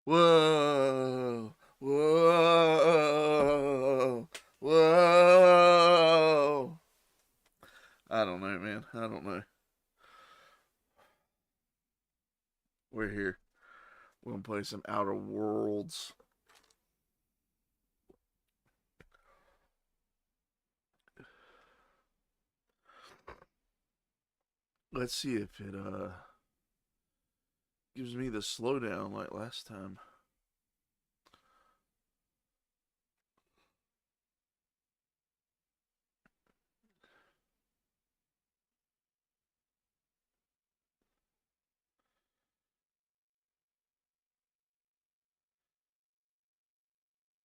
Whoa, whoa, whoa. I don't know, man. I don't know. We're here. We're gonna play some Outer Worlds. Let's see if it gives me the slowdown like last time.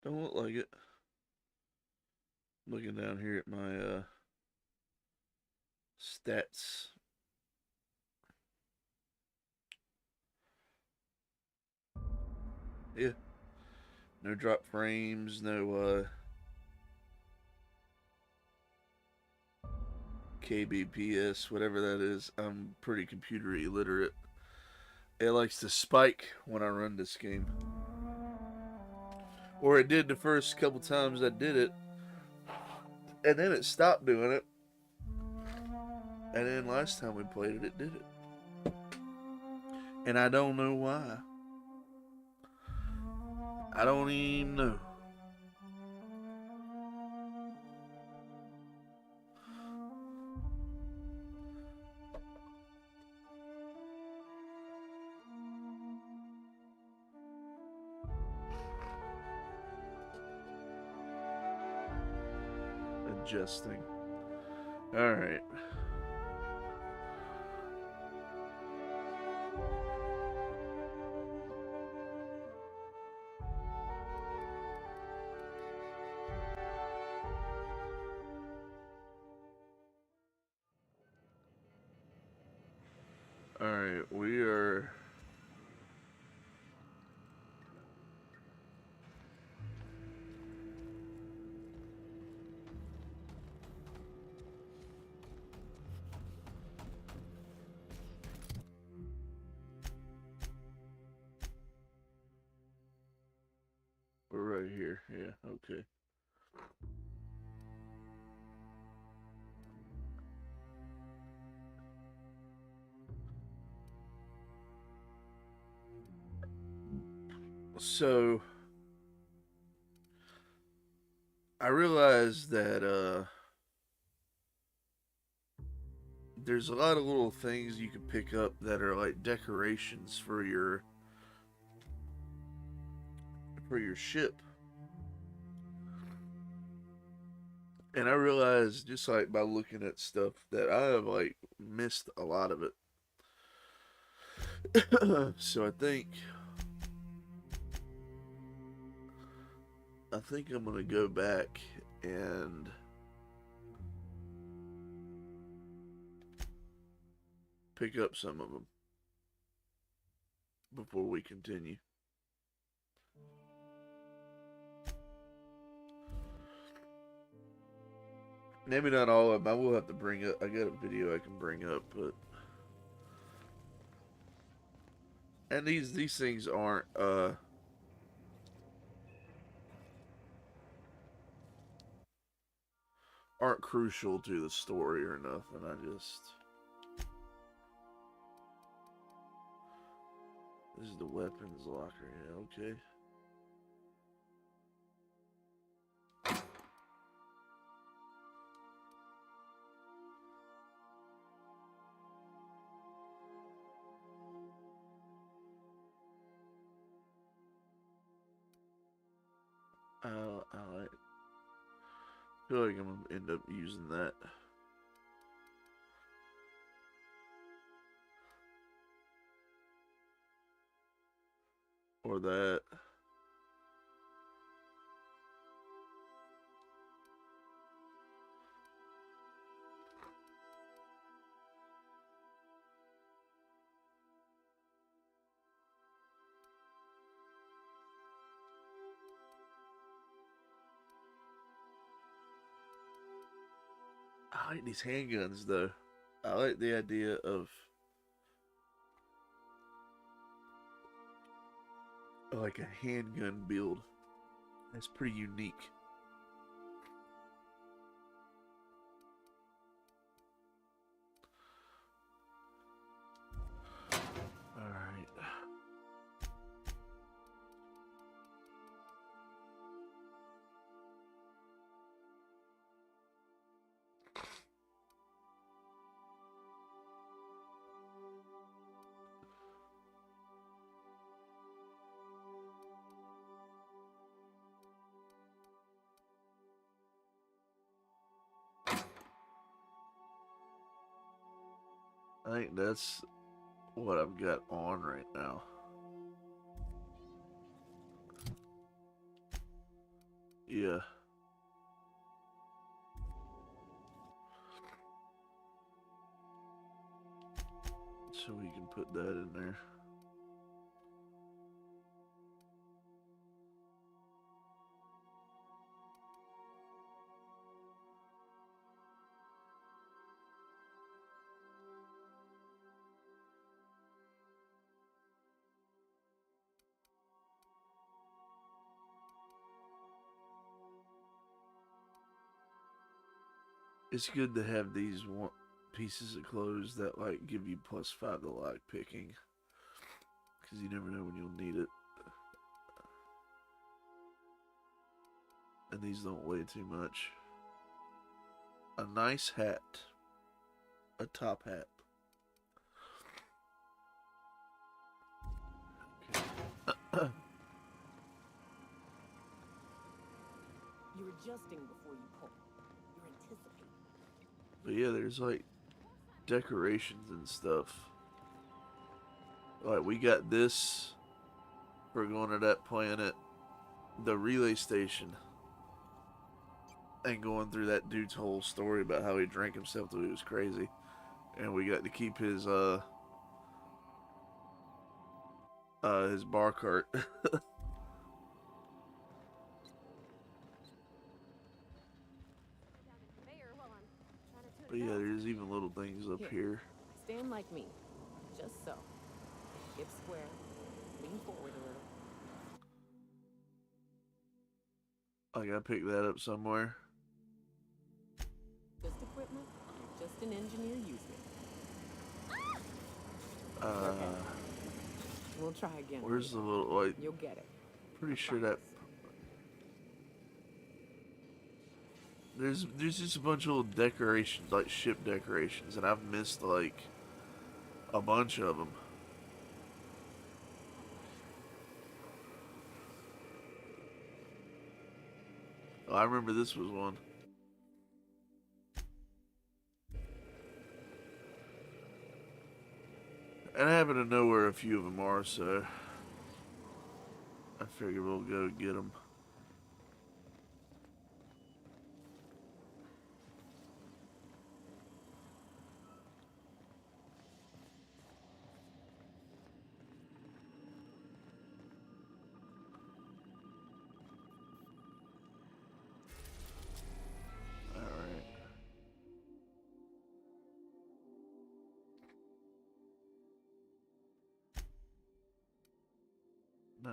Don't look like it. Looking down here at my stats. Yeah. No drop frames, no kbps, whatever that is. I'm pretty computer illiterate. It likes to spike when I run this game. Or it did the first couple times I did it, and then it stopped doing it. And then last time we played it, it did it. And I don't know why. I don't even know. Adjusting. Alright. Alright, we are. We're right here. Yeah, okay. So I realized that there's a lot of little things you can pick up that are like decorations for your ship. And I realized just like by looking at stuff that I have like missed a lot of it. So I think I'm gonna go back and pick up some of them before we continue. Maybe not all of them. I will have to bring up. I got a video I can bring up, but and these things aren't crucial to the story or nothing. I just this is the weapons locker. Yeah, okay. I feel like I'm gonna end up using that or that. I like these handguns though. I like the idea of like a handgun build. That's pretty unique. All right. I think that's what I've got on right now. Yeah. So we can put that in there. It's good to have these pieces of clothes that like give you +5 to lock picking, because you never know when you'll need it. And these don't weigh too much. A nice hat. A top hat. Okay. You're adjusting before you pull. You're anticipating. But yeah, there's like decorations and stuff. Like we got this for going to that planet, the relay station, and going through that dude's whole story about how he drank himself till he was crazy. And we got to keep his bar cart. But yeah, there's even little things up here. Stand like me. Just so. Hips square. Lean forward a little. I gotta pick that up somewhere. Just equipment. Just an engineer using it. We'll try again. Where's the little, like... You'll get it. Pretty sure that... There's just a bunch of little decorations, like ship decorations, and I've missed, like, a bunch of them. Oh, I remember this was one. And I happen to know where a few of them are, so I figure we'll go get them. No.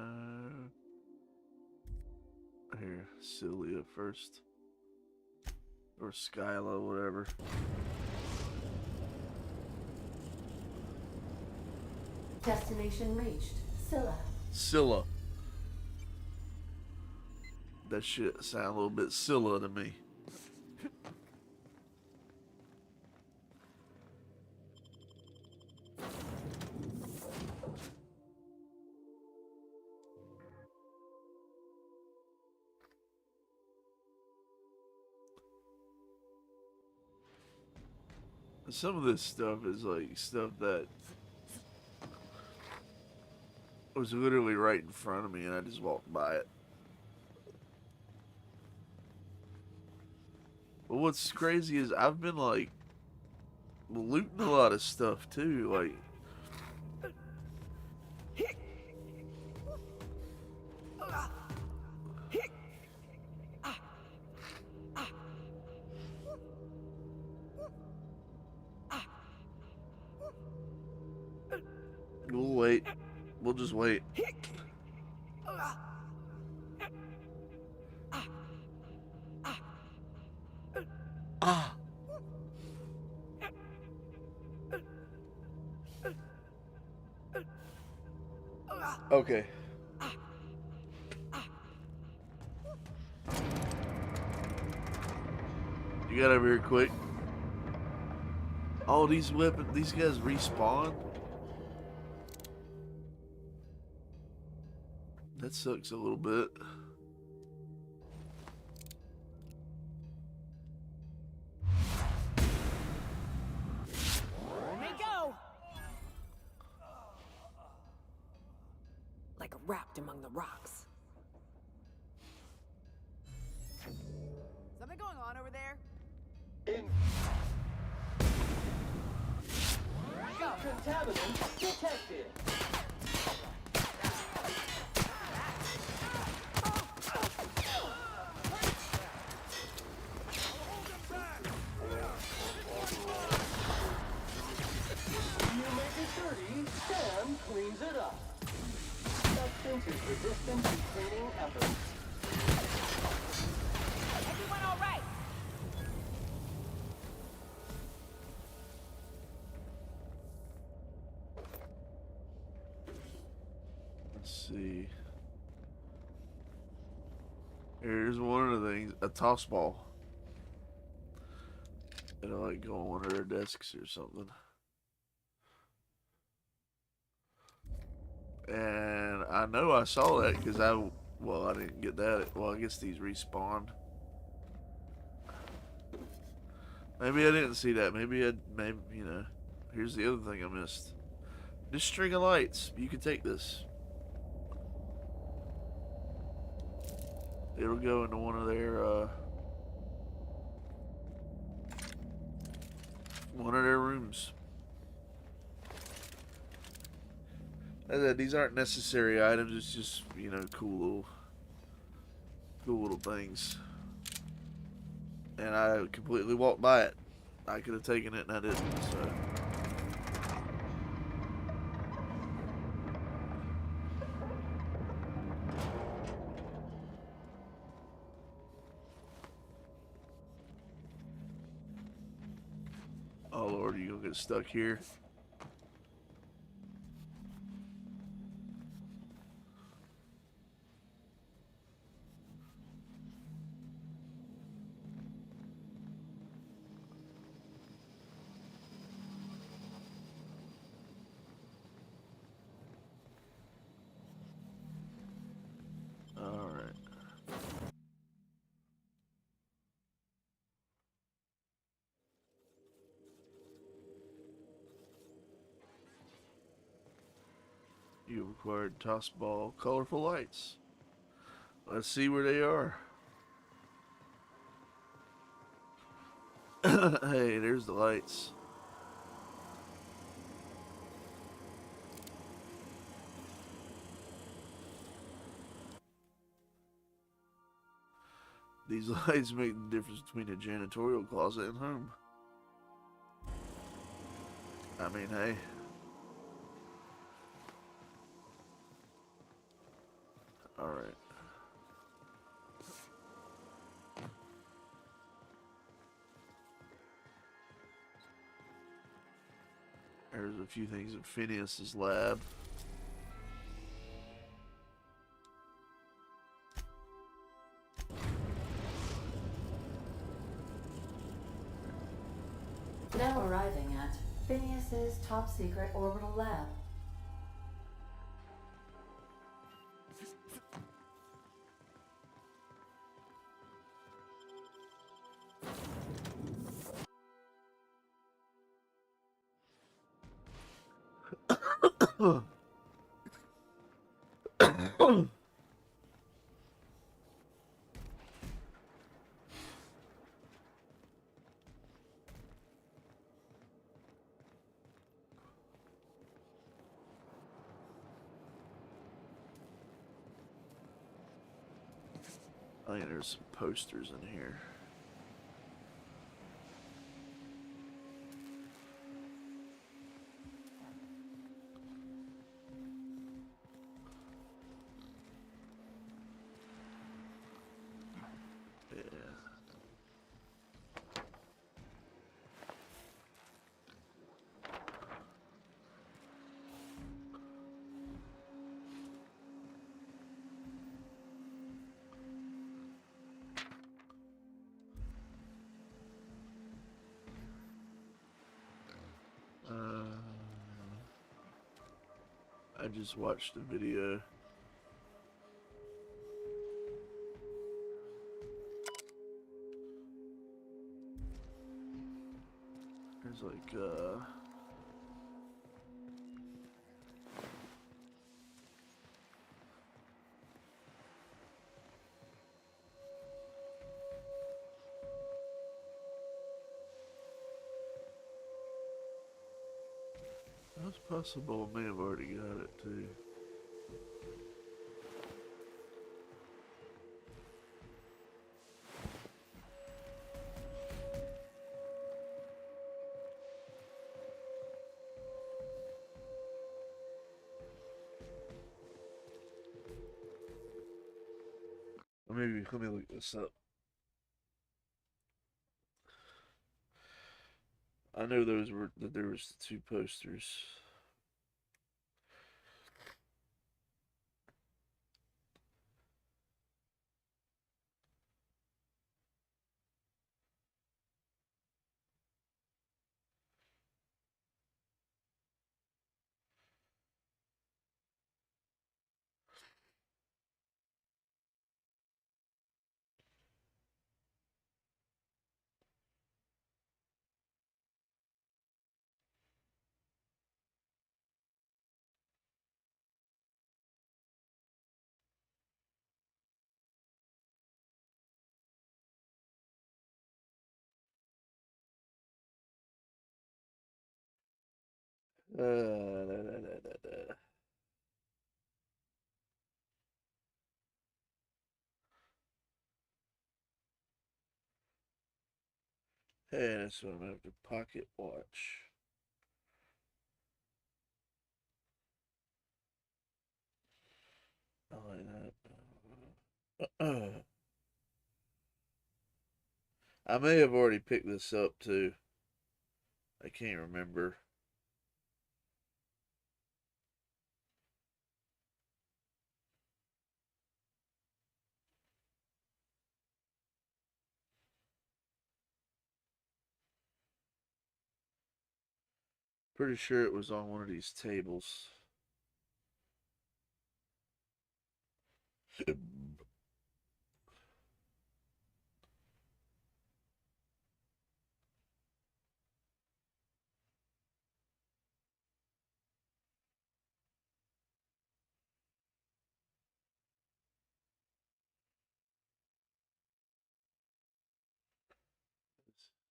Here, Celia first. Or Skyla, whatever. Destination reached. Scylla. Scylla. That shit sound a little bit Scylla to me. Some of this stuff is like stuff that was literally right in front of me and I just walked by it. But what's crazy is I've been like looting a lot of stuff too, like we'll wait. We'll just wait. Ah. Okay. You got over here quick. Oh, these weapons, these guys respawn? That sucks a little bit. Let me go! Like wrapped among the rocks. Something going on over there? Contaminant detected. You make it dirty, Sam cleans it up. Substance is resistant to cleaning efforts. Everyone all right? Let's see. Here's one of the things, a toss ball. It'll like go on one of their desks or something. And I know I saw that because I didn't get that. Well, I guess these respawned. Maybe I didn't see that. Maybe, you know. Here's the other thing I missed. This string of lights. You can take this. It'll go into one of their rooms. As I said, these aren't necessary items. It's just, you know, cool little things. And I completely walked by it. I could have taken it and I didn't. So. Oh Lord, you gonna get stuck here? Alright. You acquired toss ball colorful lights. Let's see where they are. Hey, there's the lights. These lights make the difference between a janitorial closet and home. I mean, hey. Alright. There's a few things in Phineas's lab. Now arriving at Phineas's top secret orbital lab. I think there's some posters in here. I just watched the video. There's like, that's possible. I may have already got it too. Or maybe let me look this up. I know those were that there was the two posters. Da, da, da, da, da. Hey, that's what I'm gonna have to pocket watch. I like that. I may have already picked this up too. I can't remember. Pretty sure it was on one of these tables.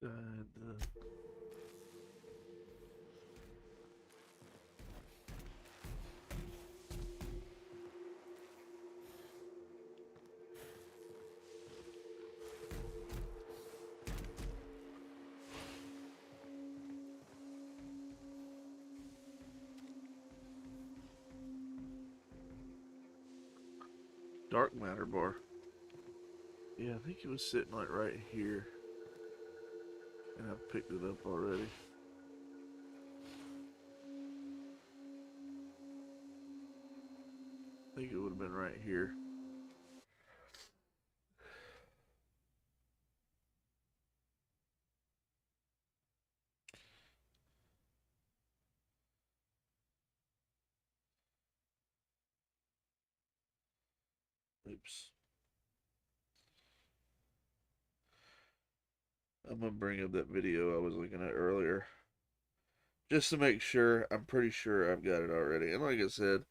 And, dark matter bar. Yeah, I think it was sitting like right here. And I picked it up already. I think it would have been right here. Oops. I'm gonna bring up that video I was looking at earlier. Just to make sure, I'm pretty sure I've got it already. And like I said,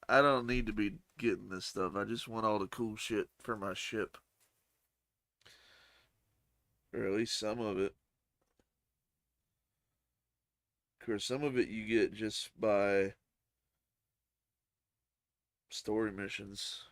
I don't need to be getting this stuff. I just want all the cool shit for my ship. Or at least some of it. Of course, some of it you get just by story missions.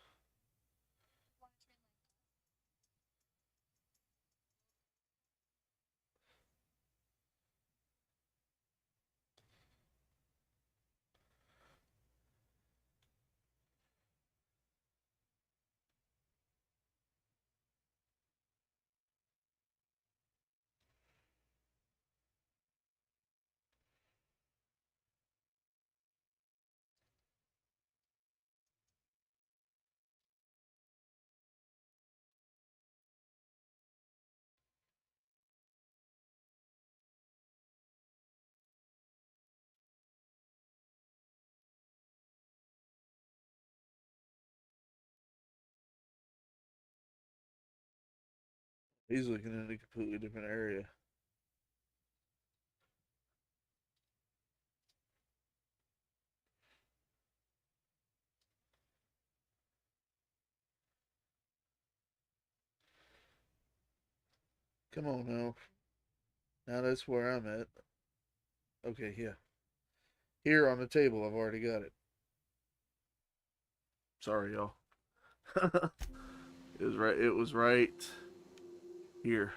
He's looking in a completely different area. Come on now. Now that's where I'm at. Okay, yeah. Here on the table, I've already got it. Sorry, y'all. It was right. It was right here.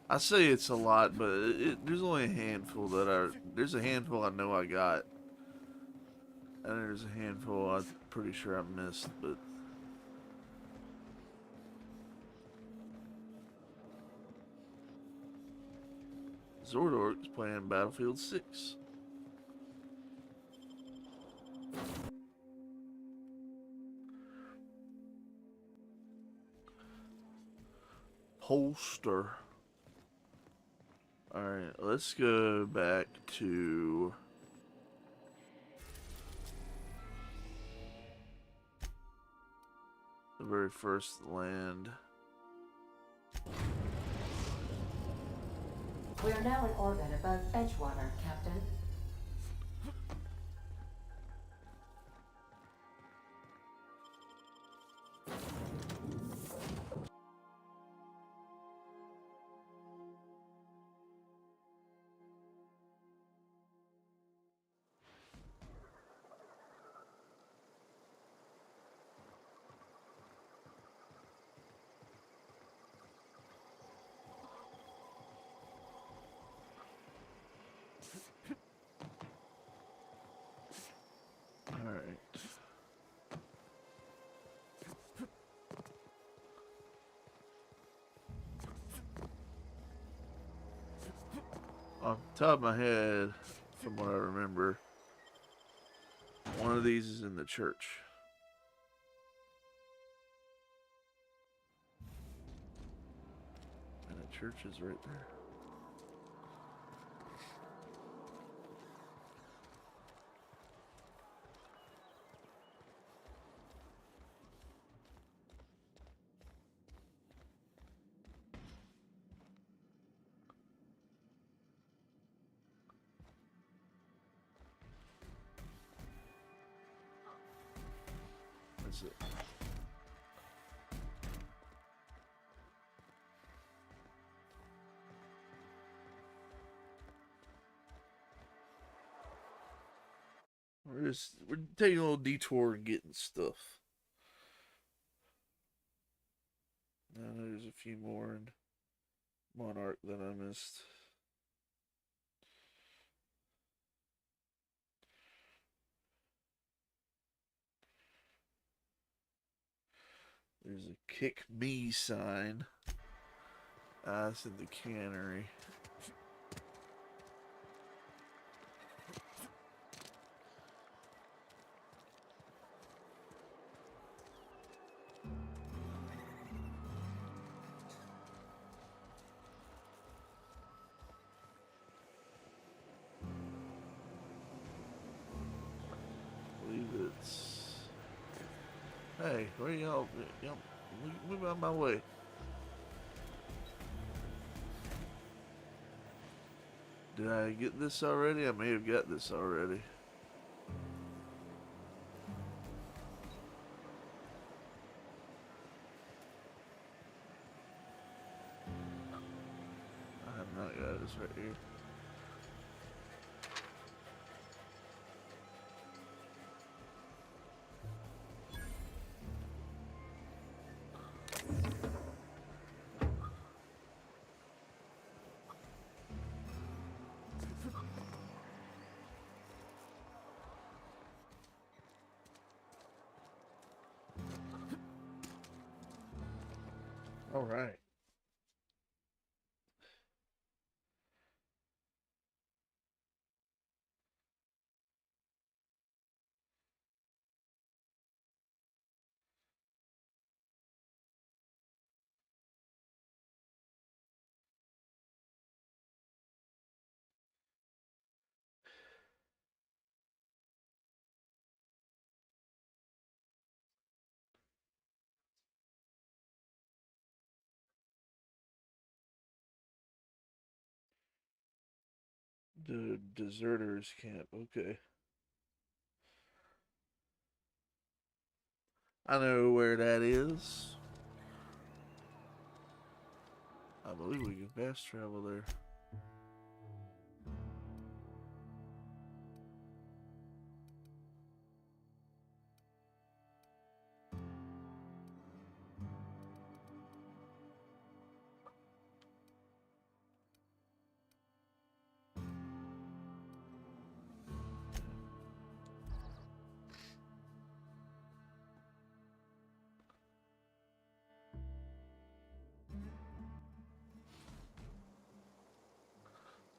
I say it's a lot, but there's only a handful that are. There's a handful I know I got, and there's a handful I'm pretty sure I missed. But Zordork's playing Battlefield 6. Holster. Alright, let's go back to the very first land. We are now in orbit above Edgewater, Captain. Alright. Off the top of my head, from what I remember, one of these is in the church. And the church is right there. That's it. We're taking a little detour and getting stuff. Now there's a few more in Monarch that I missed. There's a kick me sign. That's in the cannery. I believe it's. Hey, where y'all? Y'all move out my way. Did I get this already? I may have got this already. I have not got this right here. All right. The deserters camp. Okay. I know where that is. I believe we can fast travel there.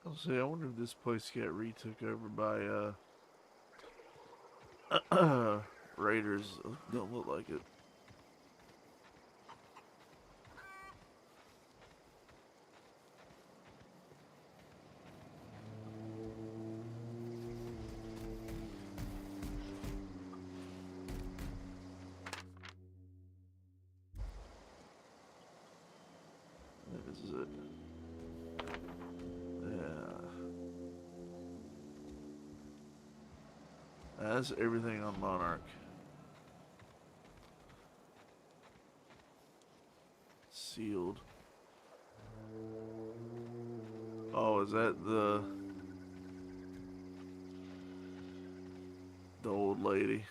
I'll say, I wonder if this place got retook over by raiders. Don't look like it. This is it. That's everything on Monarch. Sealed. Oh, is that the old lady?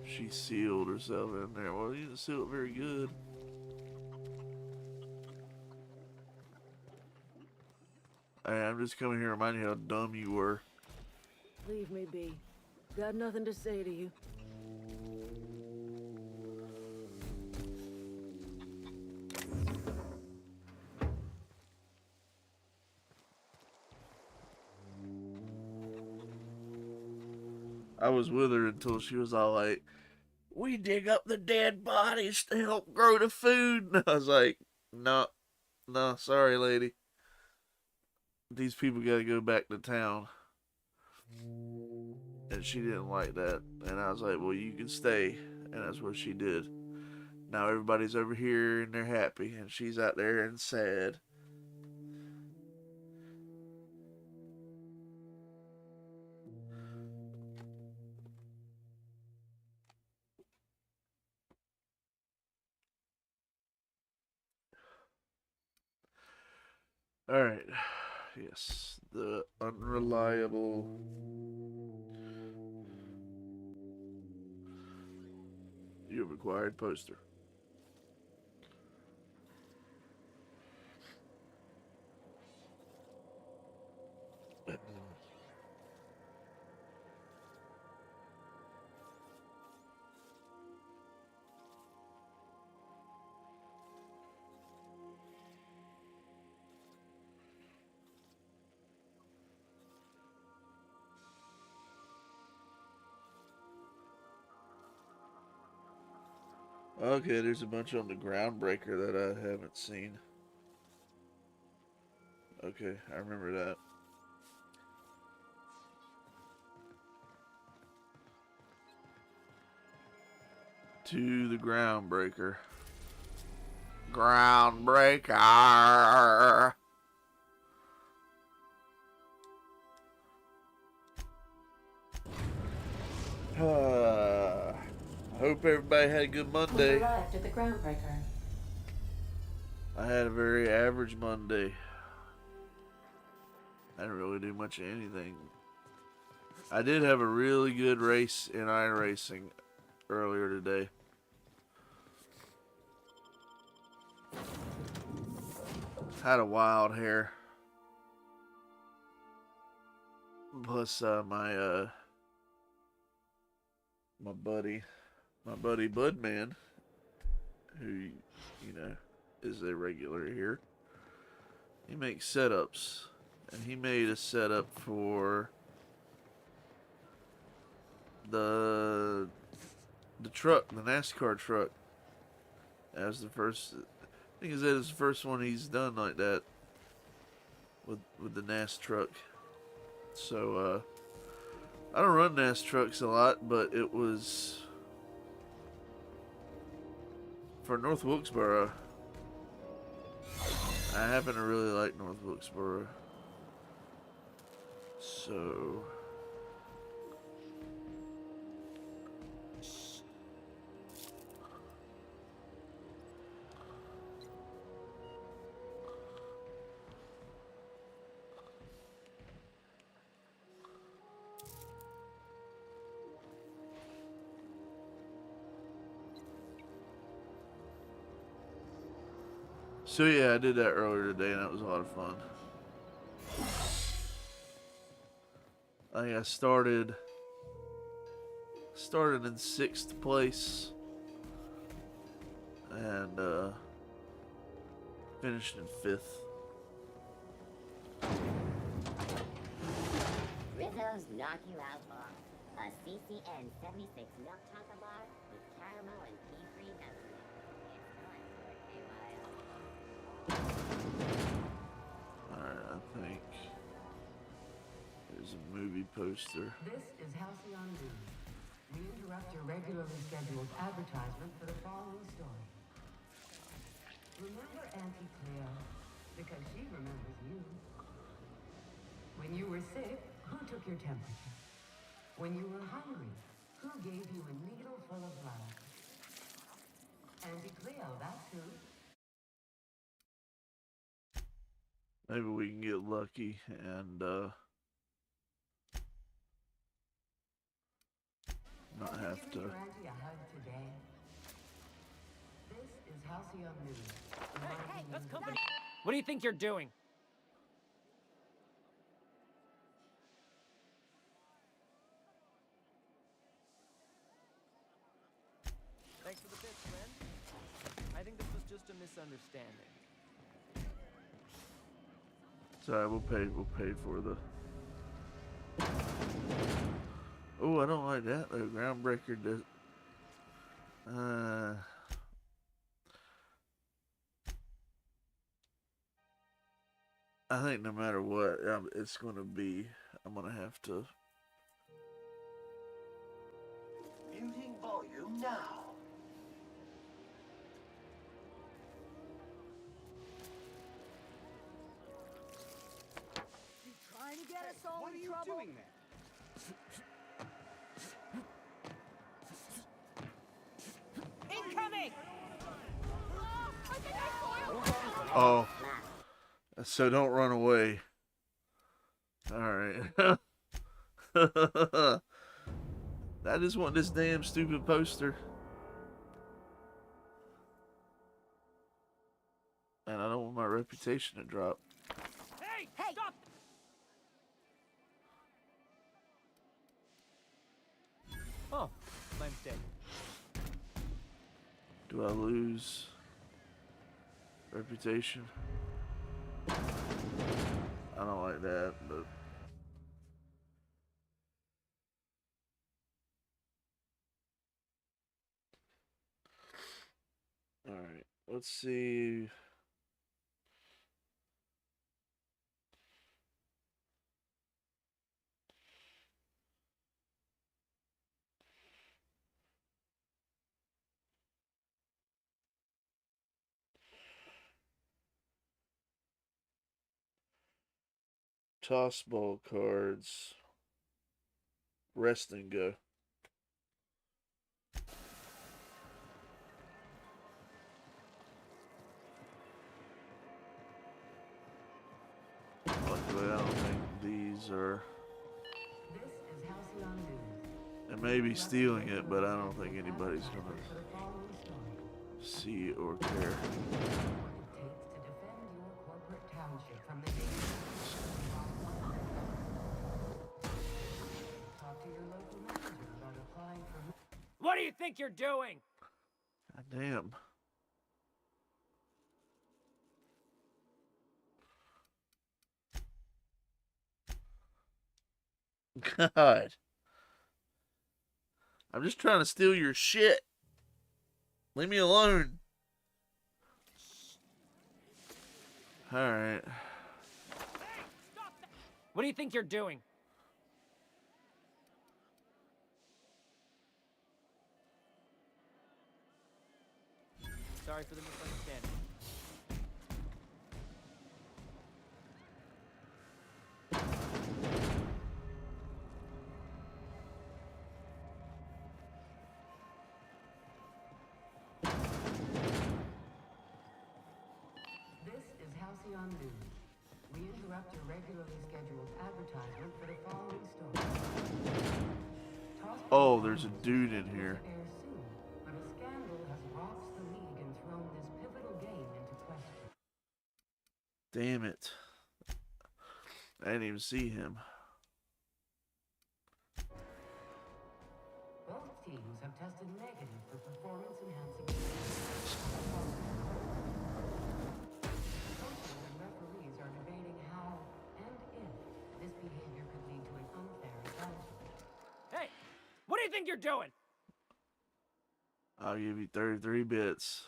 She sealed herself in there. Well, you didn't seal it very good. Hey, I'm just coming here to remind you how dumb you were. Leave me be. Got nothing to say to you. I was with her until she was all like, "We dig up the dead bodies to help grow the food." And I was like, "No, no, sorry, lady. These people got to go back to town." And she didn't like that. And I was like, "Well, you can stay." And that's what she did. Now everybody's over here and they're happy. And she's out there and sad. Alright. Yes. The unreliable. You have acquired poster. Okay, there's a bunch on the Groundbreaker that I haven't seen. Okay, I remember that. To the Groundbreaker. Groundbreaker! Hope everybody had a good We Monday. arrived at the Groundbreaker. I had a very average Monday. I didn't really do much of anything. I did have a really good race in iRacing earlier today. Had a wild hair. Plus my buddy Budman, who, you know, is a regular here. He makes setups, and he made a setup for the truck, the NASCAR truck. As the first, I think that is the first one he's done like that with the NAS truck. So I don't run NAS trucks a lot, but it was for North Wilkesboro. I happen to really like North Wilkesboro. So... So yeah, I did that earlier today and that was a lot of fun. I think I started in 6th place and finished in 5th. Rizzo's Knock You Out Bar. A CCN 76 milk chocolate bar with caramel and pea-free peppermint. It's time for a KYO. Alright, I think there's a movie poster. This is Halcyon News. We interrupt your regularly scheduled advertisement for the following story. Remember Auntie Cleo? Because she remembers you. When you were sick, who took your temperature? When you were hungry, who gave you a needle full of love? Auntie Cleo, that's who. Maybe we can get lucky and not have Giving to. your auntie a hug today. This is Halcyon News. Hey, that's company. What do you think you're doing? Thanks for the pitch, friend. I think this was just a misunderstanding. Sorry, we'll pay for the. Oh, I don't like that though. Groundbreaker does. I think no matter what, it's gonna be. I'm gonna have to. Muting volume now. You trying to get us all in trouble? Incoming! Oh, so don't run away. All right. I just want this damn stupid poster. And I don't want my reputation to drop. Hey! Stop! Oh, my mistake. Do I lose reputation? I don't like that, but all right. Let's see. Toss ball cards. Rest and go. Luckily, I don't think these are. This is Halcyon News. It may be stealing it, but I don't think anybody's For gonna the following story. see or care. What it takes to defend your corporate township from the dangers of talk to your local manager about applying for. What do you think you're doing? God damn. God. I'm just trying to steal your shit. Leave me alone. Alright. What do you think you're doing? Sorry for the misunderstanding. Halcyon News. We interrupt your regularly scheduled advertisement for the following story. Oh, there's a dude in here. Air soon, but a scandal has rocked the league and thrown this pivotal game into question. Damn it. I didn't even see him. Both teams have tested negative for performance-enhancing. Coaches and referees are debating how and if this behavior could lead to an unfair advantage. Hey, what do you think you're doing? I'll give you 33 bits.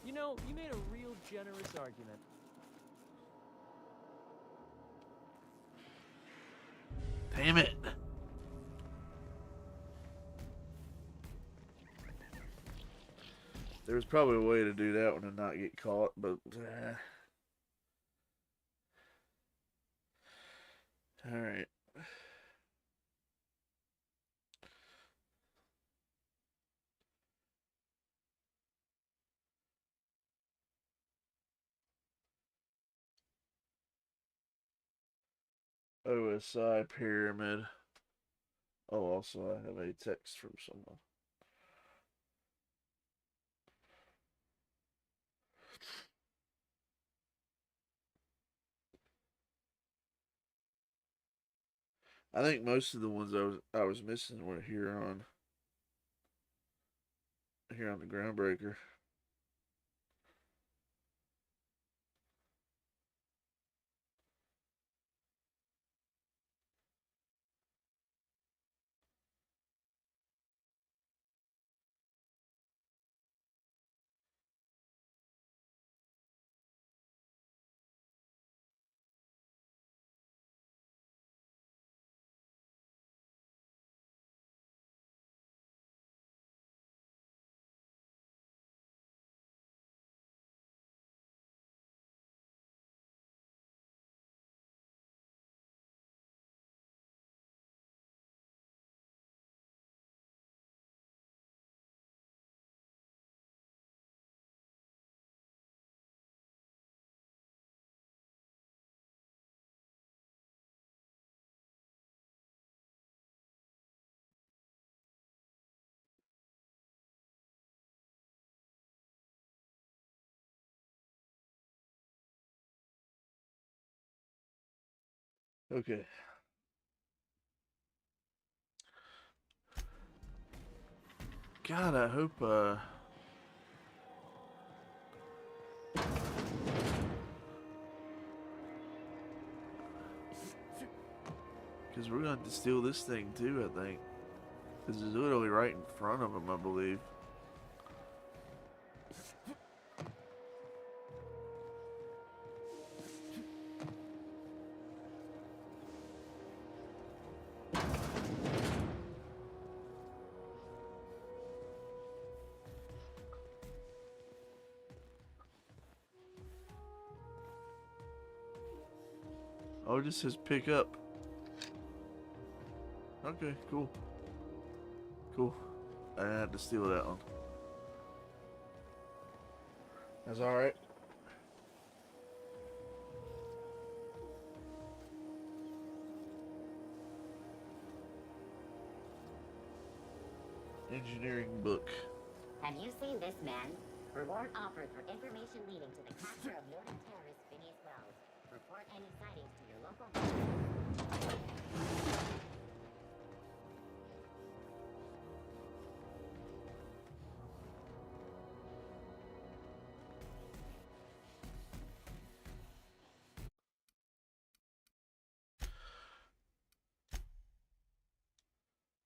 You know, you made a real generous argument. Damn it. There was probably a way to do that one and not get caught, but all right. OSI Pyramid. Oh, also I have a text from someone. I think most of the ones I was missing were here on the Groundbreaker. Okay. God, I hope because we're going to have to steal this thing too, I think. This is literally right in front of him, I believe. Oh, it just says pick up. Okay, cool. Cool. I had to steal that one. That's alright. Engineering book. Have you seen this man? Reward offered for information leading to the capture of noted terrorist Phineas Wells. Report any sightings to your local.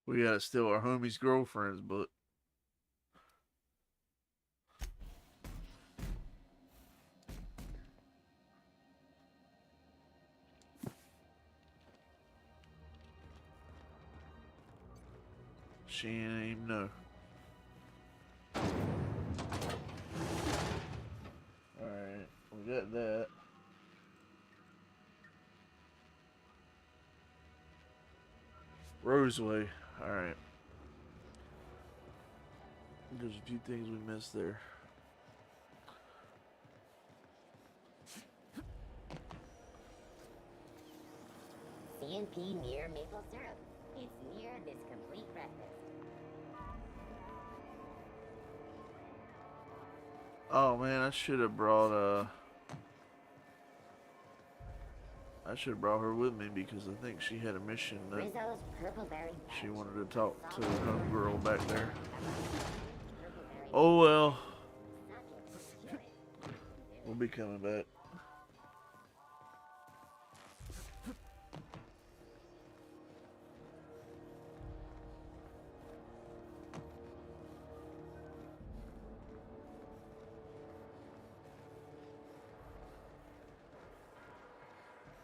We gotta steal our homie's girlfriend's book. She ain't even know. Alright, we got that. Roseway. Alright. There's a few things we missed there. A&P near maple syrup. It's near this complete breakfast. Oh man, I should have brought her with me because I think she had a mission that Rizzo's purple berry she punch. wanted to talk to the homegirl back there. Purple berry Oh well, suck it. we'll be coming back.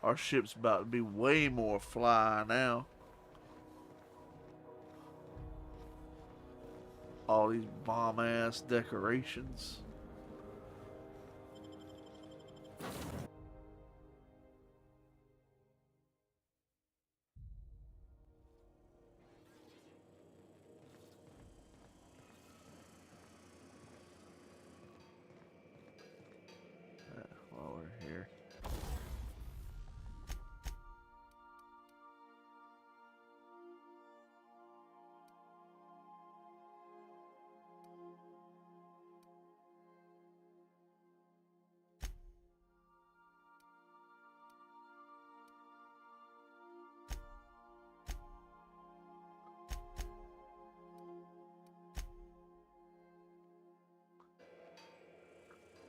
Our ship's about to be way more fly now. All these bomb-ass decorations. While we're here.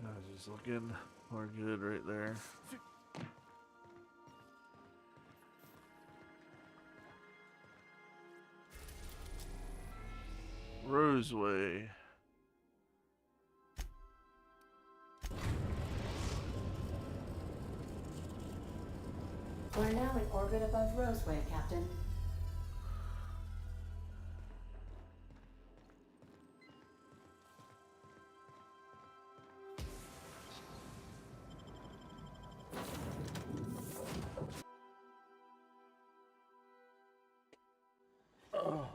I was just looking. We're good right there. Roseway. We're now in orbit above Roseway, Captain. Oh.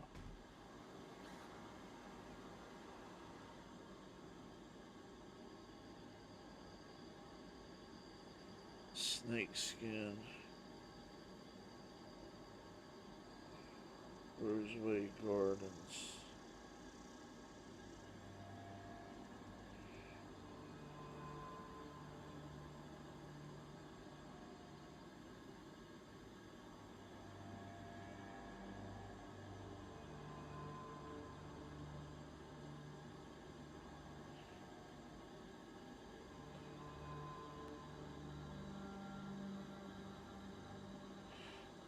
Snake skin. Roseway Gardens.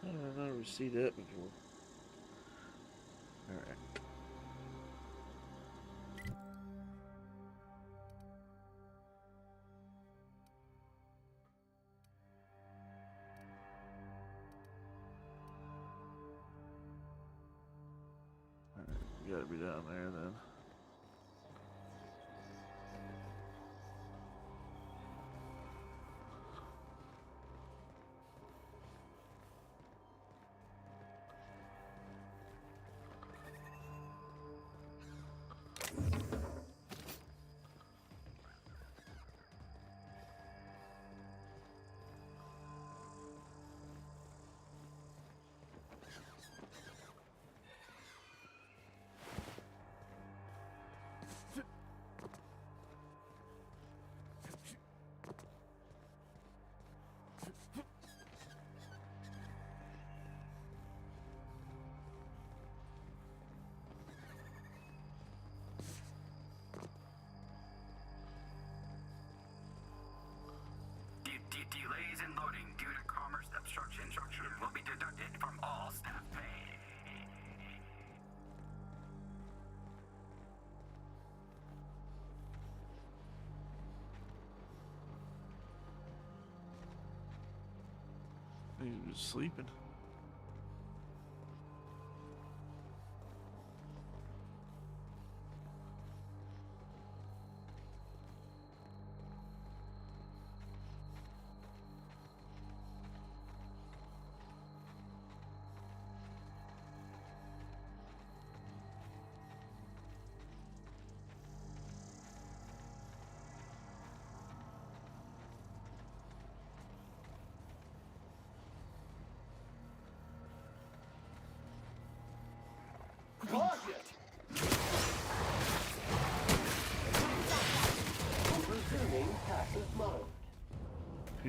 I've never seen that before. Alright. Alright, you gotta be down there then. Delays in loading due to commerce obstruction will be deducted from all staff pay. He was sleeping.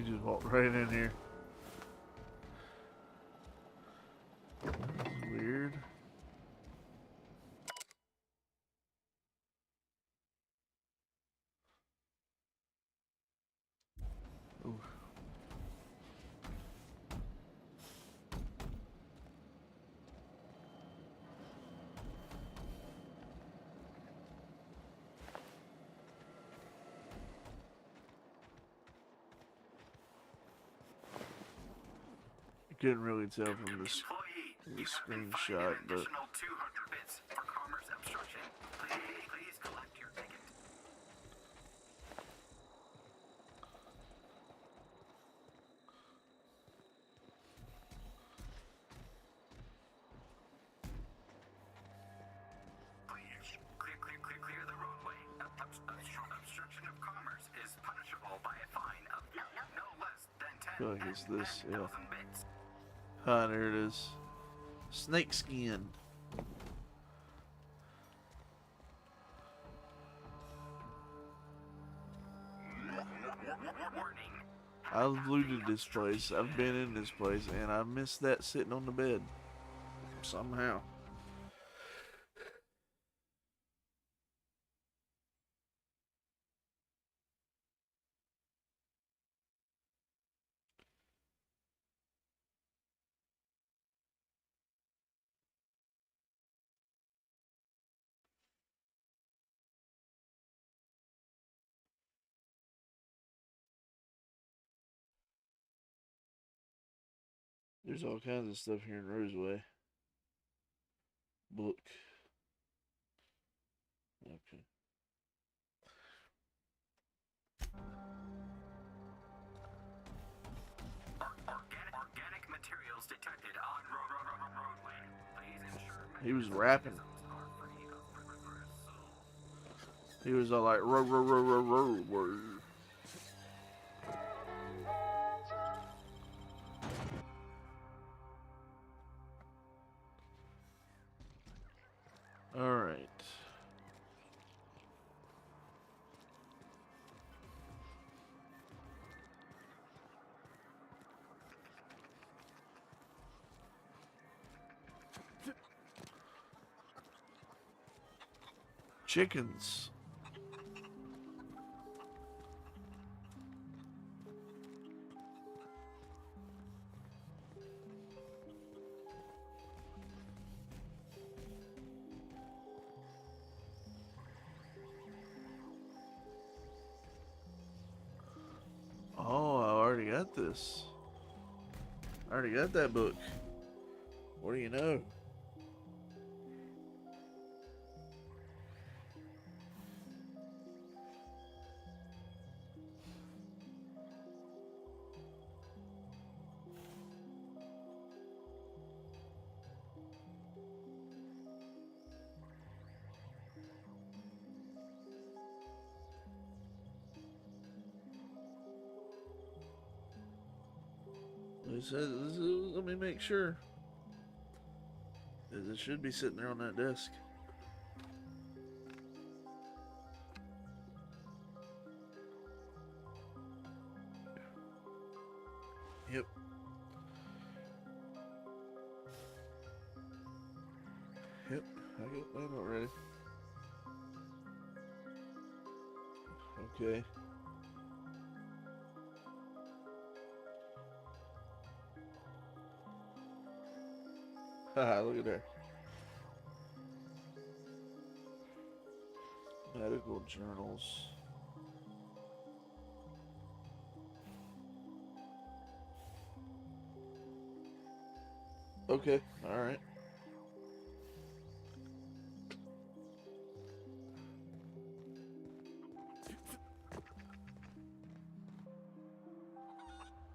just walked right in here. Weird. Ooh. You couldn't really tell from this screenshot, but additional 200 bits for commerce obstruction. Please collect your ticket. Please clear the roadway. Obstruction of commerce is punishable by a fine of no less than I feel like it's this, 10,000 yeah. bits. Ah, there it is. Snake skin. Warning. I've looted this place. I've been in this place, and I missed that sitting on the bed. Somehow. There's all kinds of stuff here in Roseway. Book. Okay. Organic materials detected on roadway. Please ensure He was rapping. mechanisms are free of reversal. He was all like, row, row, row, row, row, row. All right. Chickens. Oh, I already got this. I already got that book. What do you know? It says, let me make sure. It should be sitting there on that desk. Yep. Yep, I got that already. Okay. Haha, look at there. Medical journals. Okay, alright.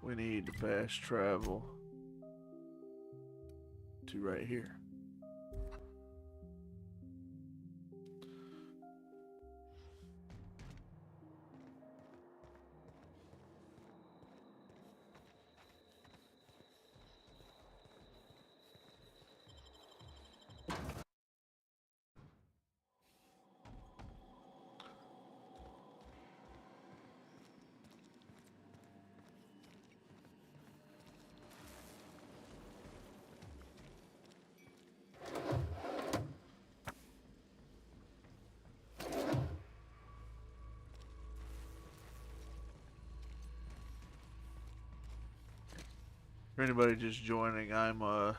We need to fast travel to right here. For anybody just joining, I'm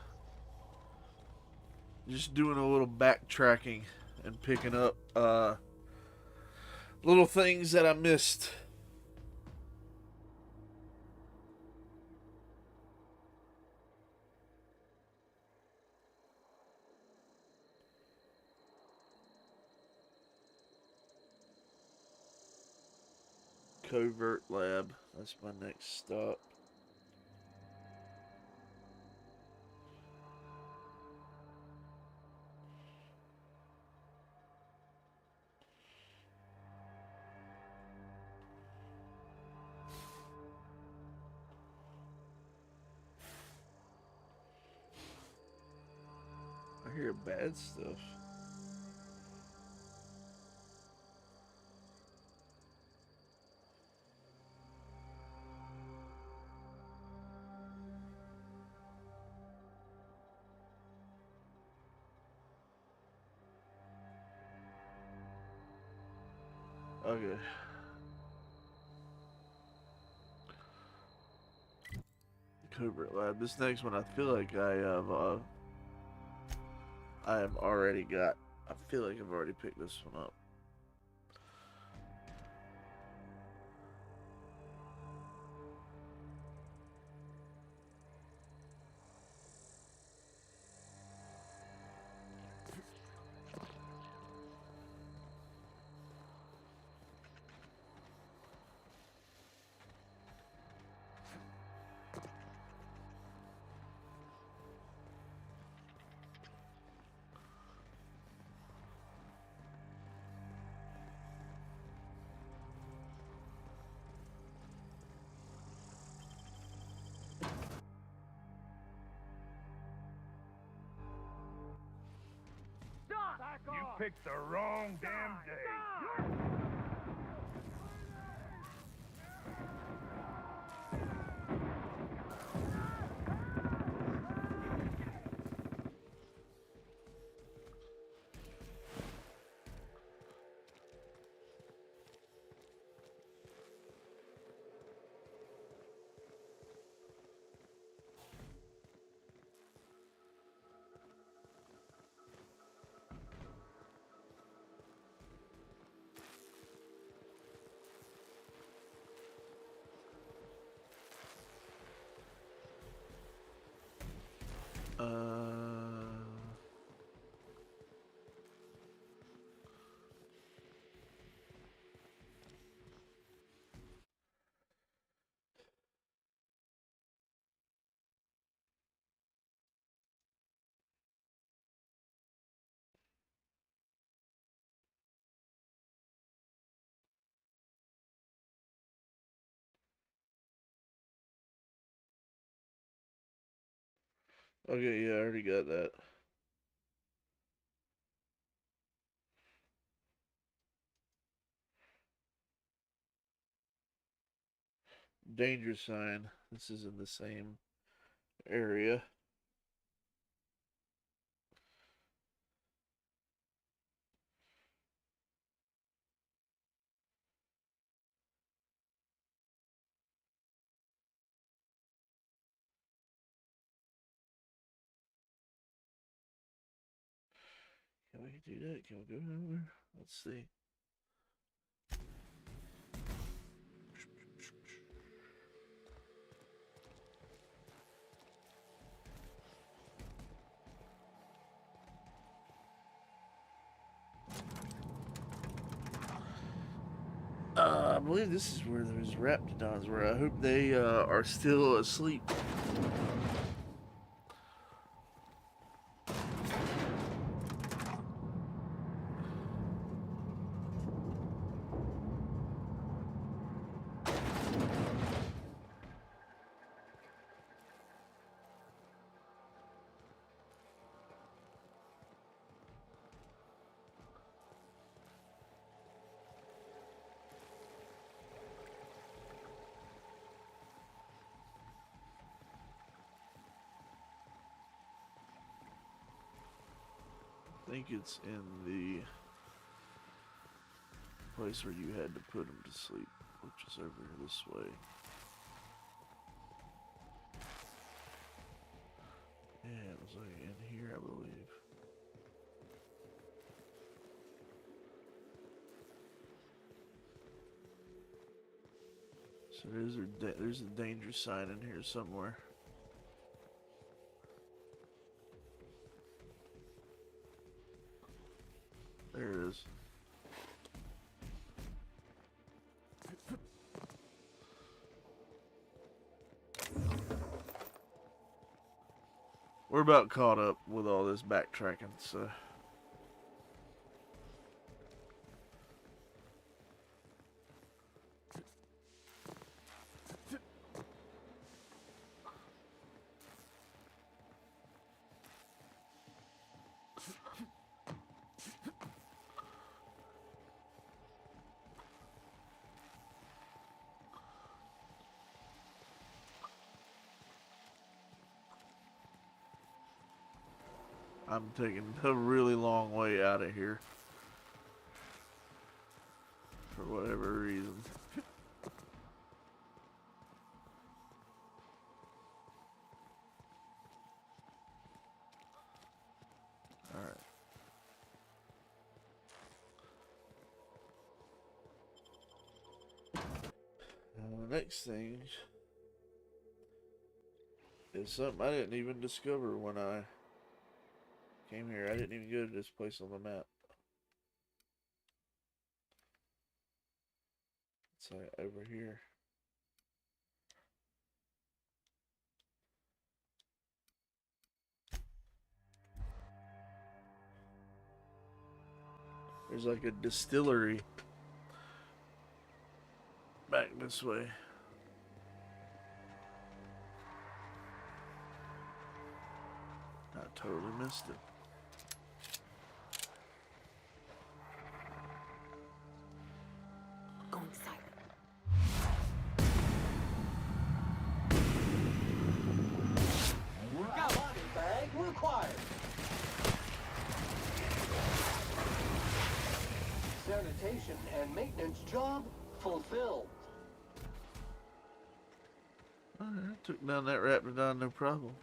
just doing a little backtracking and picking up little things that I missed. Covert Lab. That's my next stop. I hear bad stuff. Okay. Covert Lab. This next one, I feel like I have already got. I feel like I've already picked this one up. You picked the wrong damn day. Okay, yeah, I already got that. Danger sign. This is in the same area. Can we do that? Can we go over? Let's see. I believe this is where those Raptidons were. I hope they are still asleep. I think it's in the place where you had to put them to sleep, which is over this way. was like in here, I believe. So there's a danger sign in here somewhere. There it is. We're about caught up with all this backtracking, so. I'm taking a really long way out of here. For whatever reason. Alright. Now the next thing is something I didn't even discover when I came here. I didn't even go to this place on the map. It's like over here. There's like a distillery back this way. I totally missed it. Going silent. Body bag required. Sanitation and maintenance job fulfilled. Alright, took down that Raptidon, no problem.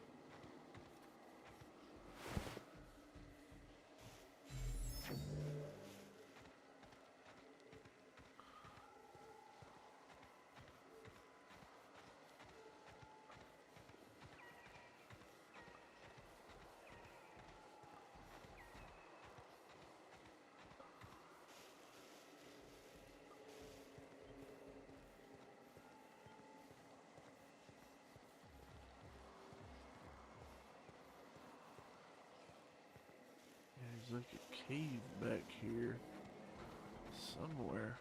There's like a cave back here somewhere.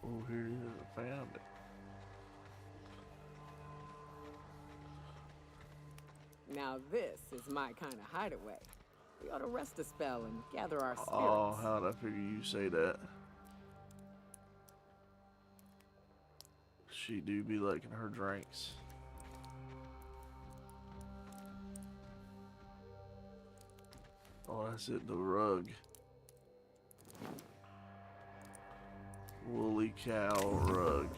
Oh, here it is. I found it. Now this is my kind of hideaway. We ought to rest a spell and gather our spirits. Oh, how'd I figure you say that? She do be liking her drinks. Oh, that's it, the rug. Woolly cow rug.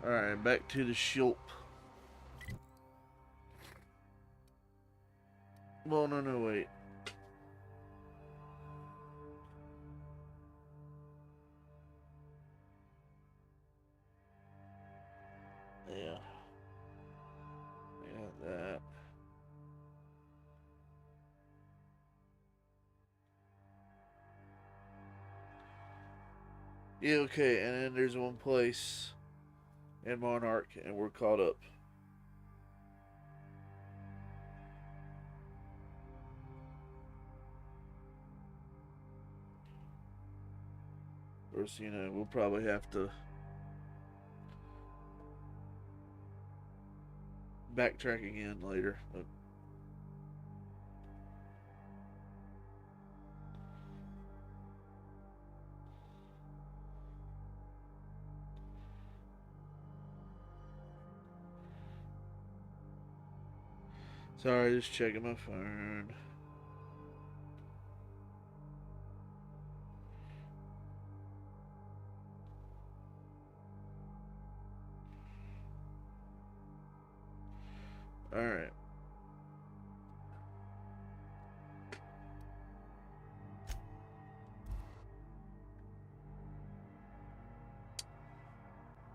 Alright, back to the shop. Well, no, wait. Yeah. Yeah, that. Yeah, okay, and then there's one place in Monarch, and we're caught up. Of course, you know, we'll probably have to backtrack again later. But Sorry, just checking my phone. All right.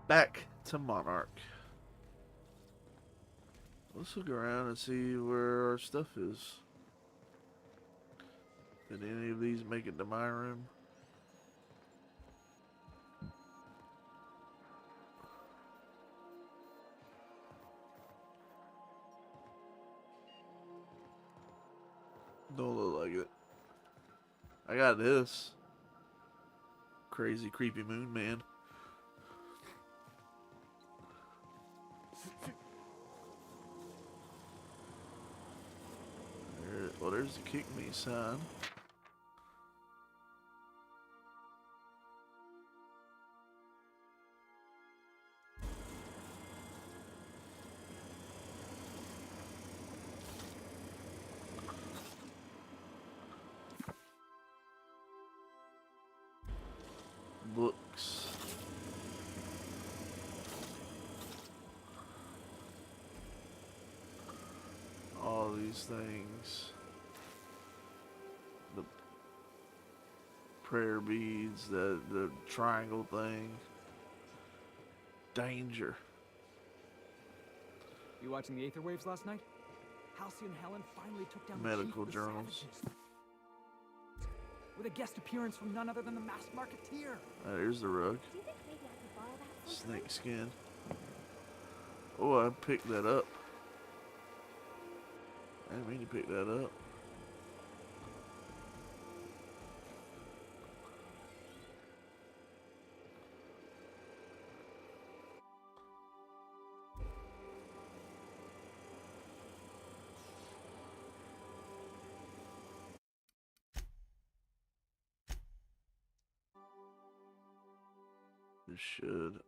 Back to Monarch. Let's look around and see where our stuff is. Did any of these make it to my room? Don't look like it. I got this. Crazy, creepy moon man. Well, there's the kick me sign. Books. All these things. The prayer beads, the triangle thing. Danger. You watching the Aether Waves last night? Halcyon Helen finally took down Medical the chief of the journals. Savages. With a guest appearance from none other than the Masked Marketeer. There's the rug. Do you think maybe I could borrow that Snake sometime? skin. Oh, I picked that up. I didn't mean to pick that up. This should,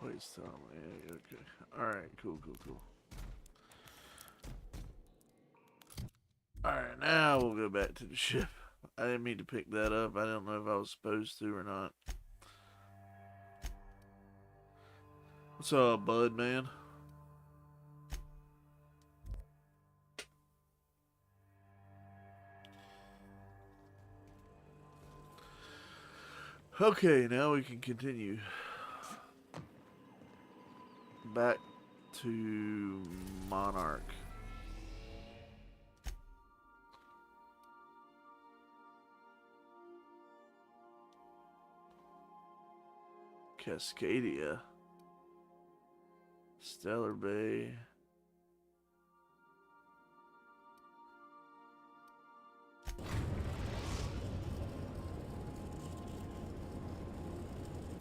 please tell me. Yeah, okay. Alright, cool. Alright, now we'll go back to the ship. I didn't mean to pick that up. I don't know if I was supposed to or not. What's up, bud, man? Okay, now we can continue. Back to Monarch. Cascadia. Stellar Bay.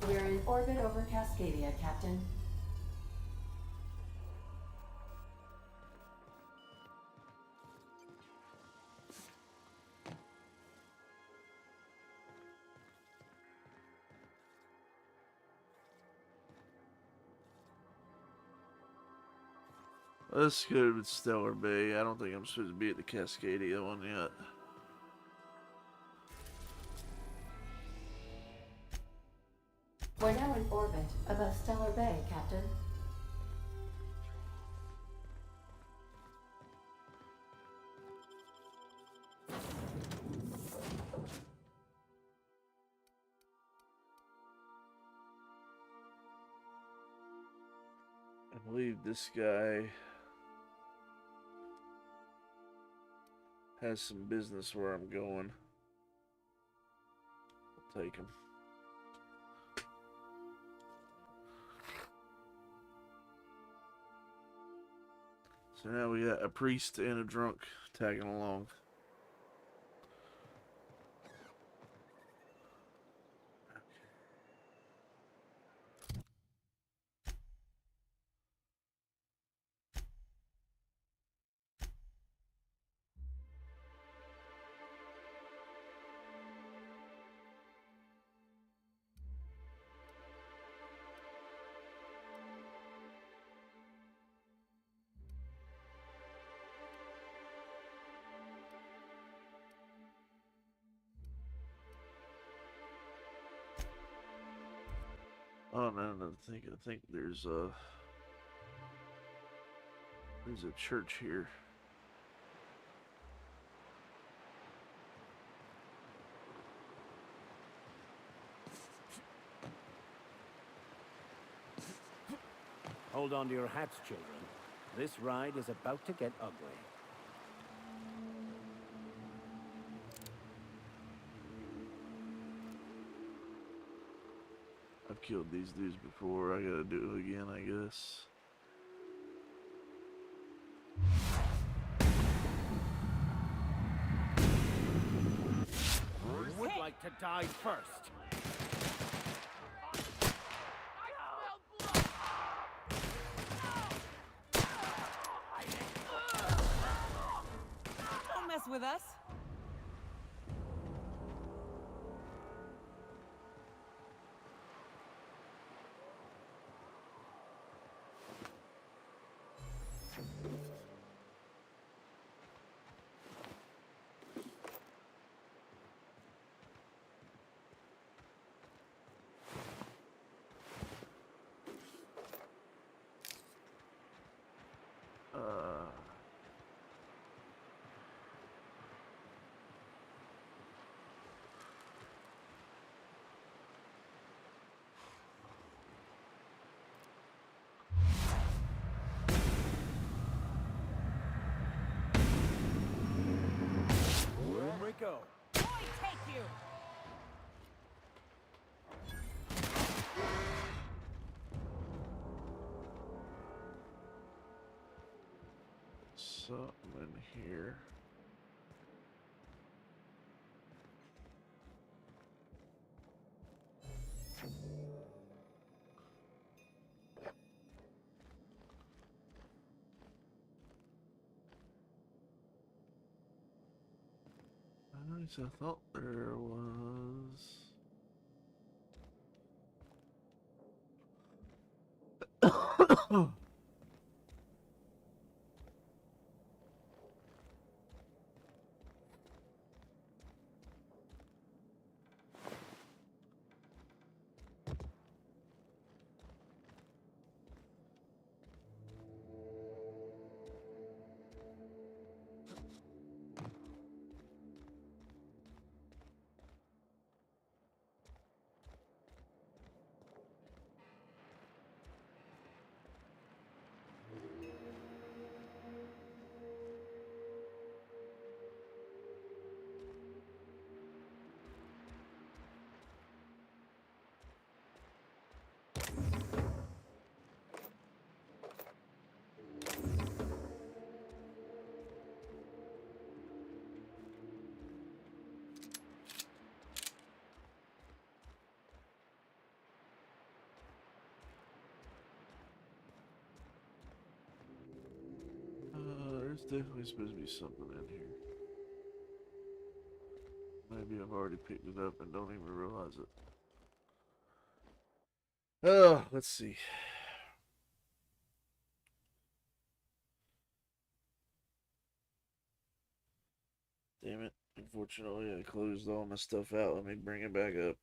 We're in orbit over Cascadia, Captain. Let's go with Stellar Bay. I don't think I'm supposed to be at the Cascadia one yet. We're now in orbit above Stellar Bay, Captain. I believe this guy has some business where I'm going. I'll take him. So now we got a priest and a drunk tagging along. Oh, no, no, I think there's a church here. Hold on to your hats, children. This ride is about to get ugly. I've killed these dudes before. I gotta do it again, I guess. Who would like to die first? Don't mess with us. Rico. Boy, take you. Something in here. I thought there was. There's definitely supposed to be something in here. Maybe I've already picked it up and don't even realize it. Oh, let's see. Damn it. Unfortunately, I closed all my stuff out. Let me bring it back up.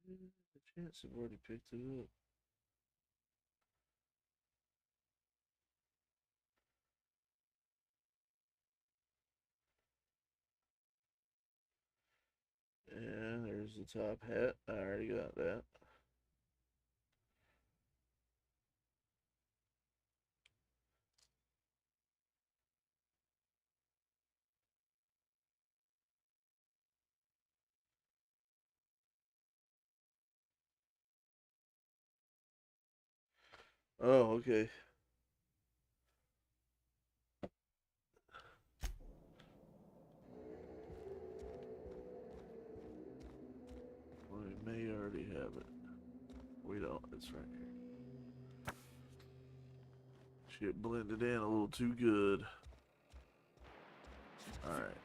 The chance I've already picked it up. And there's the top hat. I already got that. Oh, okay. We may already have it. We don't. It's right here. Shit blended in a little too good. Alright.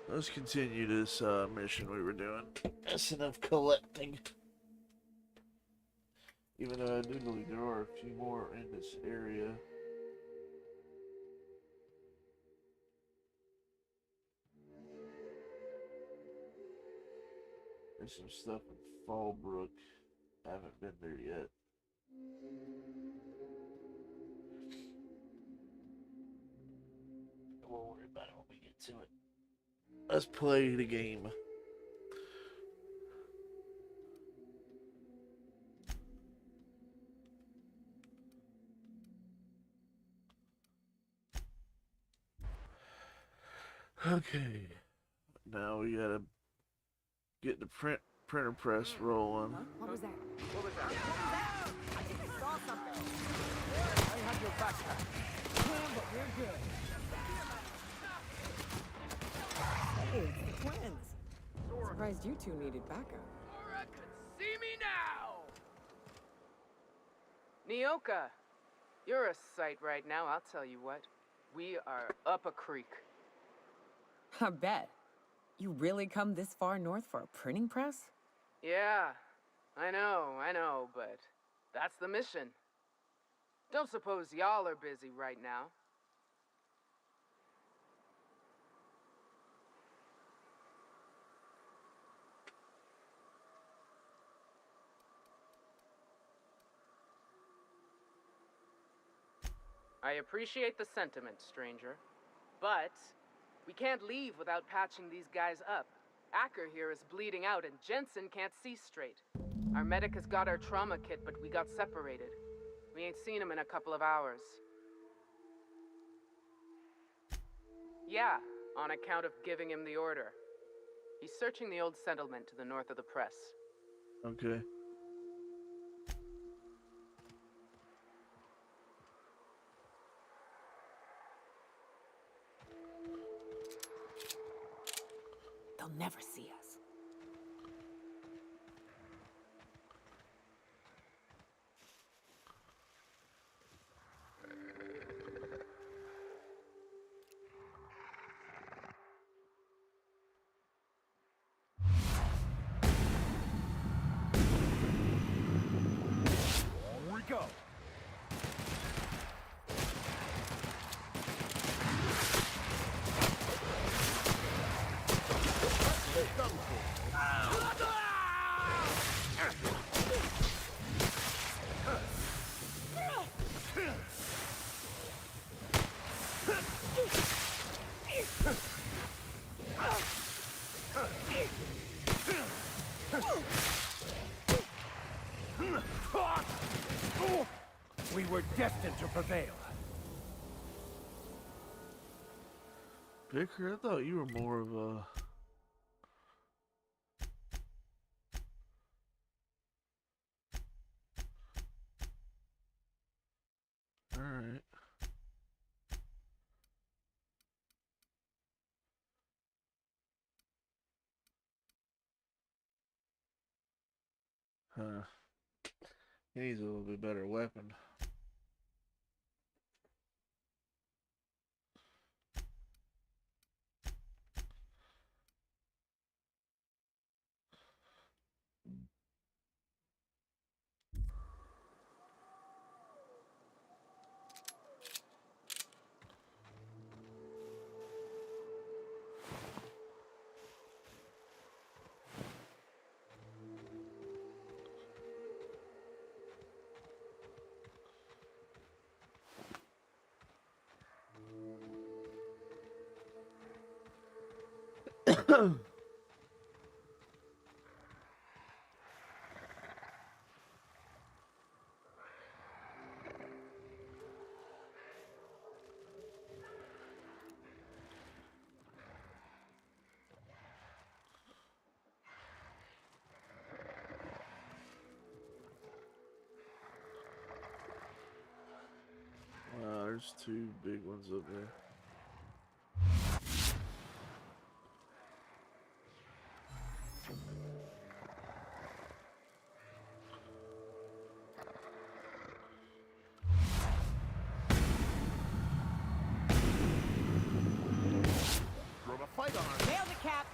Let's continue this mission we were doing. That's enough collecting. Even though I do believe there are a few more in this area. There's some stuff in Fallbrook. I haven't been there yet. We'll worry about it when we get to it. Let's play the game. Okay. Now we gotta get the printer press rolling. What was that? What was that? I think I saw something. I have your backpack. But we're good. Hey, it's the twins. Surprised you two needed backup. Sora could see me now! Nyoka, you're a sight right now, I'll tell you what. We are up a creek. I bet. You really come this far north for a printing press? Yeah, I know, but that's the mission. Don't suppose y'all are busy right now. I appreciate the sentiment, stranger. But we can't leave without patching these guys up. Acker here is bleeding out and Jensen can't see straight. Our medic has got our trauma kit, but we got separated. We ain't seen him in a couple of hours. Yeah, on account of giving him the order. He's searching the old settlement to the north of the press. Okay. They'll never see us. Here we go. We were destined to prevail. Picker, I thought you were more of a... Alright. Huh. He needs a little bit better weapon. There's two big ones up there. Throw a fight on. Nailed it, Cap.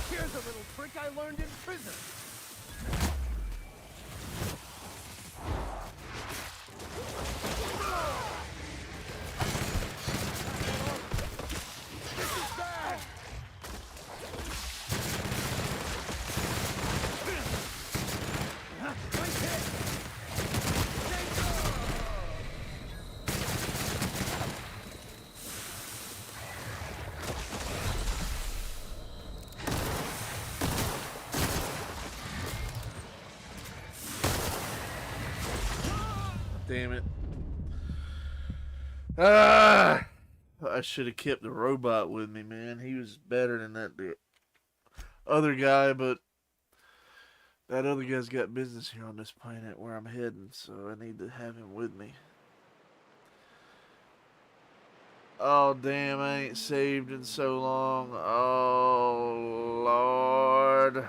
Here's a little trick I learned in prison. Damn it. Ah! I should have kept the robot with me, man. He was better than that other guy, but that other guy's got business here on this planet where I'm heading, so I need to have him with me. Oh, damn, I ain't saved in so long. Oh, Lord.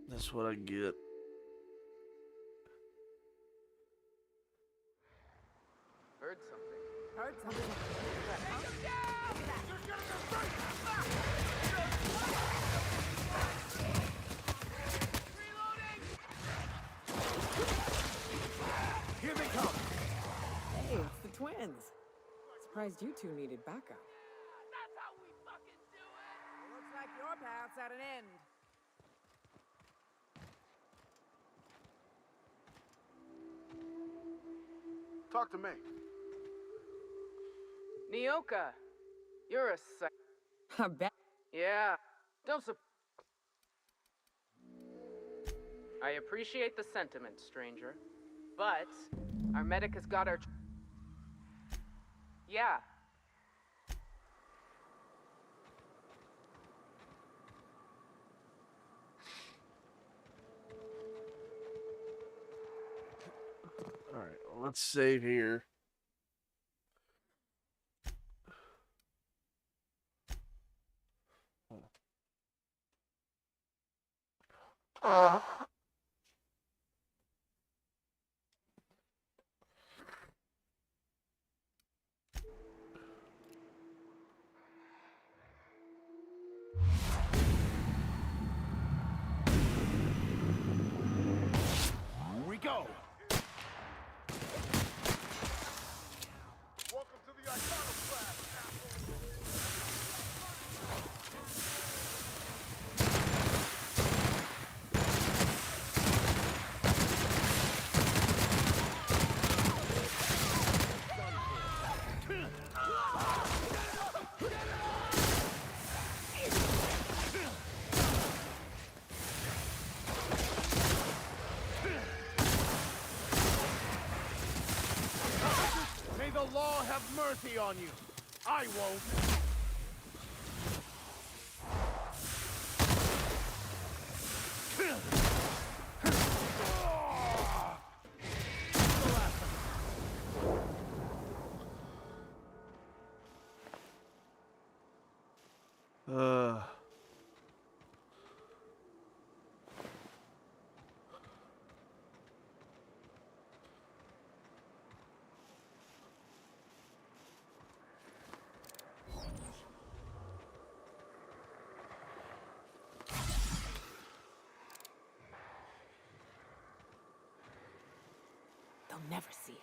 That's what I get. Heard something. Heard something. Here they come. Hey, it's the twins. Surprised you two needed backup. Looks like your path's at an end. Talk to me. Nyoka, you're a psych. I bet. Yeah, don't I appreciate the sentiment, stranger. But our medic has got our... Yeah. Alright, well, let's save here. Here we go. Welcome to the Iconoclast, May the law have mercy on you. I won't. They'll never see us.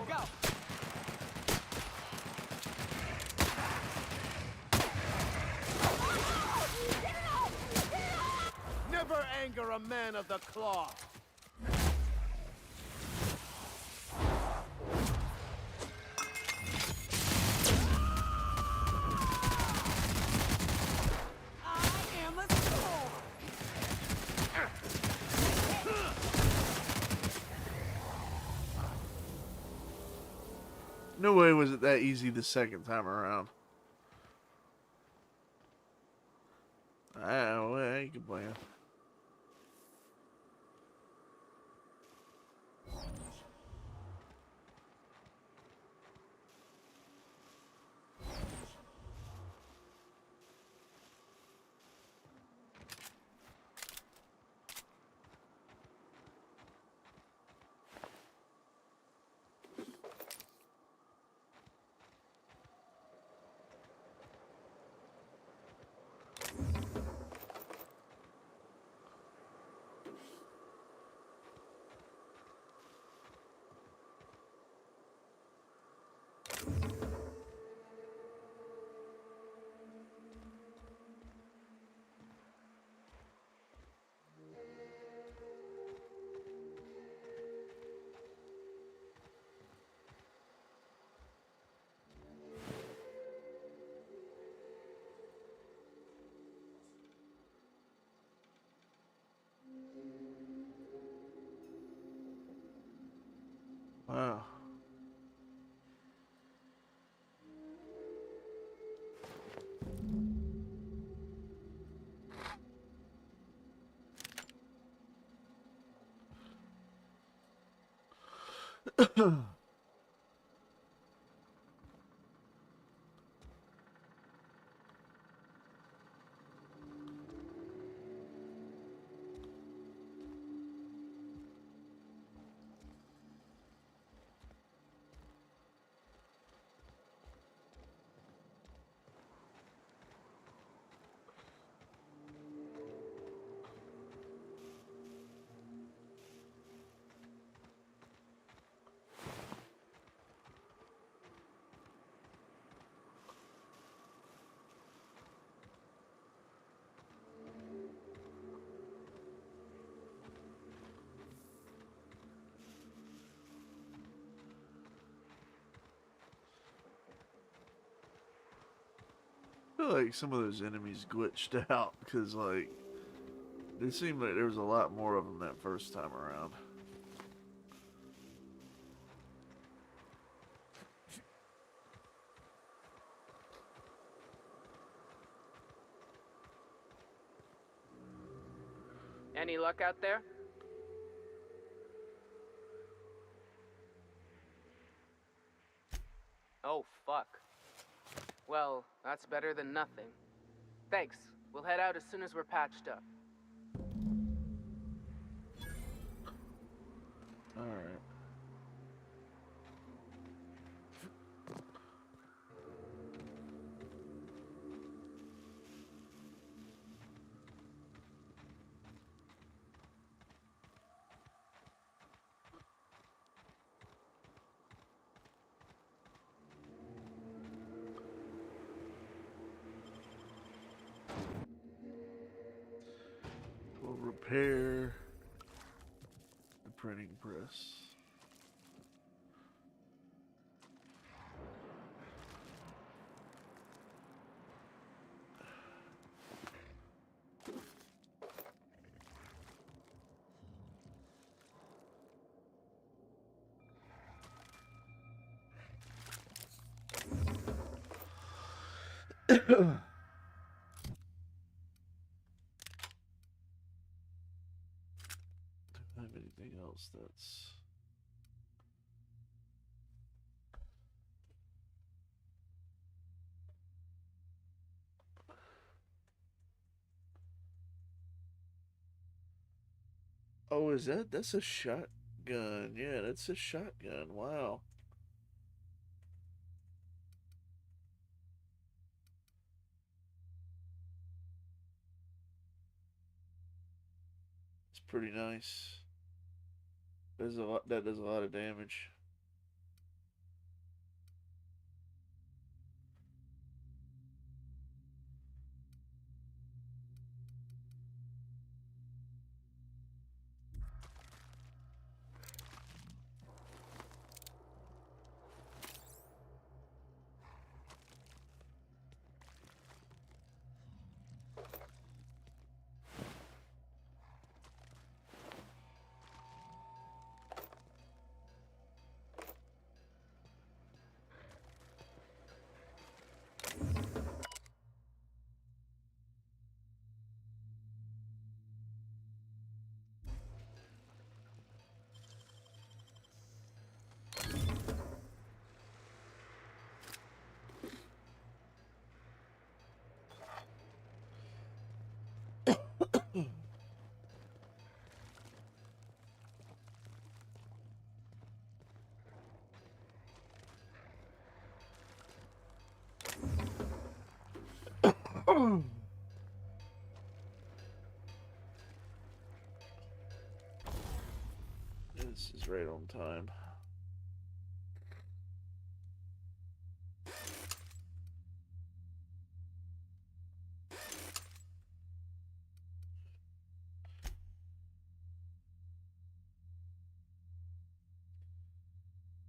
Go! a man of the cloth. I am a storm. No way was it that easy the second time around. Well, I ain't complaining. Wow. I feel like some of those enemies glitched out because, like, it seemed like there was a lot more of them that first time around. Any luck out there? Oh, fuck. Well, that's better than nothing. Thanks. We'll head out as soon as we're patched up. Alright. We'll repair the printing press. Don't have anything else that's Oh, is that's a shotgun? Yeah, that's a shotgun. Wow. It's pretty nice. There's a lot that does a lot of damage. This is right on time.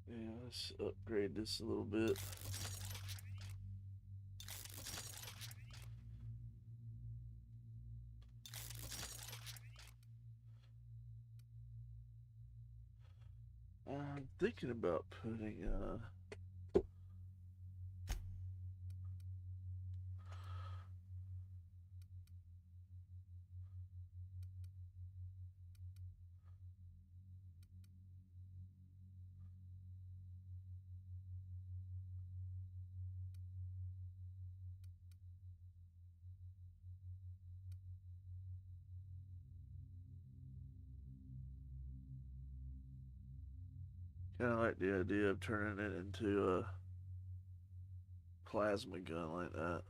Yeah, let's upgrade this a little bit. I'm thinking about putting kind of like the idea of turning it into a plasma gun like that.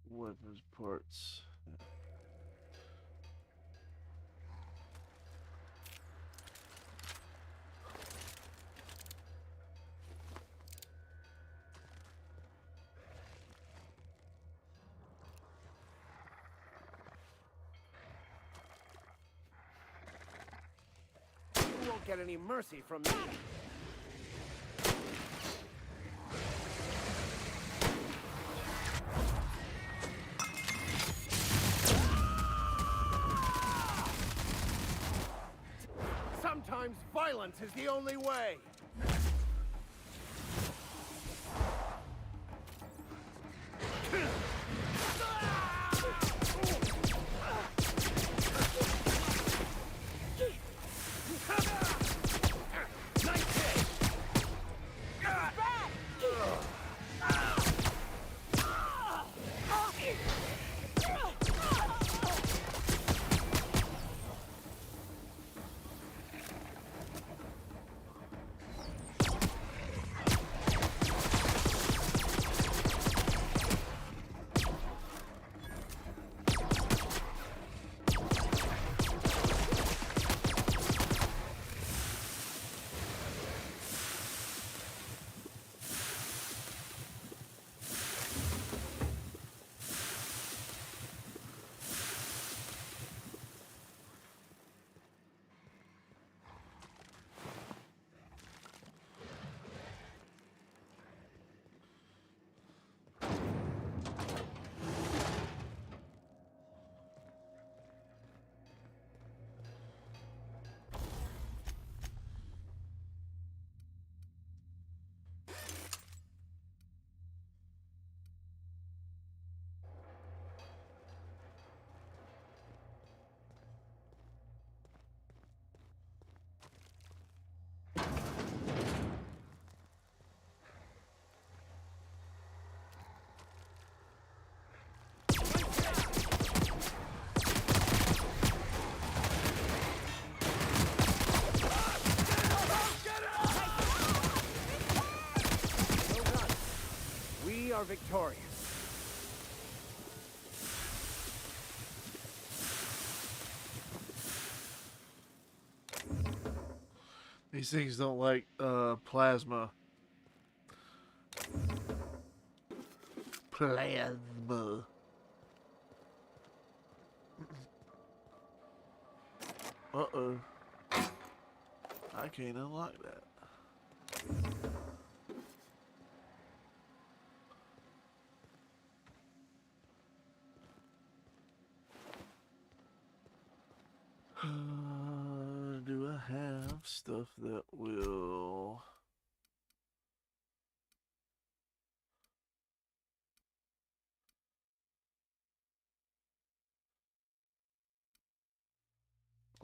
Weapons parts. You won't get any mercy from me. Sometimes violence is the only way. victorious. These things don't like plasma. Plasma. Uh-oh. I can't unlock that. Do I have stuff that will...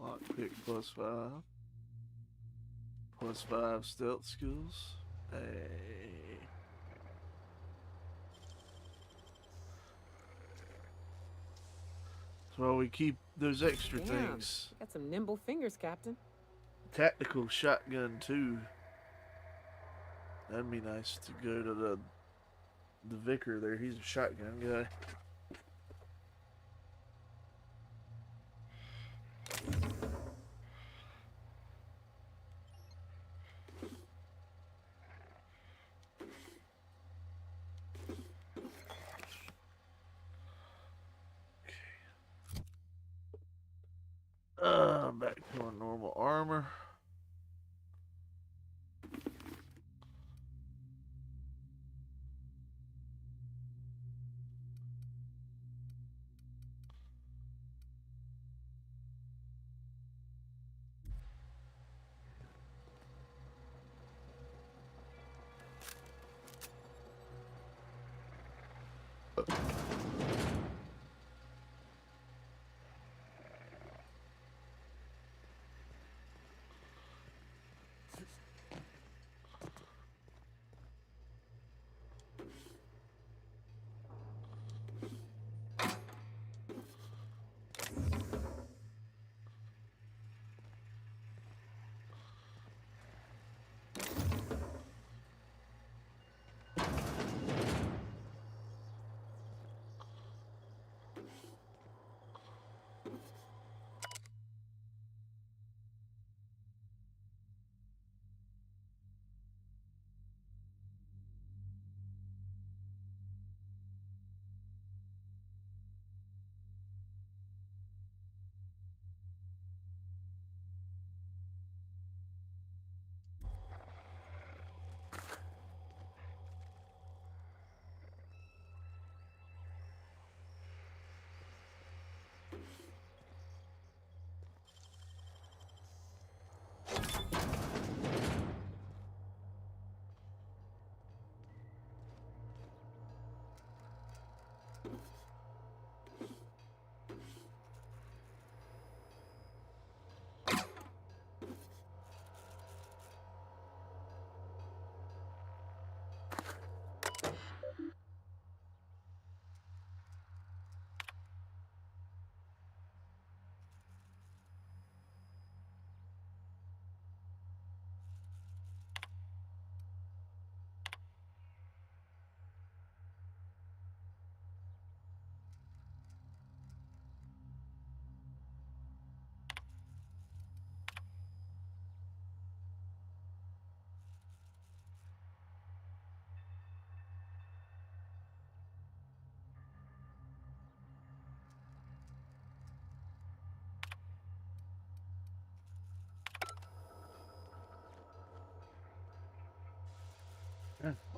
Lockpick +5. +5 stealth skills. Hey. So we keep those extra Damn, things. got some nimble fingers, Captain. Tactical shotgun too. That'd be nice to go to the vicar there. He's a shotgun guy. Back to our normal armor.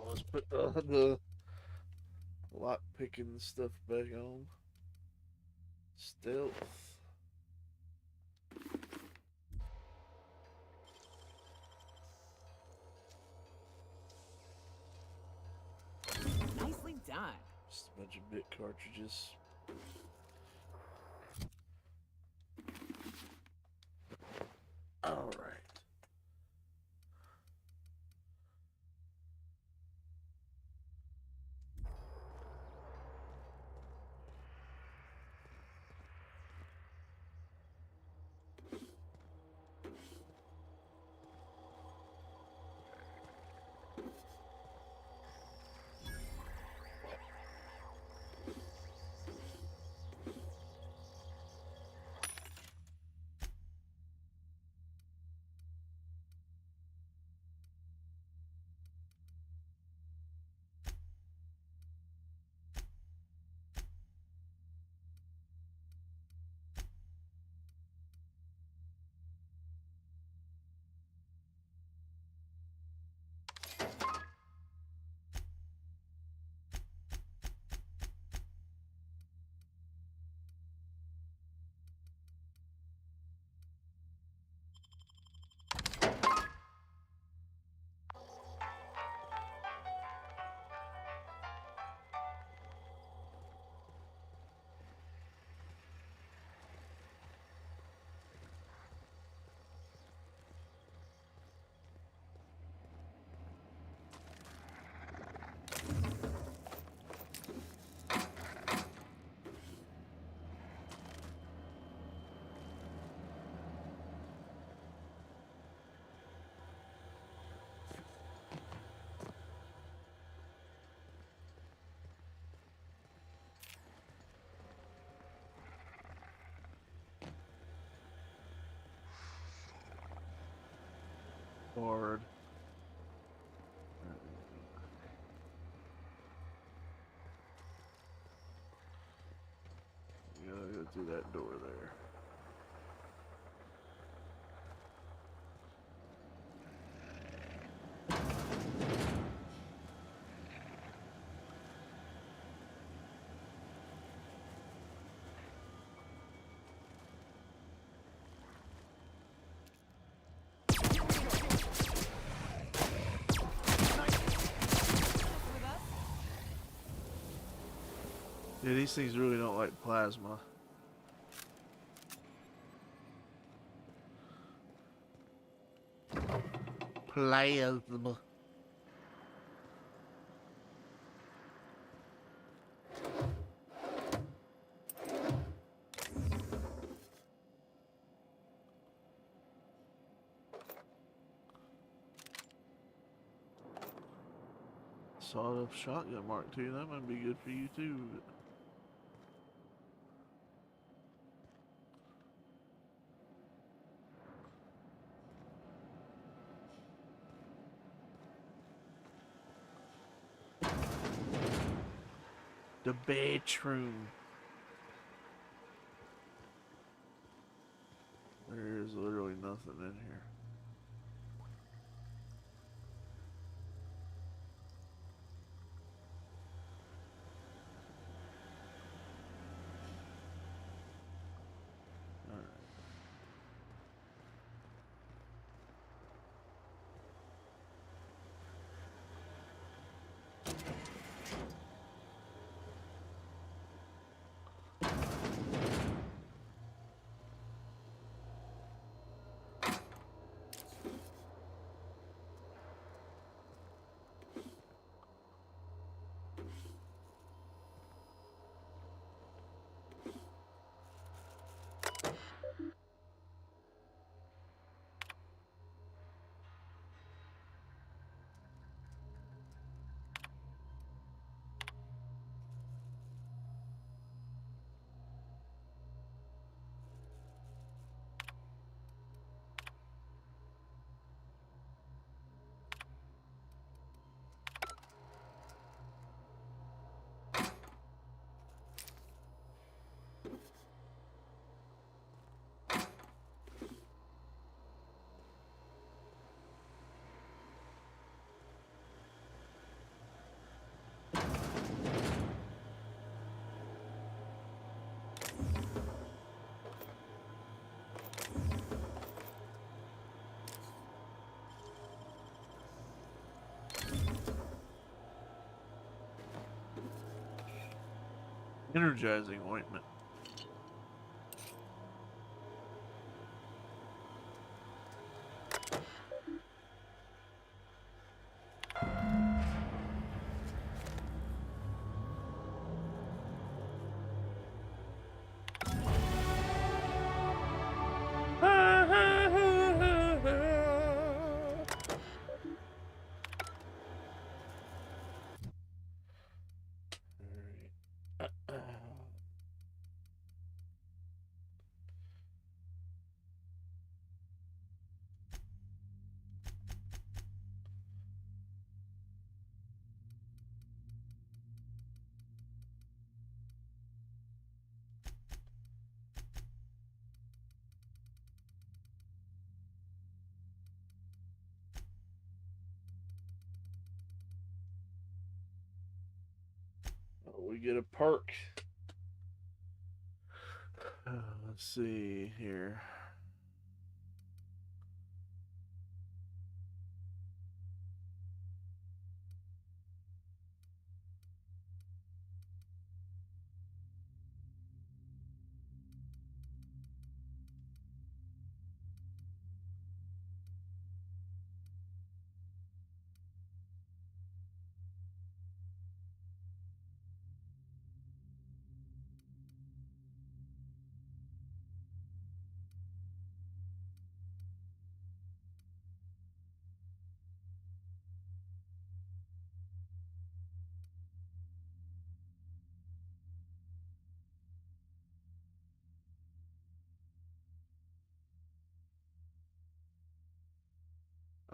Let's put the lock picking stuff back on. Stealth. Nicely done. Just a bunch of bit cartridges. All right. Board. You gotta go through that door there. Yeah, these things really don't like plasma. Plasma. Sawed-off shotgun Mark II. That might be good for you too. The bedroom. There is literally nothing in here. Energizing ointment. We get a perk. Let's see here.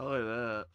I like that.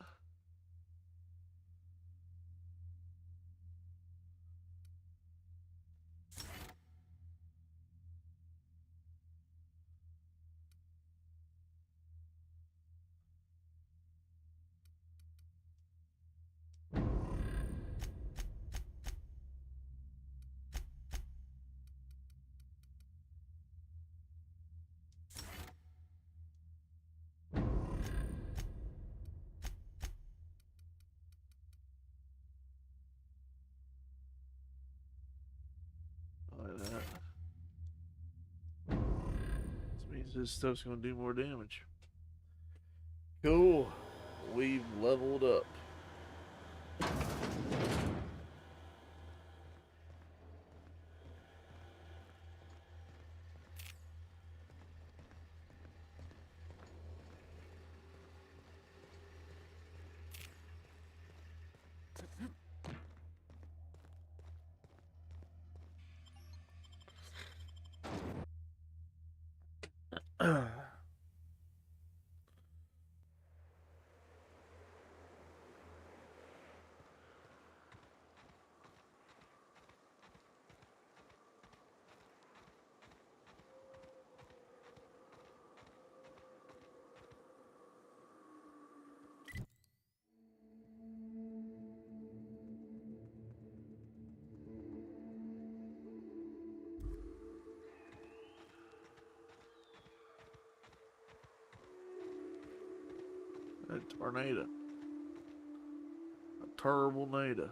I like that. This means this stuff's gonna do more damage. Cool. We've leveled up. A tornado. A terrible nada.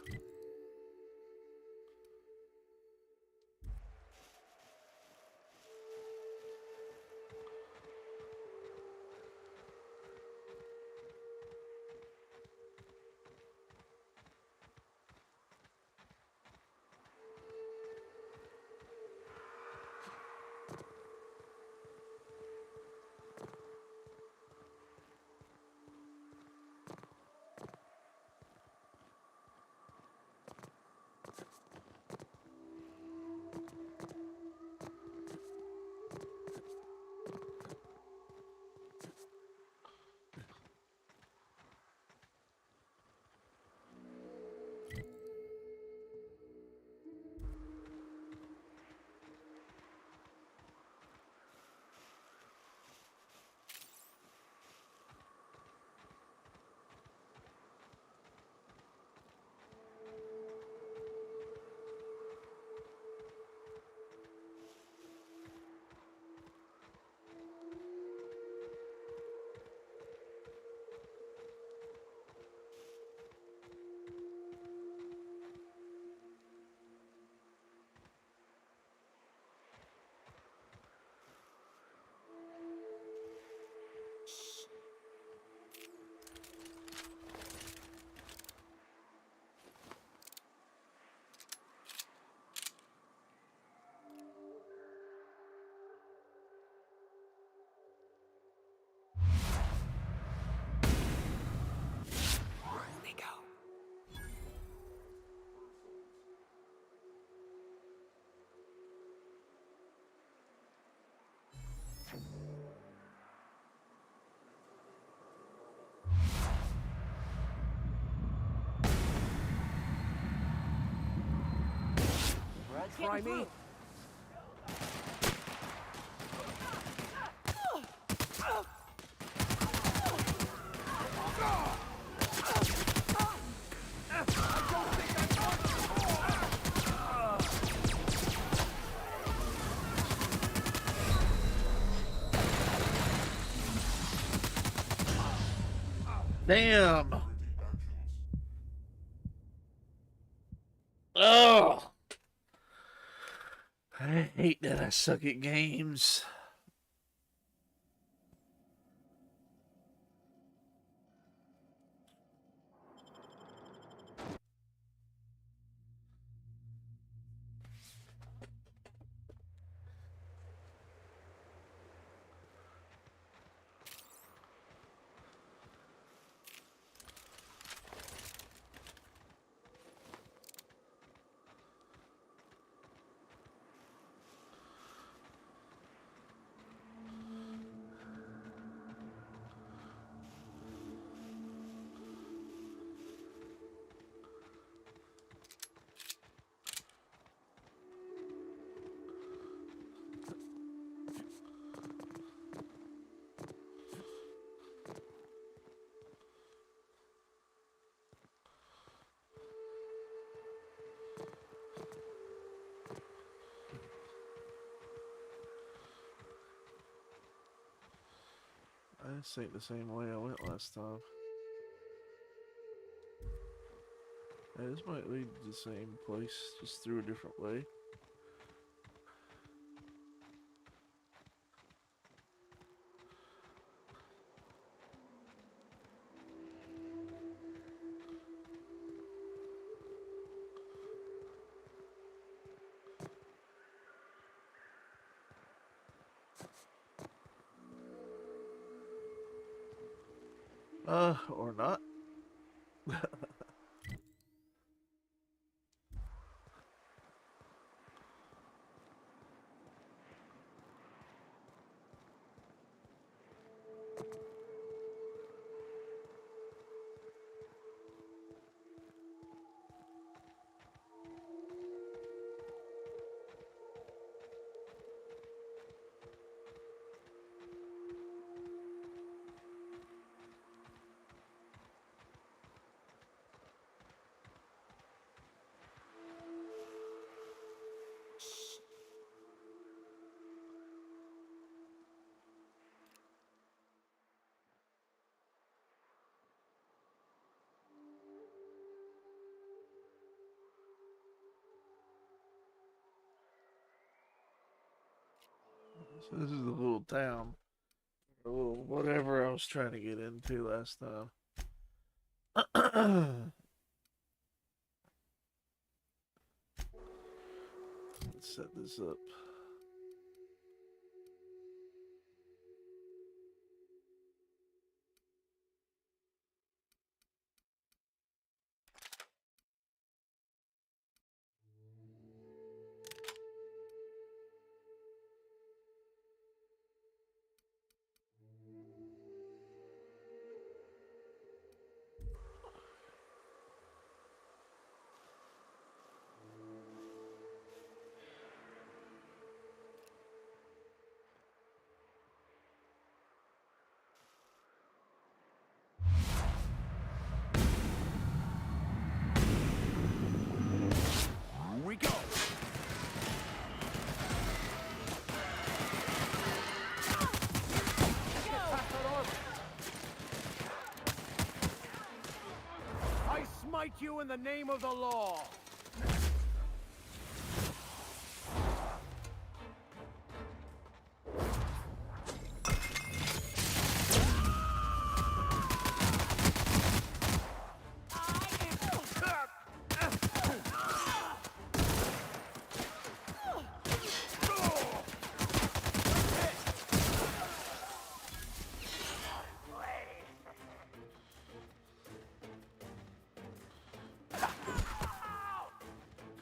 Try me. Damn. Oh. I hate that I suck at games. I just think the same way I went last time. Hey, this might lead to the same place, just through a different way. Or not. So this is the little town, or little whatever I was trying to get into last time. Let's set this up. We go. I smite you in the name of the law.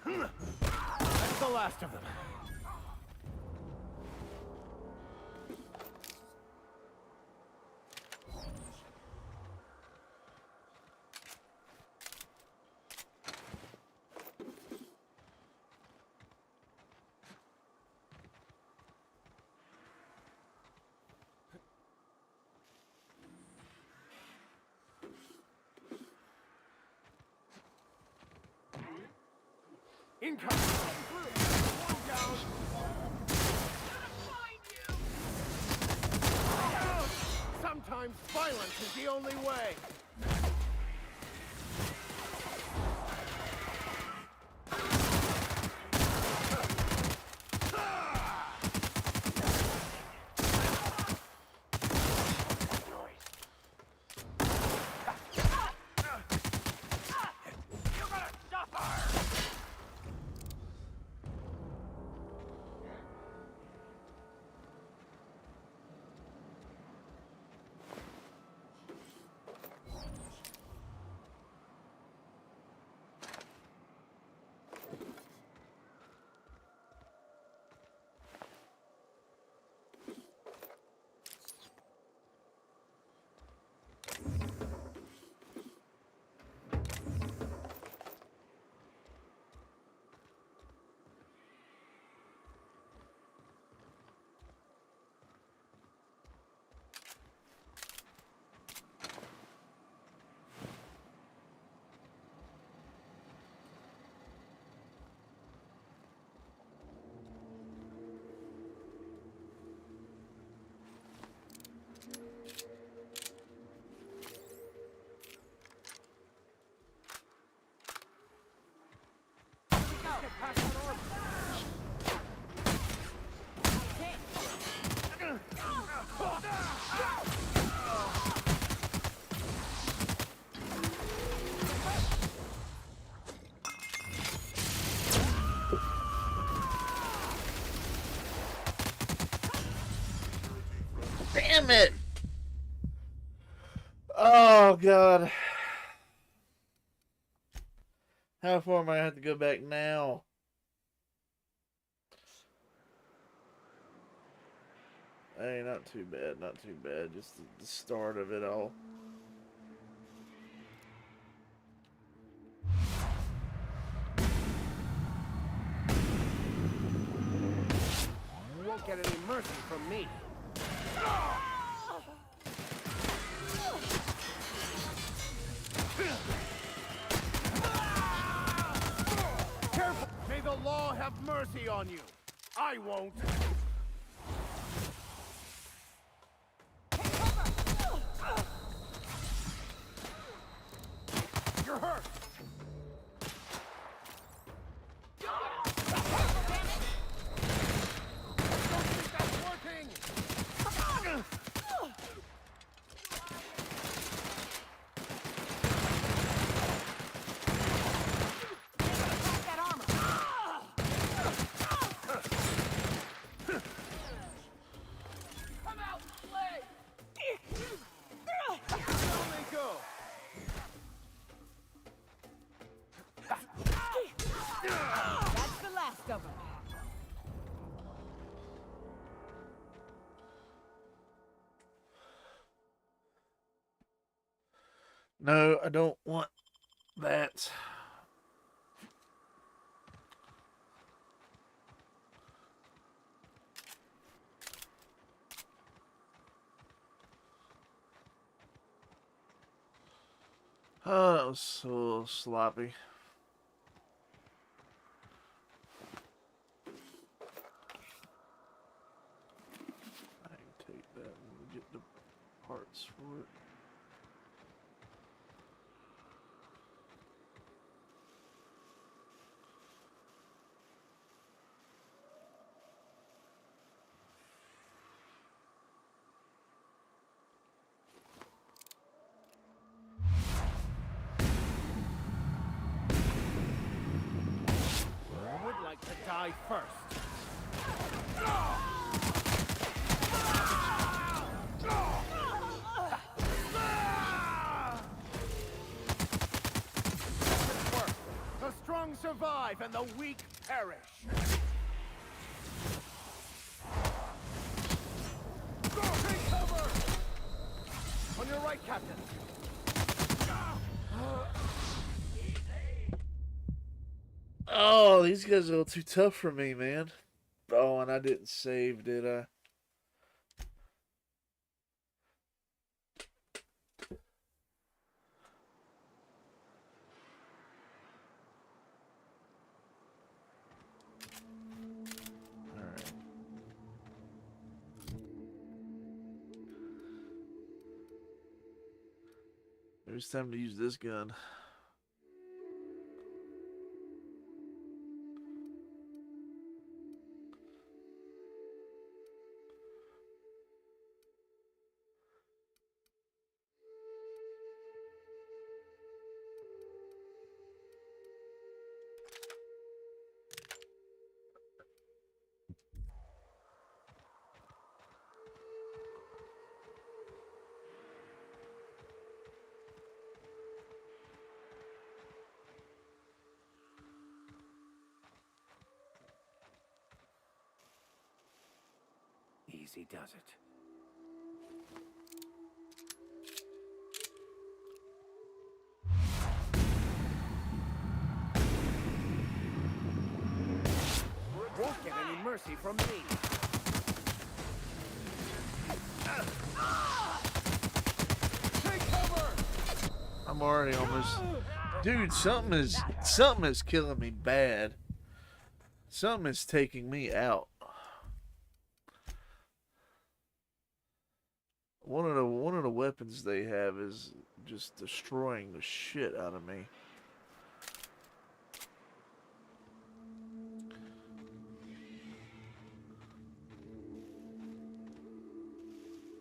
That's the last of them. Incoming! One down! Sometimes violence is the only way! Pass that armor. Damn it! Oh god. How far am I gonna have to go back now? Hey, not too bad, not too bad. Just the start of it all. You won't get any mercy from me. Careful! May the law have mercy on you. I won't. You're hurt. No, I don't want that. Oh, that was so sloppy. I can take that and get the parts for it. I would like to die first. The strong survive and the weak perish. Take cover! On your right, Captain. Oh, these guys are a little too tough for me, man. Oh, and I didn't save, did I? Alright. Maybe it's time to use this gun. Easy does it. Won't get any mercy from me. Take cover! I'm already almost... Dude, something is killing me bad. Something is taking me out. One of the weapons they have is just destroying the shit out of me.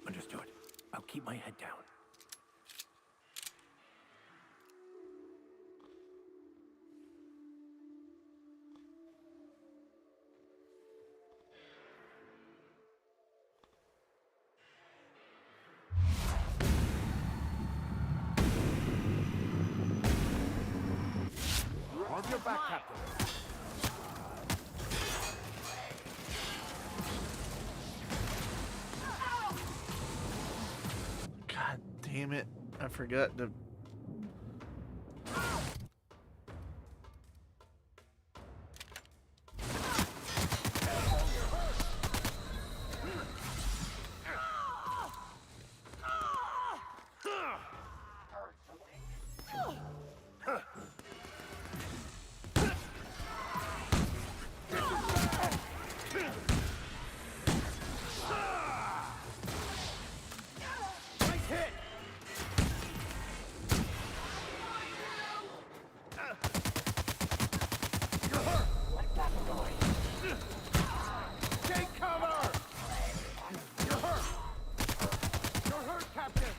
Understood. I'll keep my head down. On your back, Captain. God damn it. I forgot to... Take cover! You're hurt! You're hurt, Captain!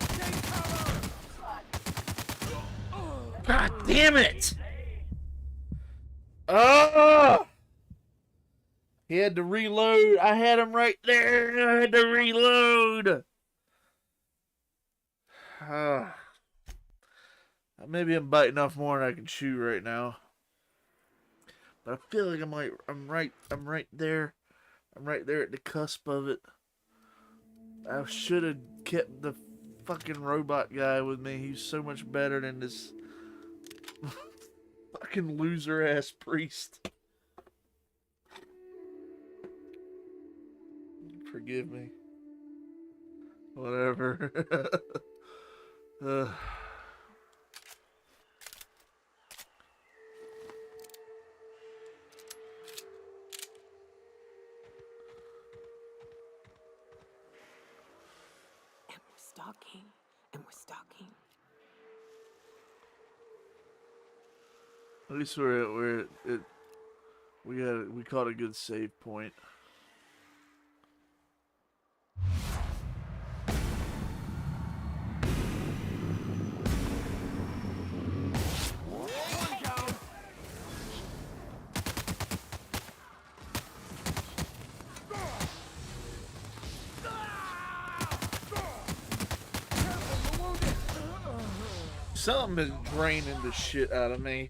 Take cover! God damn it! Oh! He had to reload. I had him right there. I had to reload. Maybe I'm biting off more than I can chew right now. But I feel like I'm right there. I'm right there at the cusp of it. I should have kept the fucking robot guy with me. He's so much better than this fucking loser ass priest. Forgive me. Whatever. And we're stalking. At least we caught a good save point. Something is draining the shit out of me.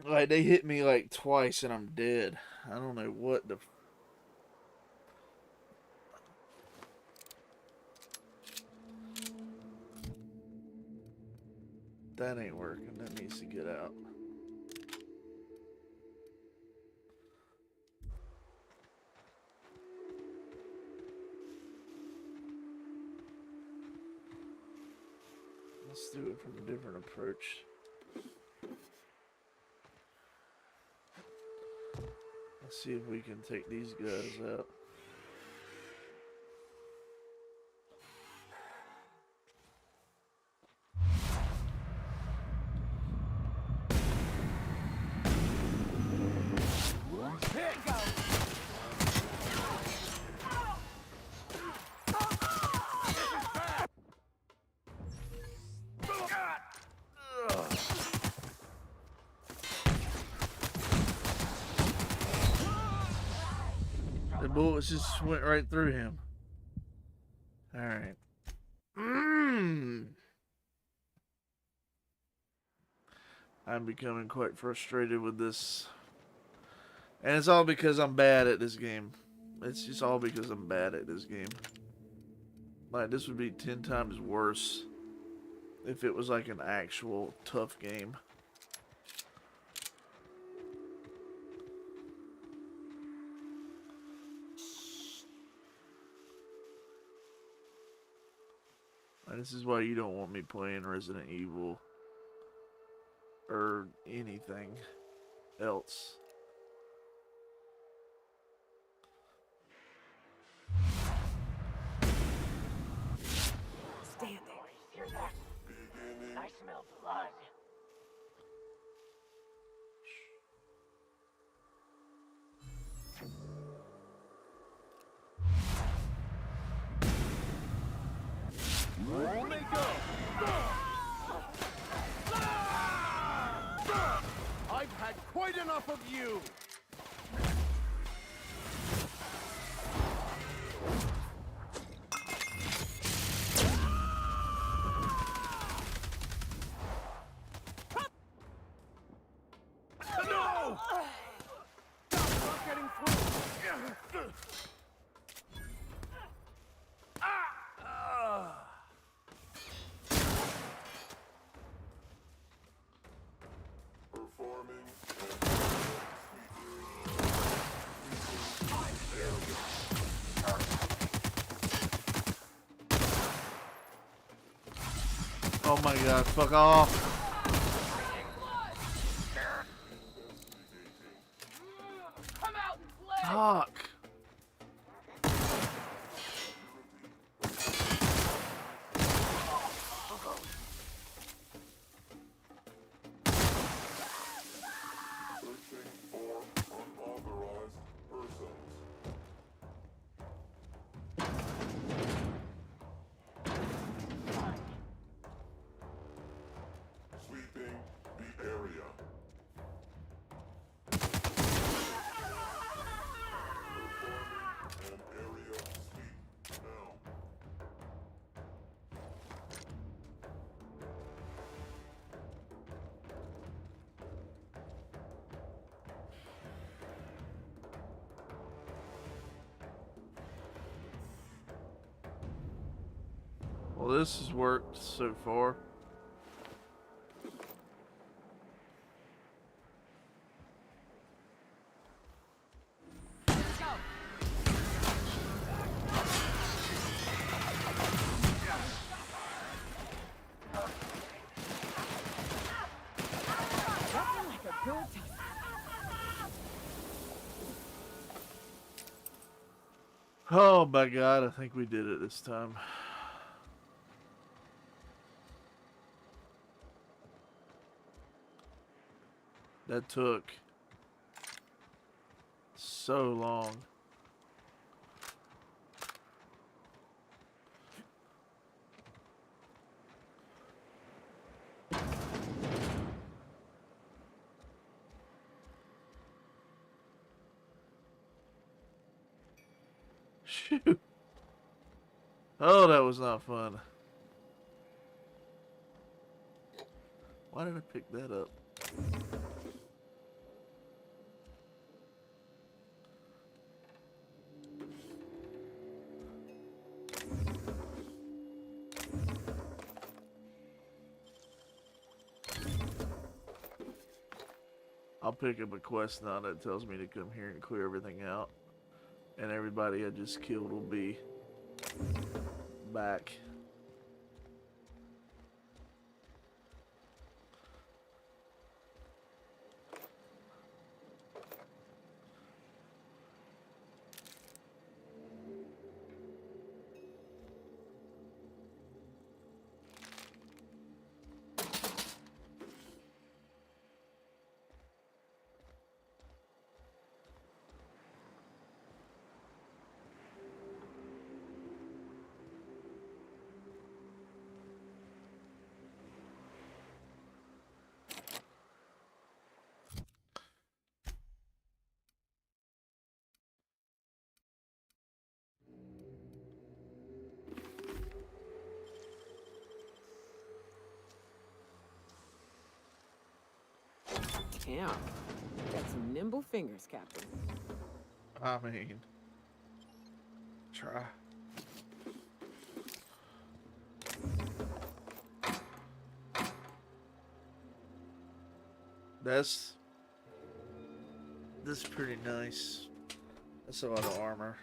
Like, they hit me like twice and I'm dead. I don't know what the... That ain't working. That needs to get out. Let's do it from a different approach. Let's see if we can take these guys out. Here it goes! The bullets just went right through him. Alright. I'm becoming quite frustrated with this. And it's all because I'm bad at this game. It's just all because I'm bad at this game. Like, this would be 10 times worse if it was like an actual tough game. And this is why you don't want me playing Resident Evil or anything else. Stand there. Hear that? I smell blood. I've had quite enough of you! No! Not getting through! Oh my god, fuck off. Come out and play! Fuck. Well, this has worked so far. Oh my god, I think we did it this time. That took so long. Shoot. Oh, that was not fun. Why did I pick that up? I'll pick up a quest now that tells me to come here and clear everything out. And everybody I just killed will be back. Damn. Got some nimble fingers, Captain. I mean, try. This is pretty nice. That's a lot of armor.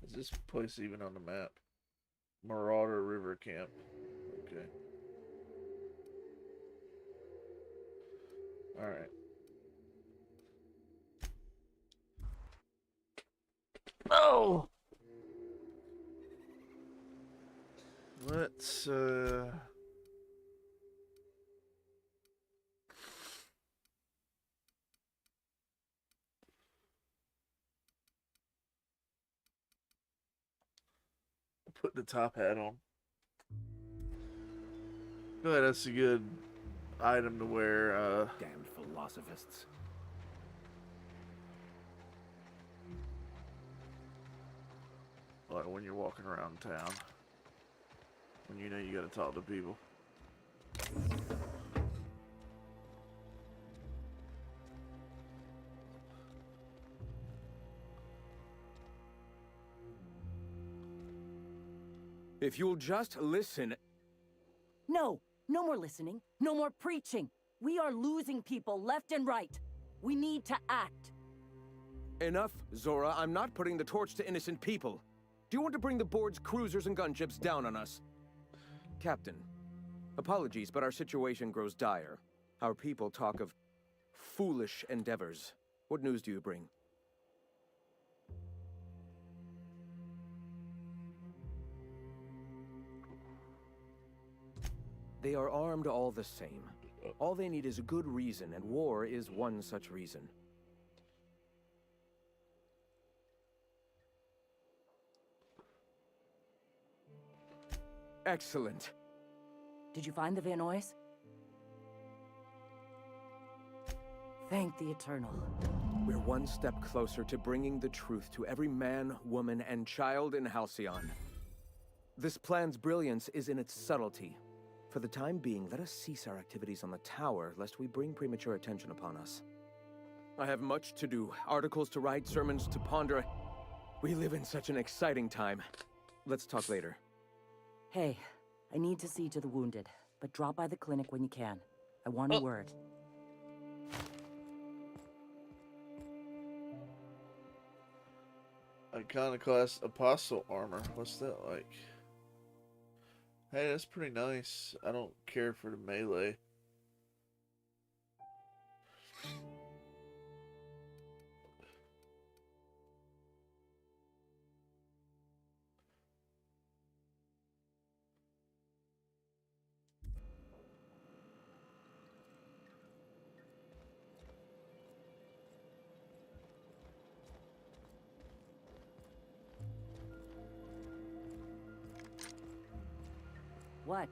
Is this place even on the map? Marauder River Camp. Okay. Alright. Oh! Let's let's put the top hat on. Go ahead, that's a good item to wear. Damned philosophists. Like when you're walking around town, when you know you gotta talk to people. If you'll just listen... No! No more listening. No more preaching. We are losing people left and right. We need to act. Enough, Zora. I'm not putting the torch to innocent people. Do you want to bring the board's cruisers and gunships down on us? Captain, apologies, but our situation grows dire. Our people talk of foolish endeavors. What news do you bring? They are armed all the same. All they need is a good reason, and war is one such reason. Excellent. Did you find the Vanois? Thank the Eternal. We're one step closer to bringing the truth to every man, woman, and child in Halcyon. This plan's brilliance is in its subtlety. For the time being, let us cease our activities on the tower, lest we bring premature attention upon us. I have much to do, articles to write, sermons to ponder. We live in such an exciting time. Let's talk later. Hey, I need to see to the wounded, but drop by the clinic when you can. I want a word. Iconoclast Apostle armor. What's that like? Hey, that's pretty nice. I don't care for the melee. What?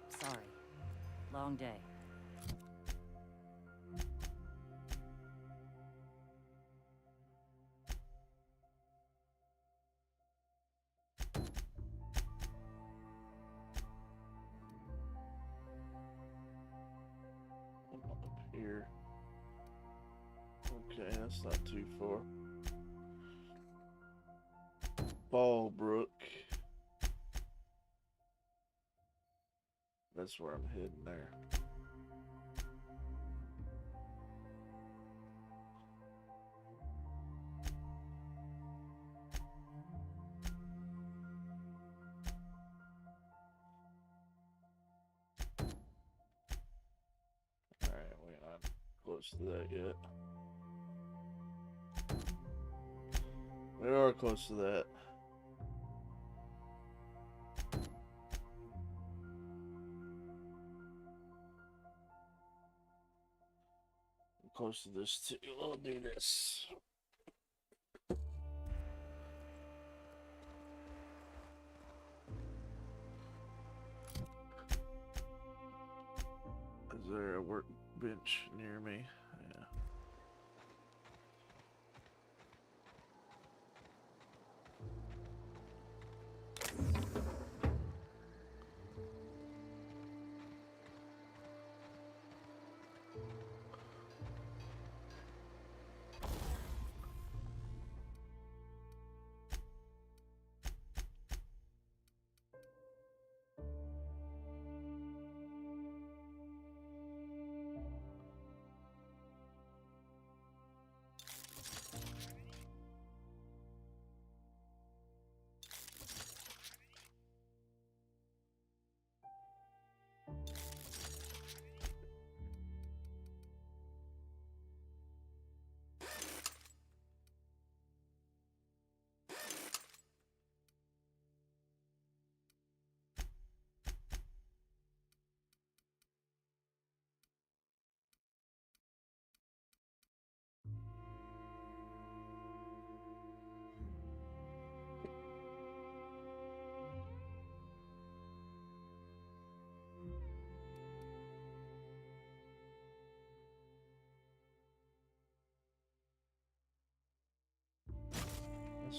Sorry. Long day. Up here. Okay, that's not too far. Ballbrook. That's where I'm heading there. Alright, we're not close to that yet. We are close to that. Close to this too. I'll do this. Is there a workbench near me? Yeah.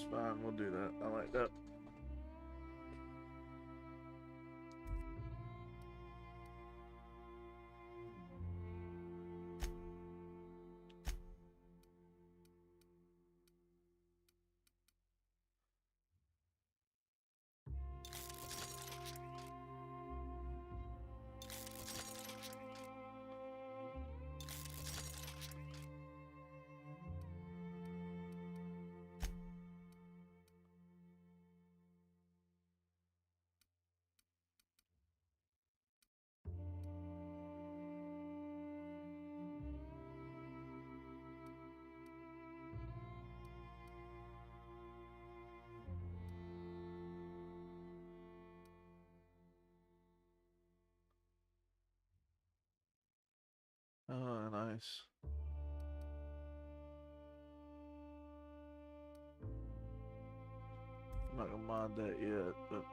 That's fine. We'll do that. I like that. Oh, nice. I'm not gonna mod that yet, but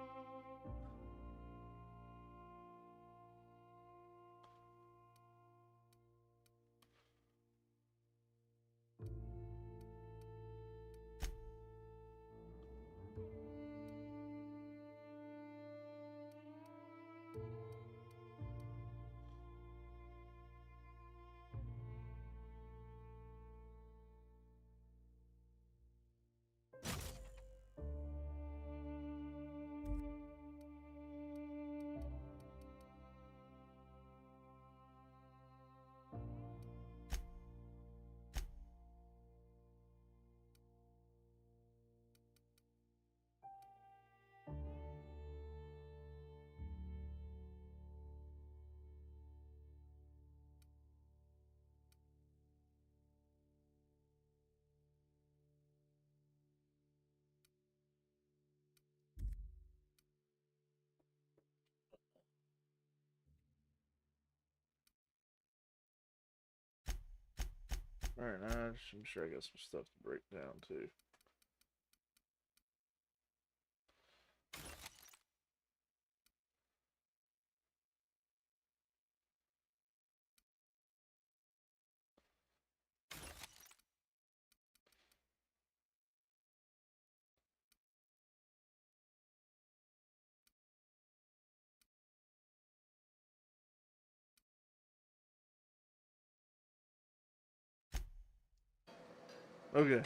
alright, I'm sure I got some stuff to break down too. Okay.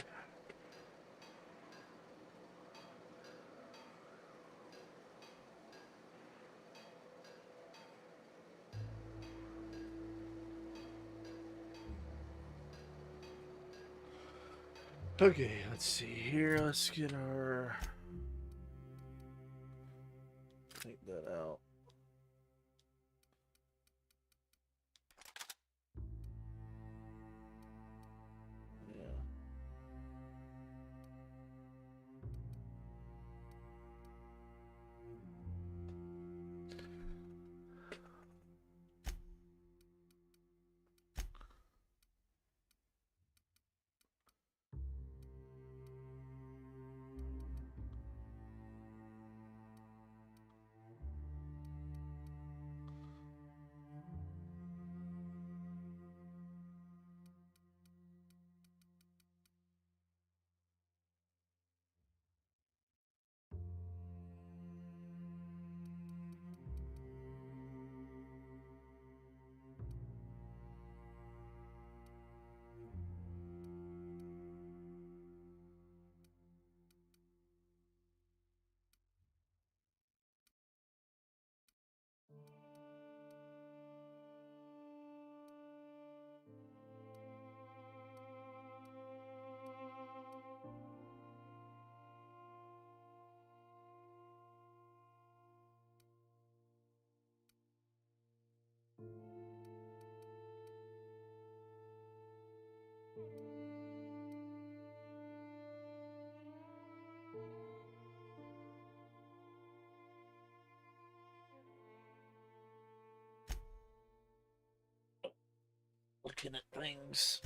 Okay, let's see here. Let's get our... Take that out. Yeah. Looking at things.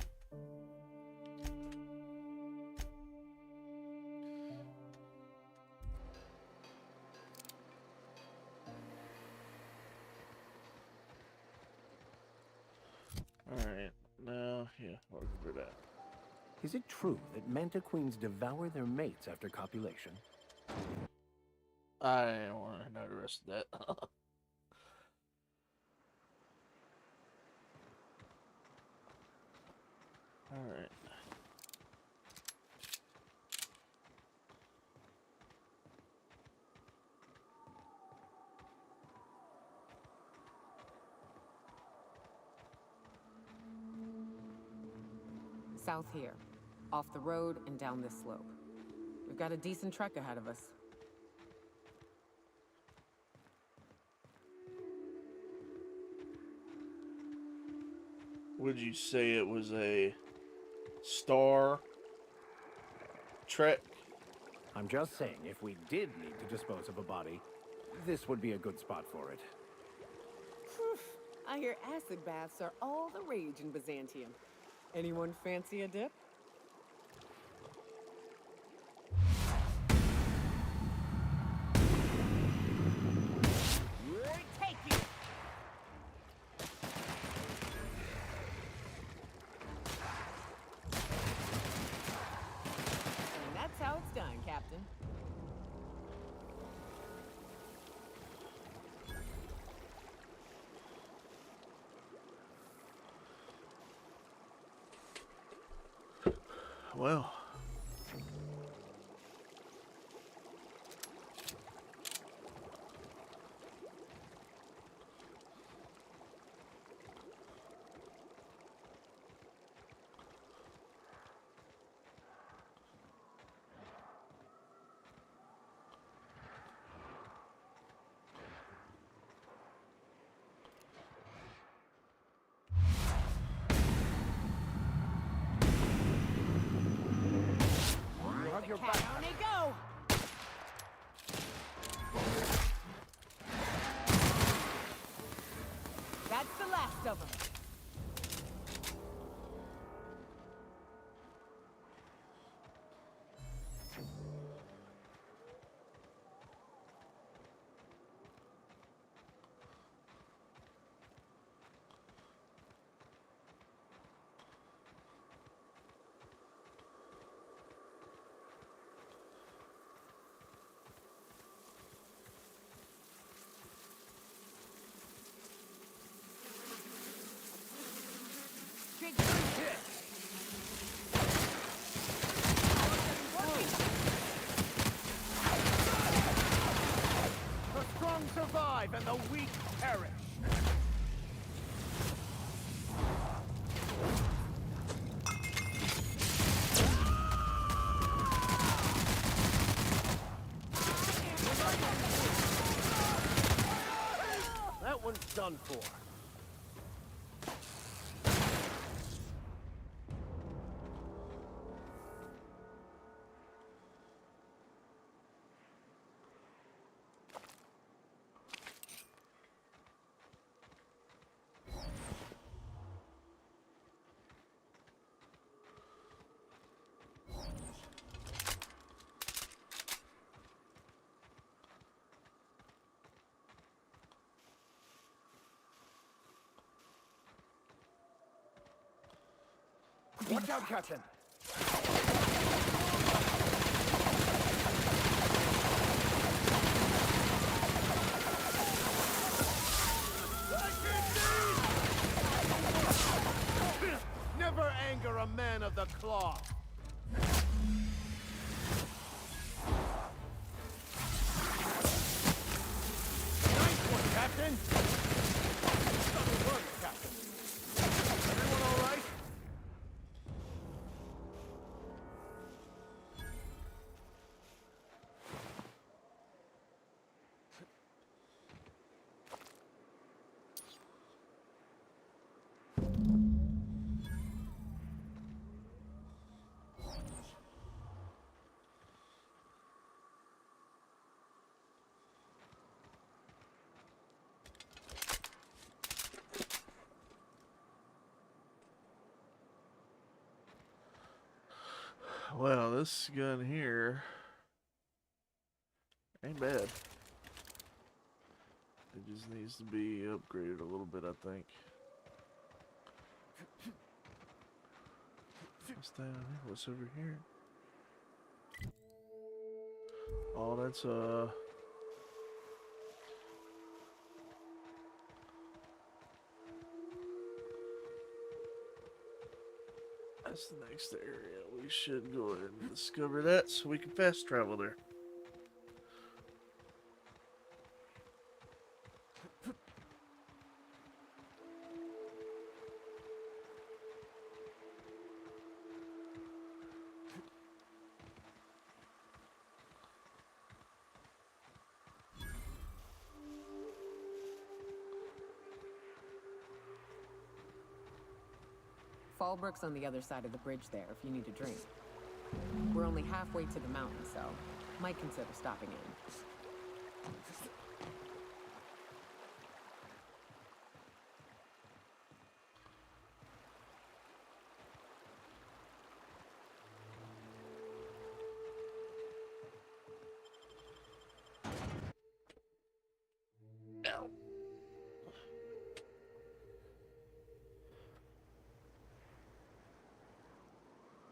Alright, now, yeah, looking for that. Is it true that manta queens devour their mates after copulation? I don't want to know the rest of that. Alright. South here. Off the road and down this slope. We've got a decent trek ahead of us. Would you say it was a Star Trek? I'm just saying, if we did need to dispose of a body, this would be a good spot for it. I hear acid baths are all the rage in Byzantium. Anyone fancy a dip? Take you! And that's how it's done, Captain. Well. Your back. On they go! That's the last of them. The strong survive and the weak perish. That one's done for. Watch out, Captain! Never anger a man of the cloth! Nice one, Captain! Double work, Captain! Everyone all right? Well, this gun here ain't bad. It just needs to be upgraded a little bit, I think. What's down here? What's over here? Oh, that's that's the next area. We should go ahead and discover that so we can fast travel there. Fallbrook's on the other side of the bridge there if you need a drink. We're only halfway to the mountain, so might consider stopping in.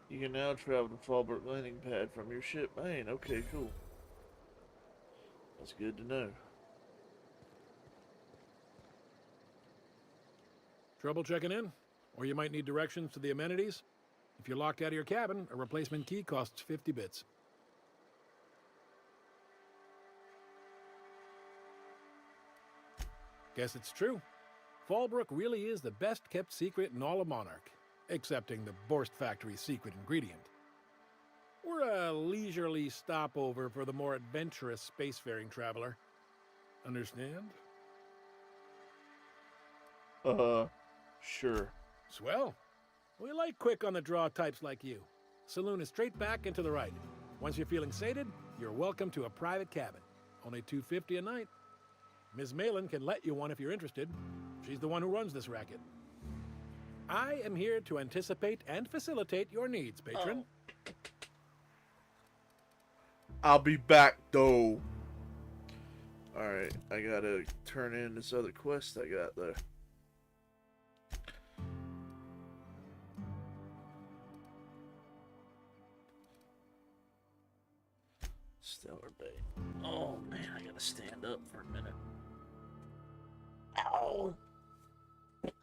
You can now travel to Fallbrook landing pad from your ship, Maine. Okay, cool. That's good to know. Trouble checking in? Or you might need directions to the amenities? If you're locked out of your cabin, a replacement key costs 50 bits. Guess it's true. Fallbrook really is the best-kept secret in all of Monarch, excepting the Borst Factory's secret ingredient. We're a leisurely stopover for the more adventurous spacefaring traveler. Understand? Sure. Swell. We like quick on the draw types like you. Saloon is straight back and to the right. Once you're feeling sated, you're welcome to a private cabin. Only $250 a night. Ms. Malin can let you one if you're interested. She's the one who runs this racket. I am here to anticipate and facilitate your needs, patron. Oh. I'll be back, though. Alright, I gotta turn in this other quest I got, though. Stellar Bay. Oh, man, I gotta stand up for a minute. Ow!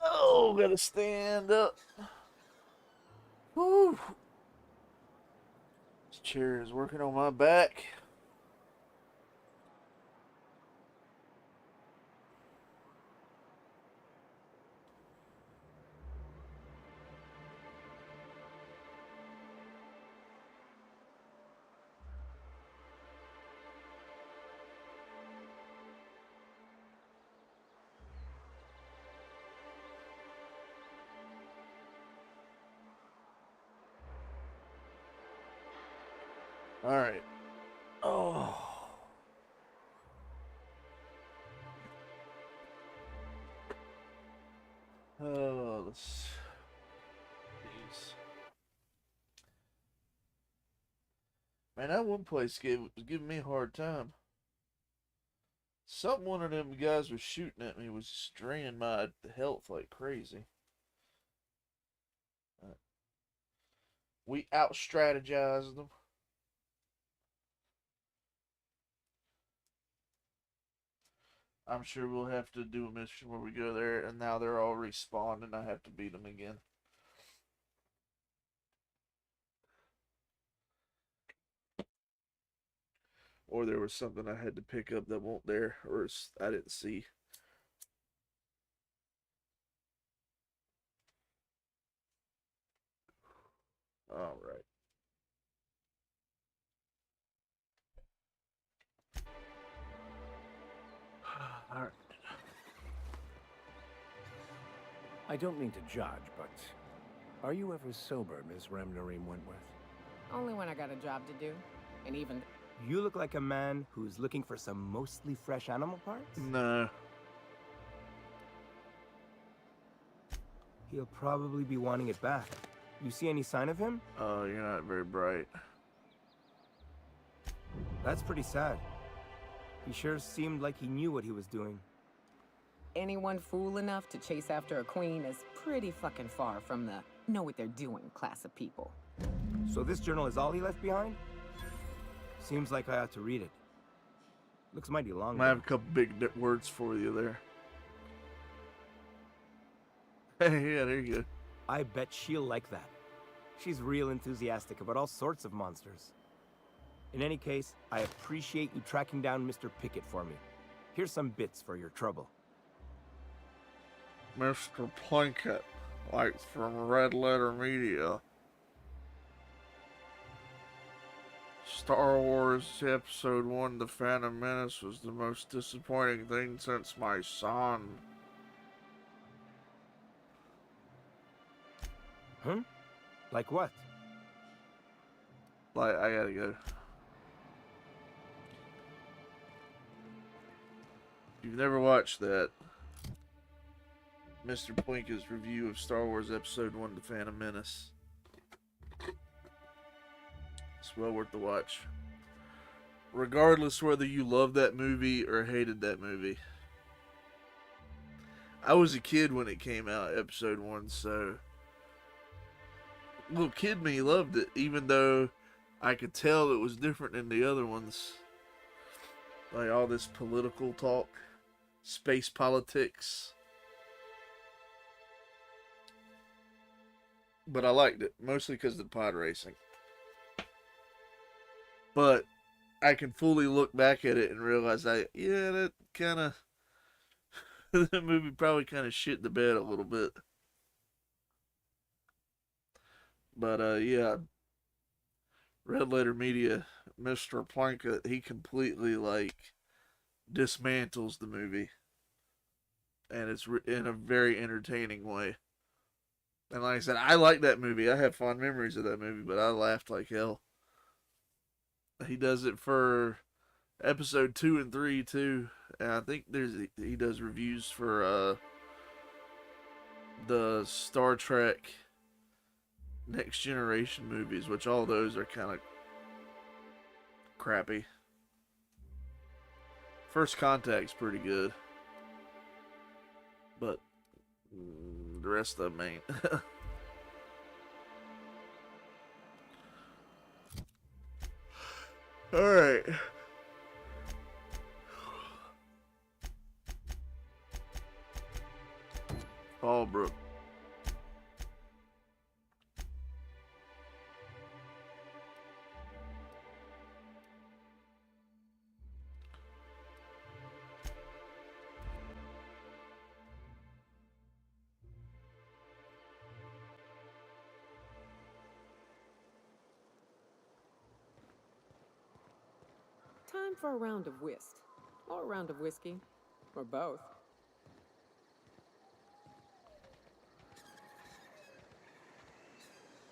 Oh, gotta stand up. Woo! This chair is working on my back. All right. Oh. Oh, let's. Jeez. Man, that one place was giving me a hard time. One of them guys was shooting at me was just draining my health like crazy. We out-strategized them. I'm sure we'll have to do a mission where we go there, and now they're all respawned, and I have to beat them again. Or there was something I had to pick up that wasn't there, or I didn't see. All right. All right. I don't mean to judge, but are you ever sober, Ms. Remnarim Wentworth? Only when I got a job to do. And even... You look like a man who's looking for some mostly fresh animal parts? No. He'll probably be wanting it back. You see any sign of him? Oh, you're not very bright. That's pretty sad. He sure seemed like he knew what he was doing. Anyone fool enough to chase after a queen is pretty fucking far from the know what they're doing, class of people. So this journal is all he left behind? Seems like I ought to read it. Looks mighty long. I have a couple big words for you there. Hey, yeah, there you go. I bet she'll like that. She's real enthusiastic about all sorts of monsters. In any case, I appreciate you tracking down Mr. Pickett for me. Here's some bits for your trouble. Mr. Plunkett, like from Red Letter Media. Star Wars Episode 1, The Phantom Menace was the most disappointing thing since my son. Huh? Like what? Like, I gotta go. If you've never watched that, Mr. Plinkett's review of Star Wars Episode 1, The Phantom Menace. It's well worth the watch. Regardless whether you love that movie or hated that movie. I was a kid when it came out, Episode 1, so... Little kid me loved it, even though I could tell it was different than the other ones. Like all this political talk, space politics. But I liked it, mostly because of the pod racing. But I can fully look back at it and realize that kind of... that movie probably kind of shit the bed a little bit. But, yeah. Red Letter Media, Mr. Plunkett, he completely, like, dismantles the movie. And it's in a very entertaining way. And like I said, I like that movie. I have fond memories of that movie, but I laughed like hell. He does it for episode 2 and 3 too. And I think he does reviews for the Star Trek Next Generation movies, which all those are kind of crappy. First Contact's pretty good. But the rest of them ain't. Alright. Fallbrook. Time for a round of whist. Or a round of whiskey. Or both.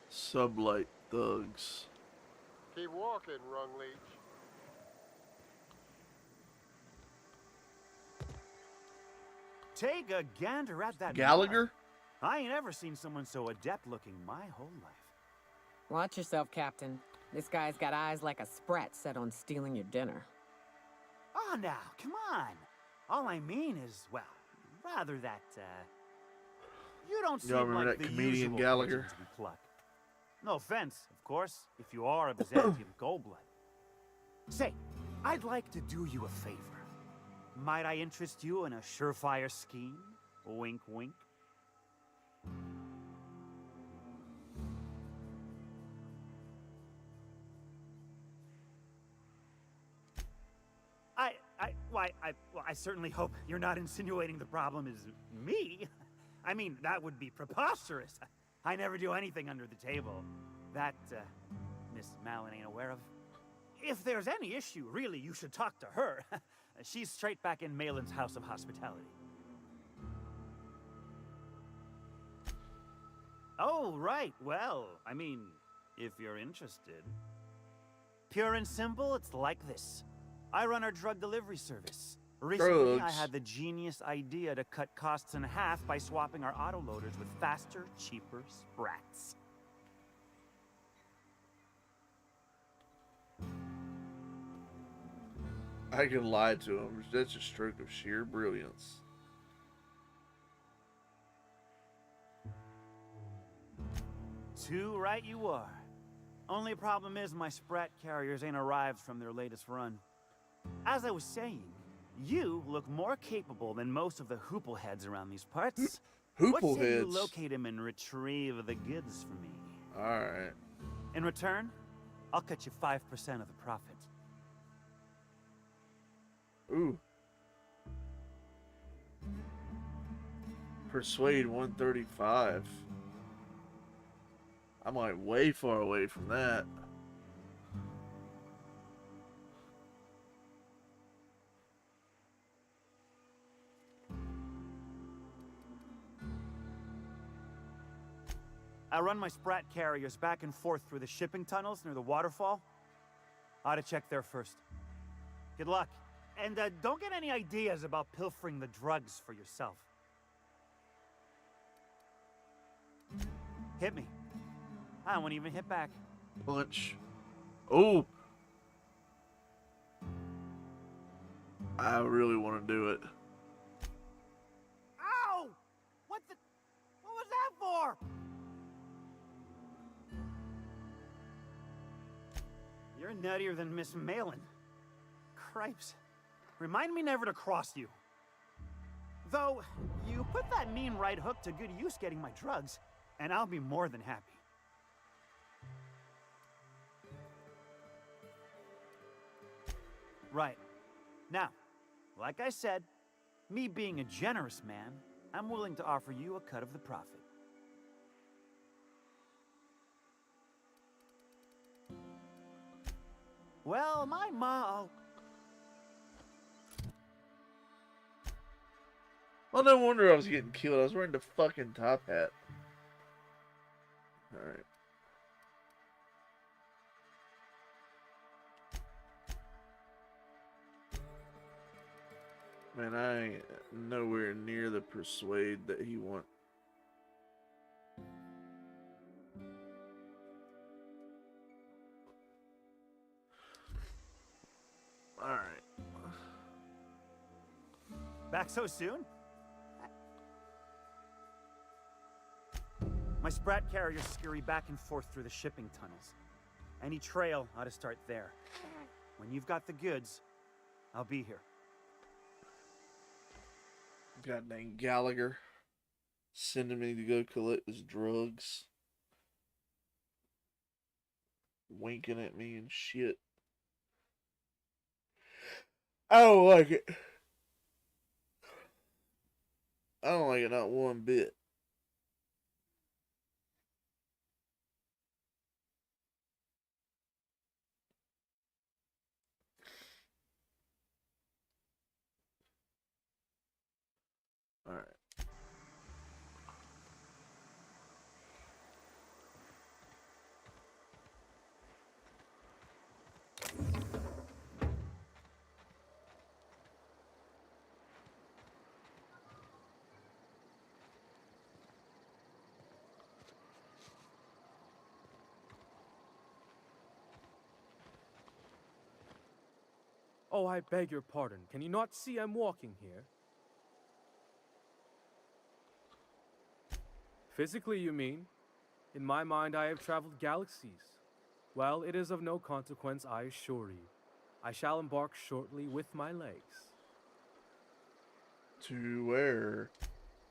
Sublight thugs. Keep walking, Rung Leech. Take a gander at that Gallagher? mud. I ain't ever seen someone so adept looking my whole life. Watch yourself, Captain. This guy's got eyes like a sprat set on stealing your dinner. Oh, now, come on. All I mean is, well, rather that, you don't seem Y'all remember like that the comedian usual Gallagher? poison to be plucked. No offense, of course, if you are a Byzantium Goldblood. Say, I'd like to do you a favor. Might I interest you in a surefire scheme? Wink, wink. I certainly hope you're not insinuating the problem is me. I mean, that would be preposterous. I never do anything under the table. That, Miss Malin ain't aware of. If there's any issue, really, you should talk to her. She's straight back in Malin's House of Hospitality. Oh, right. Well, I mean, if you're interested. Pure and simple, it's like this. I run our drug delivery service. Recently, I had the genius idea to cut costs in half by swapping our autoloaders with faster, cheaper sprats. I can lie to him. That's a stroke of sheer brilliance. Too right you are. Only problem is my Sprat carriers ain't arrived from their latest run. As I was saying, you look more capable than most of the hoople heads around these parts. What Hoople say you heads? locate him and retrieve the goods for me? Alright. In return, I'll cut you 5% of the profit. Ooh. Persuade 135. I'm like way far away from that. I run my Sprat carriers back and forth through the shipping tunnels near the waterfall. Ought to check there first. Good luck. And don't get any ideas about pilfering the drugs for yourself. Hit me. I won't even hit back. Punch. Oh. I really want to do it. Ow! What was that for? You're nuttier than Miss Malin. Cripes. Remind me never to cross you. Though, you put that mean right hook to good use getting my drugs, and I'll be more than happy. Right. Now, like I said, me being a generous man, I'm willing to offer you a cut of the profit. Well, my ma... Well, no wonder I was getting killed. I was wearing the fucking top hat. Alright. Man, I ain't nowhere near the persuade that he wants. Alright. Back so soon? My Sprat carriers scurry back and forth through the shipping tunnels. Any trail ought to start there. When you've got the goods, I'll be here. God dang Gallagher. Sending me to go collect his drugs. Winking at me and shit. I don't like it. I don't like it not one bit. All right. Oh, I beg your pardon. Can you not see I'm walking here? Physically, you mean? In my mind, I have traveled galaxies. Well, it is of no consequence, I assure you. I shall embark shortly with my legs. To where?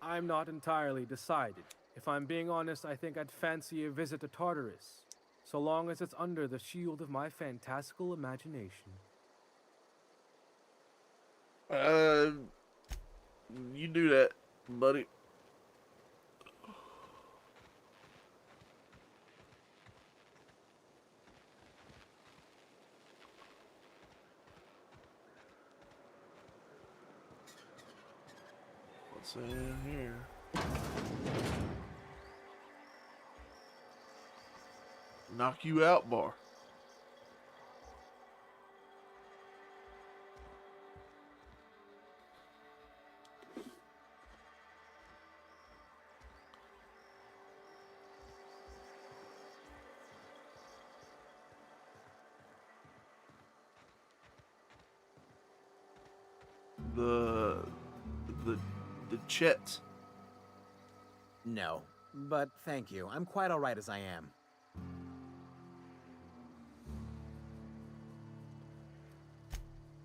I'm not entirely decided. If I'm being honest, I think I'd fancy a visit to Tartarus, so long as it's under the shield of my fantastical imagination. You do that, buddy. What's in here? Knock you out, bar. The Chet. No. But thank you. I'm quite all right as I am.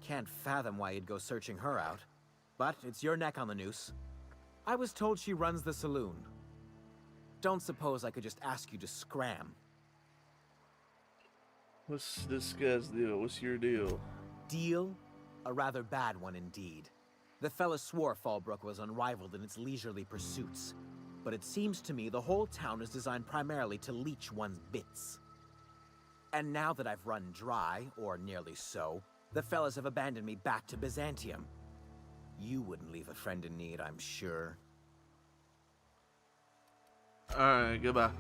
Can't fathom why you'd go searching her out. But it's your neck on the noose. I was told she runs the saloon. Don't suppose I could just ask you to scram. What's this guy's deal? What's your deal? Deal? A rather bad one indeed. The fella swore Fallbrook was unrivaled in its leisurely pursuits. But it seems to me the whole town is designed primarily to leech one's bits. And now that I've run dry, or nearly so, the fellas have abandoned me back to Byzantium. You wouldn't leave a friend in need, I'm sure. Alright, goodbye.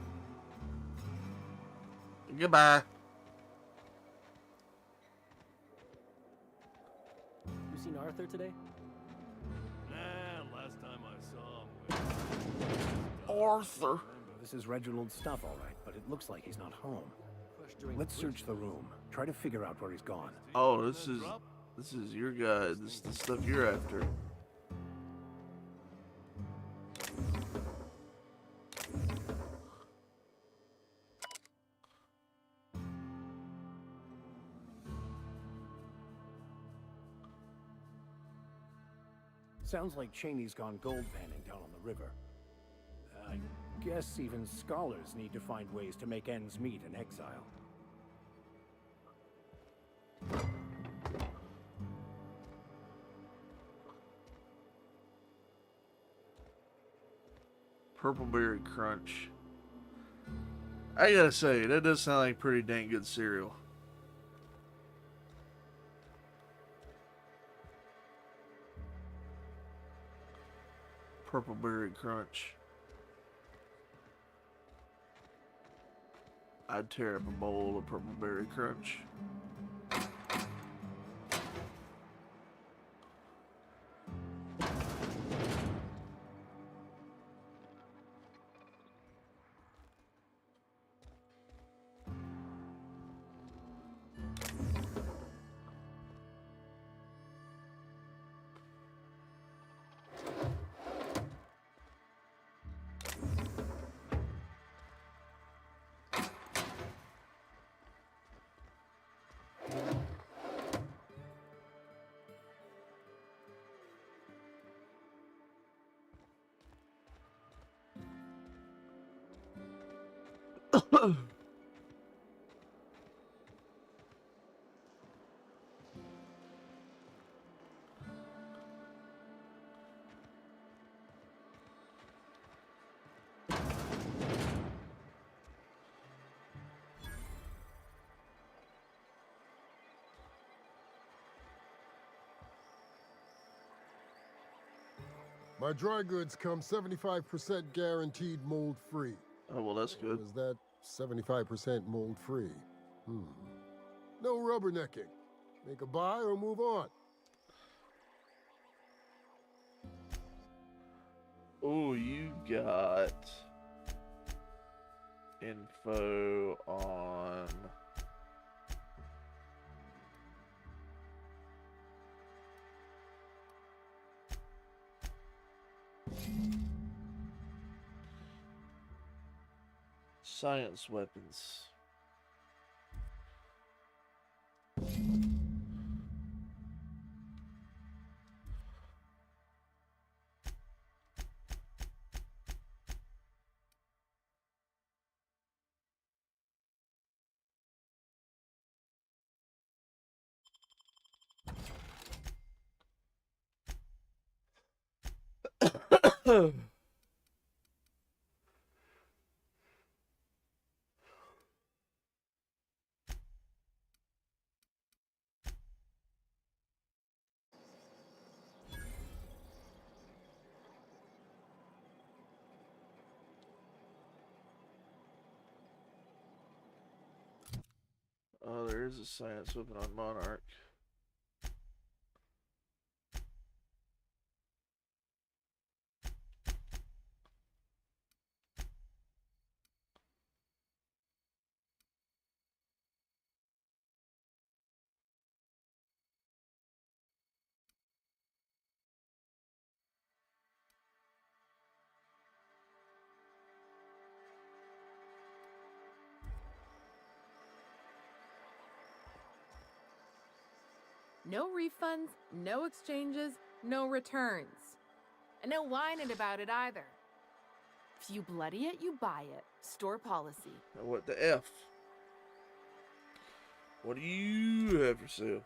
Goodbye. You seen Arthur today? Nah, last time I saw him. Arthur. This is Reginald's stuff, all right, but it looks like he's not home. Let's search the room. Try to figure out where he's gone. Oh, this is your guy. This is the stuff you're after. Sounds like Cheney's gone gold panning down on the river. I guess even scholars need to find ways to make ends meet in exile. Purpleberry Crunch. I gotta say, that does sound like pretty dang good cereal. Purpleberry Crunch. I'd tear up a bowl of Purpleberry Crunch. My dry goods come 75% guaranteed mold-free. Oh, well, that's good. Is that 75% mold-free? No rubbernecking. Make a buy or move on. Oh, you got info on science weapons. Oh, there is a science weapon on Monarch. No refunds, no exchanges, no returns. And no whining about it either. If you bloody it, you buy it. Store policy. Now what the F? What do you have for sale?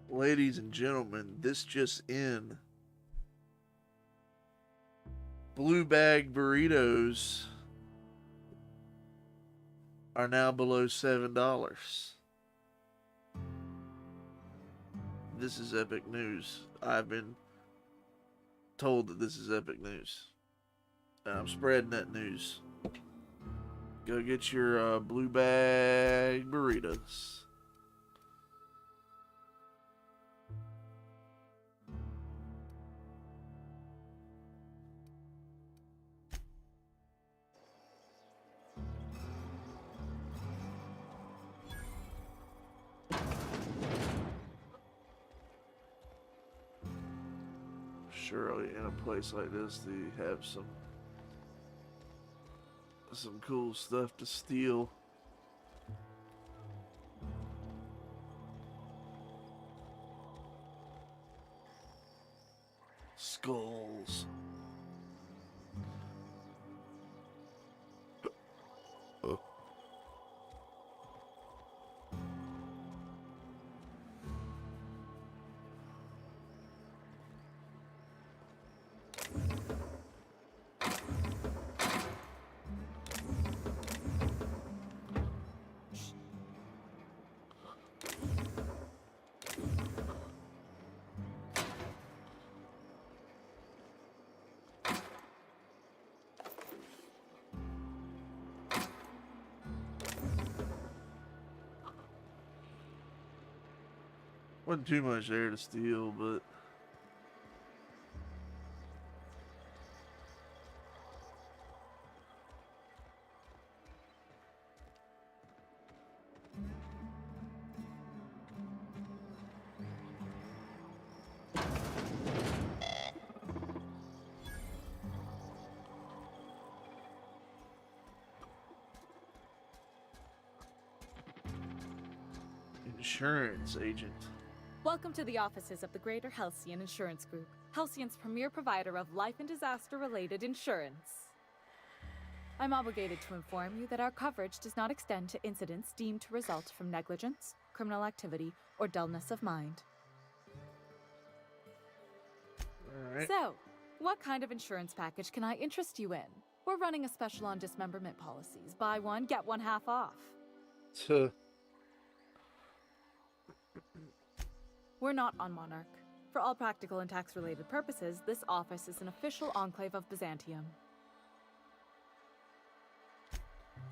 Ladies and gentlemen, this just in. Blue bag burritos are now below $7. This is epic news. I've been told that this is epic news. And I'm spreading that news. Go get your blue bag burritos. Surely in a place like this they have some cool stuff to steal. Skulls. Oh. Wasn't too much there to steal, but insurance agent. Welcome to the offices of the Greater Halcyon Insurance Group, Halcyon's premier provider of life and disaster-related insurance. I'm obligated to inform you that our coverage does not extend to incidents deemed to result from negligence, criminal activity, or dullness of mind. All right. So, what kind of insurance package can I interest you in? We're running a special on dismemberment policies. Buy one, get one half off. We're not on Monarch. For all practical and tax-related purposes, this office is an official enclave of Byzantium.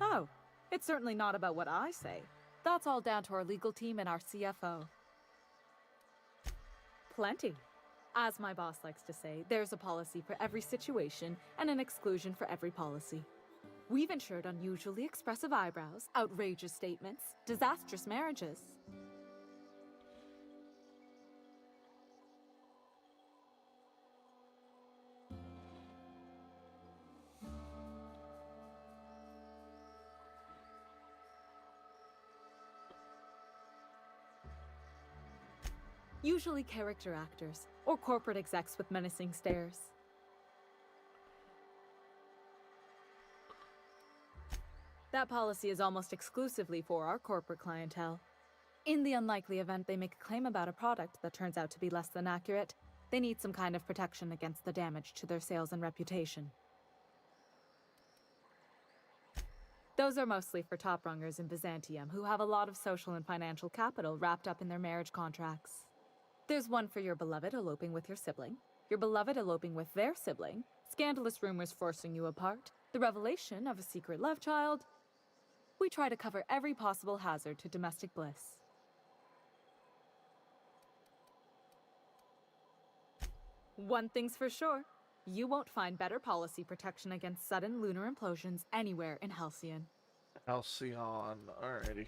Oh, it's certainly not about what I say. That's all down to our legal team and our CFO. Plenty. As my boss likes to say, there's a policy for every situation and an exclusion for every policy. We've insured unusually expressive eyebrows, outrageous statements, disastrous marriages. Usually character actors, or corporate execs with menacing stares. That policy is almost exclusively for our corporate clientele. In the unlikely event they make a claim about a product that turns out to be less than accurate, they need some kind of protection against the damage to their sales and reputation. Those are mostly for top-rungers in Byzantium who have a lot of social and financial capital wrapped up in their marriage contracts. There's one for your beloved eloping with your sibling, your beloved eloping with their sibling, scandalous rumors forcing you apart, the revelation of a secret love child. We try to cover every possible hazard to domestic bliss. One thing's for sure, you won't find better policy protection against sudden lunar implosions anywhere in Halcyon. Halcyon, alrighty.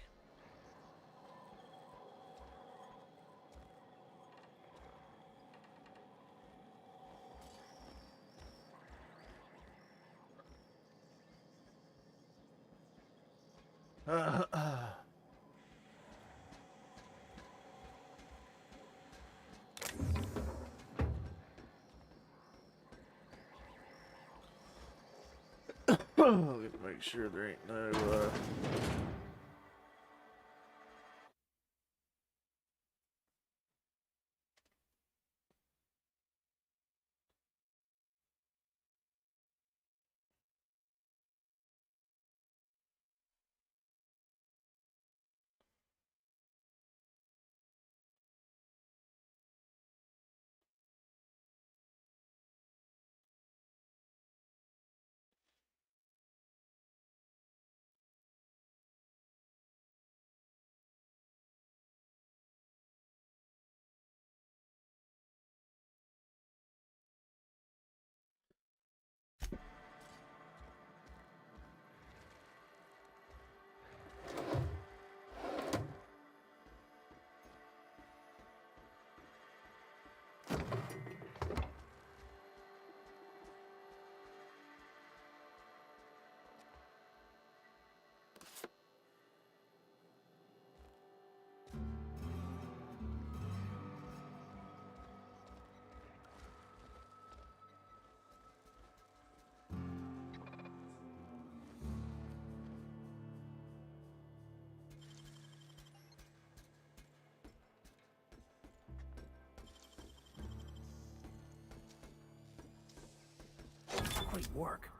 Make sure there ain't no Great work.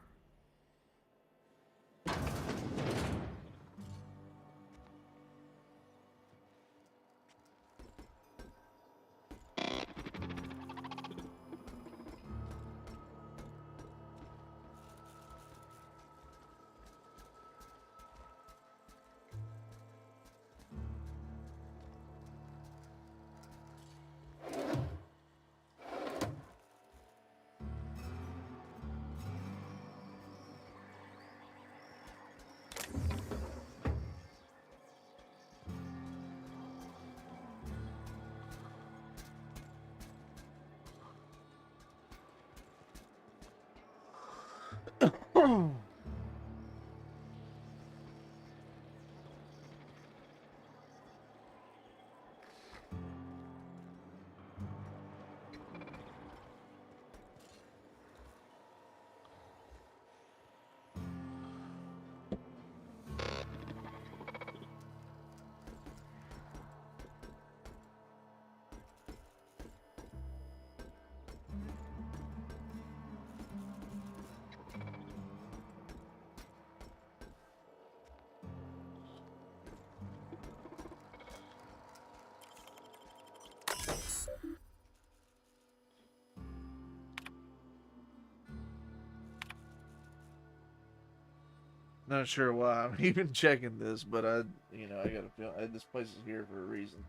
Not sure why I'm even checking this, but I got a feel this place is here for a reason.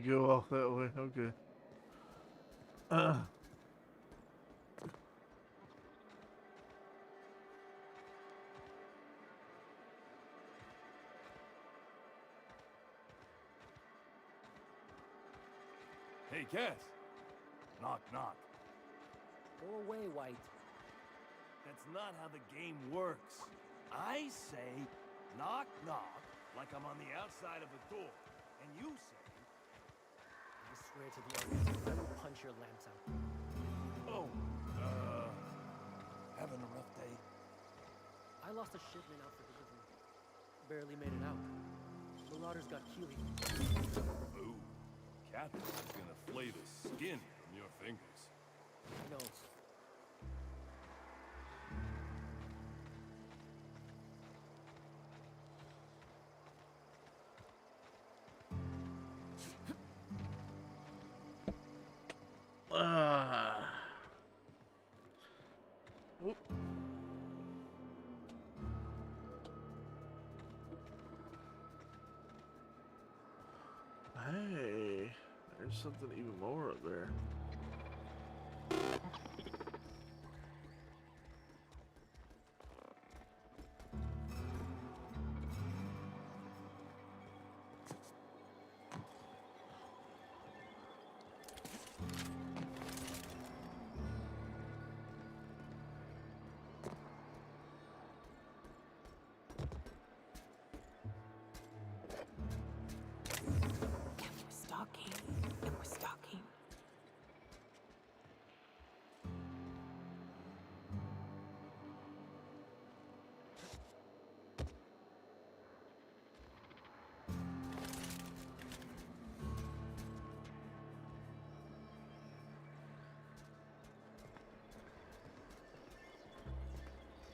go off that way. Okay. Hey, Cass. Knock, knock. Go away, White. That's not how the game works. I say, knock, knock, like I'm on the outside of a door. And you say... I swear to the others that I will punch your lamps out. Oh, having a rough day? I lost a shipment out for delivery. Barely made it out. Marauders got Keely. Ooh, Catherine's gonna flay the skin from your fingers. No. Oop. Hey, there's something even more up there.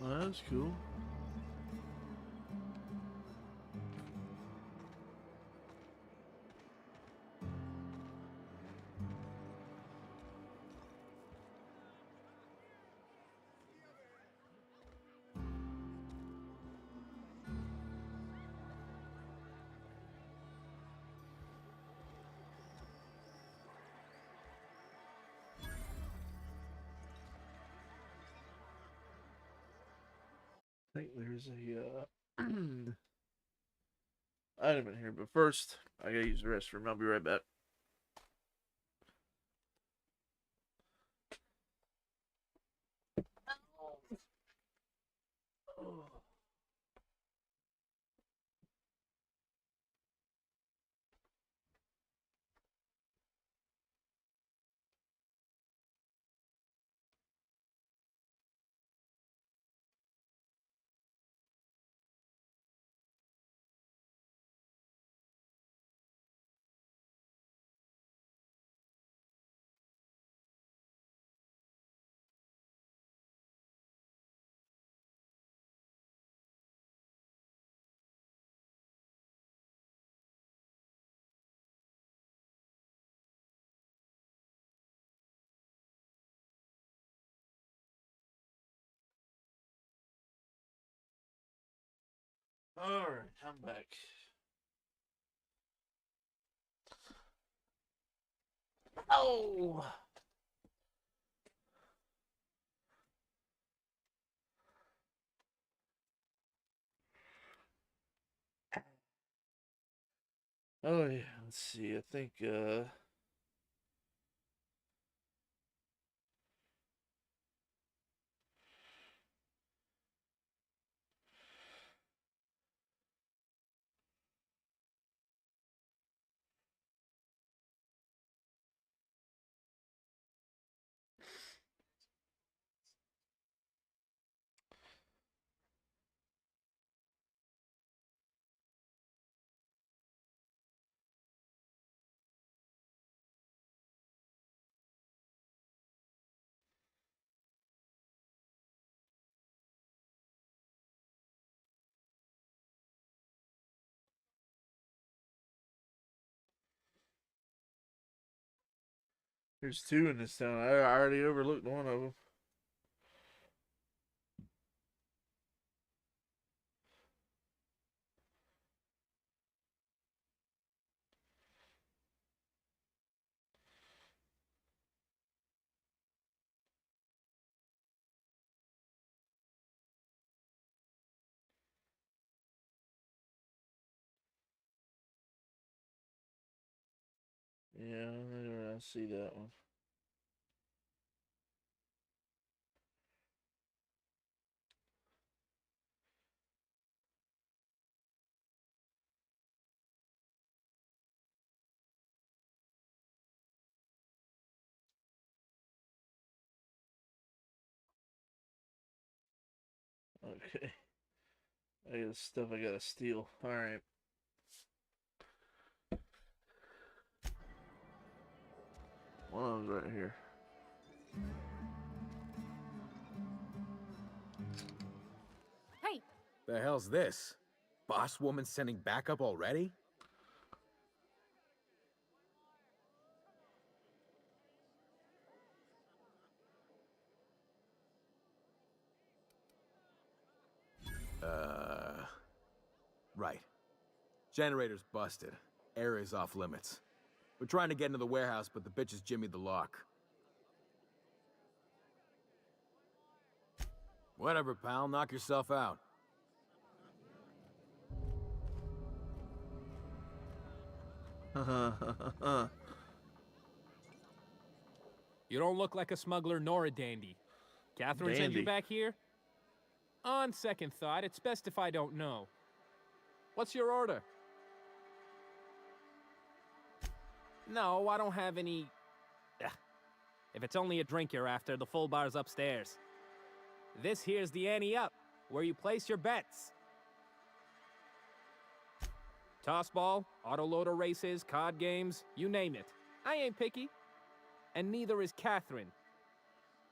Well, that's cool. I think there's a item in here, but first I gotta use the restroom. I'll be right back. Alright, I'm back. Oh! Oh yeah, let's see. I think there's two in this town. I already overlooked one of them. Yeah, I see that one. Okay. I got stuff I gotta steal. Alright. One of them's right here. Hey! The hell's this? Boss woman sending backup already? Right. Generator's busted. Area's off limits. We're trying to get into the warehouse, but the bitch has jimmied the lock. Whatever, pal. Knock yourself out. You don't look like a smuggler nor a dandy. Catherine sent you Dandy. back here? On second thought, it's best if I don't know. What's your order? No, I don't have any... Ugh. If it's only a drink you're after, the full bar's upstairs. This here's the ante up, where you place your bets. Toss ball, autoloader races, card games, you name it. I ain't picky. And neither is Catherine.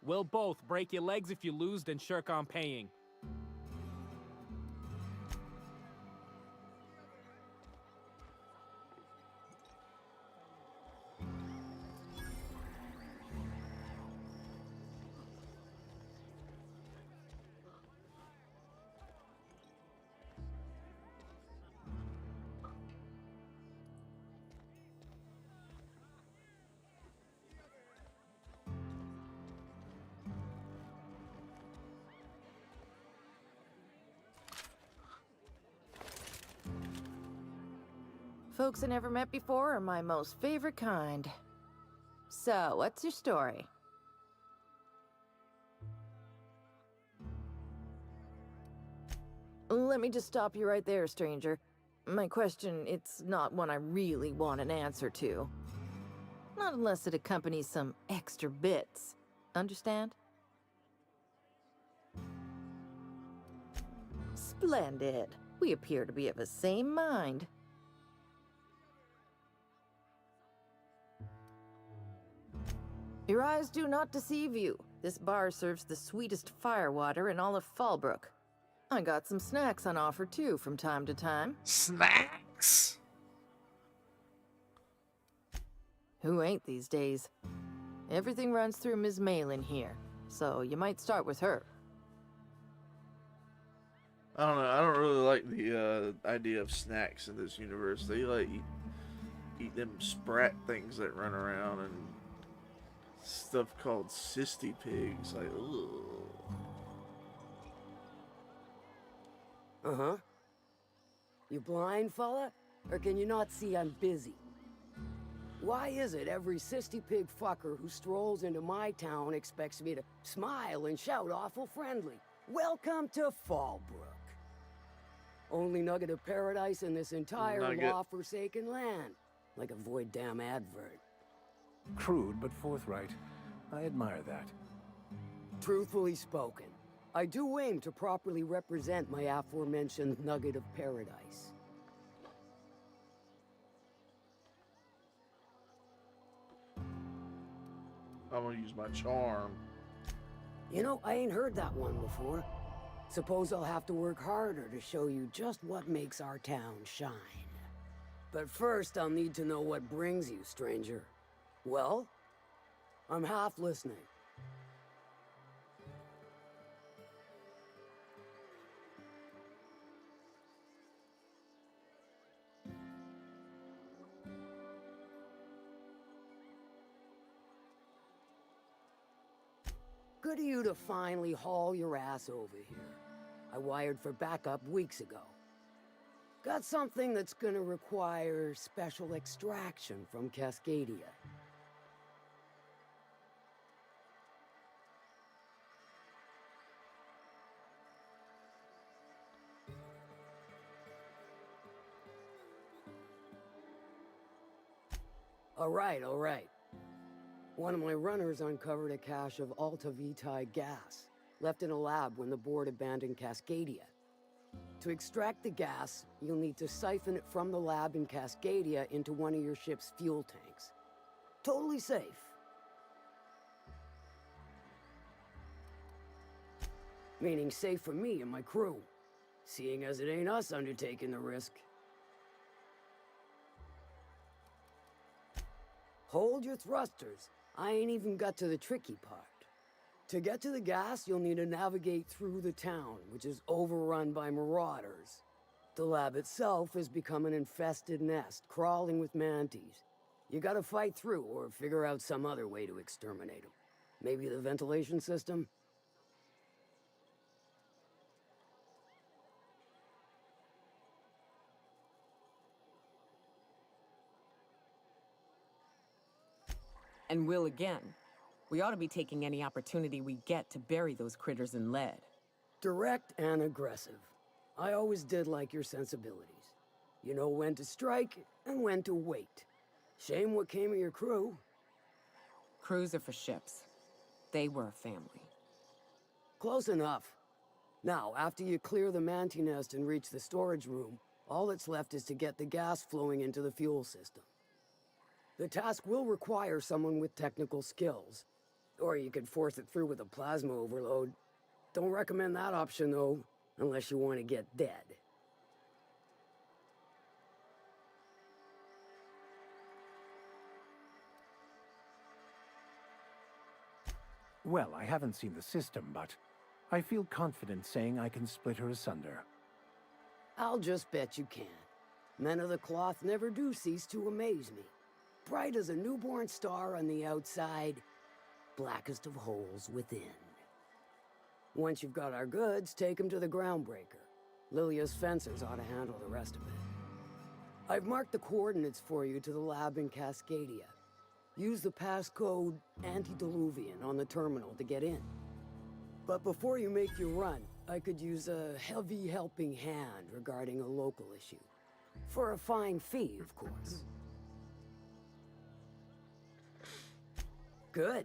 We'll both break your legs if you lose, then shirk on paying. Folks I never met before are my most favorite kind. So, what's your story? Let me just stop you right there, stranger. My question, it's not one I really want an answer to. Not unless it accompanies some extra bits. Understand? Splendid. We appear to be of the same mind. Your eyes do not deceive you. This bar serves the sweetest firewater in all of Fallbrook. I got some snacks on offer too from time to time. Snacks? Who ain't these days? Everything runs through Ms. Malin here, so you might start with her. I don't know. I don't really like the idea of snacks in this universe. They like eat them sprat things that run around and stuff called cysty pigs. Like, ugh. Uh-huh. You blind, fella? Or can you not see I'm busy? Why is it every cysty pig fucker who strolls into my town expects me to smile and shout awful friendly? Welcome to Fallbrook. Only nugget of paradise in this entire Nugget. law-forsaken land. Like a void damn advert. Crude but forthright. I admire that. Truthfully spoken, I do aim to properly represent my aforementioned nugget of paradise. I'm gonna use my charm. You know, I ain't heard that one before. Suppose I'll have to work harder to show you just what makes our town shine. But first, I'll need to know what brings you, stranger. Well, I'm half listening. Good of you to finally haul your ass over here. I wired for backup weeks ago. Got something that's gonna require special extraction from Cascadia. All right. One of my runners uncovered a cache of Alta Vitae gas, left in a lab when the board abandoned Cascadia. To extract the gas, you'll need to siphon it from the lab in Cascadia into one of your ship's fuel tanks. Totally safe. Meaning safe for me and my crew, seeing as it ain't us undertaking the risk. Hold your thrusters. I ain't even got to the tricky part. To get to the gas, you'll need to navigate through the town, which is overrun by marauders. The lab itself has become an infested nest, crawling with mantis. You gotta fight through or figure out some other way to exterminate them. Maybe the ventilation system? And will again. We ought to be taking any opportunity we get to bury those critters in lead. Direct and aggressive. I always did like your sensibilities. You know when to strike and when to wait. Shame what came of your crew. Crews are for ships. They were a family. Close enough. Now, after you clear the manti nest and reach the storage room, all that's left is to get the gas flowing into the fuel system. The task will require someone with technical skills. Or you could force it through with a plasma overload. Don't recommend that option, though, unless you want to get dead. Well, I haven't seen the system, but I feel confident saying I can split her asunder. I'll just bet you can. Men of the cloth never do cease to amaze me. Bright as a newborn star on the outside, blackest of holes within. Once you've got our goods, take them to the groundbreaker. Lilia's fencers ought to handle the rest of it. I've marked the coordinates for you to the lab in Cascadia. Use the passcode Antediluvian on the terminal to get in. But before you make your run, I could use a heavy helping hand regarding a local issue. For a fine fee, of course. Good.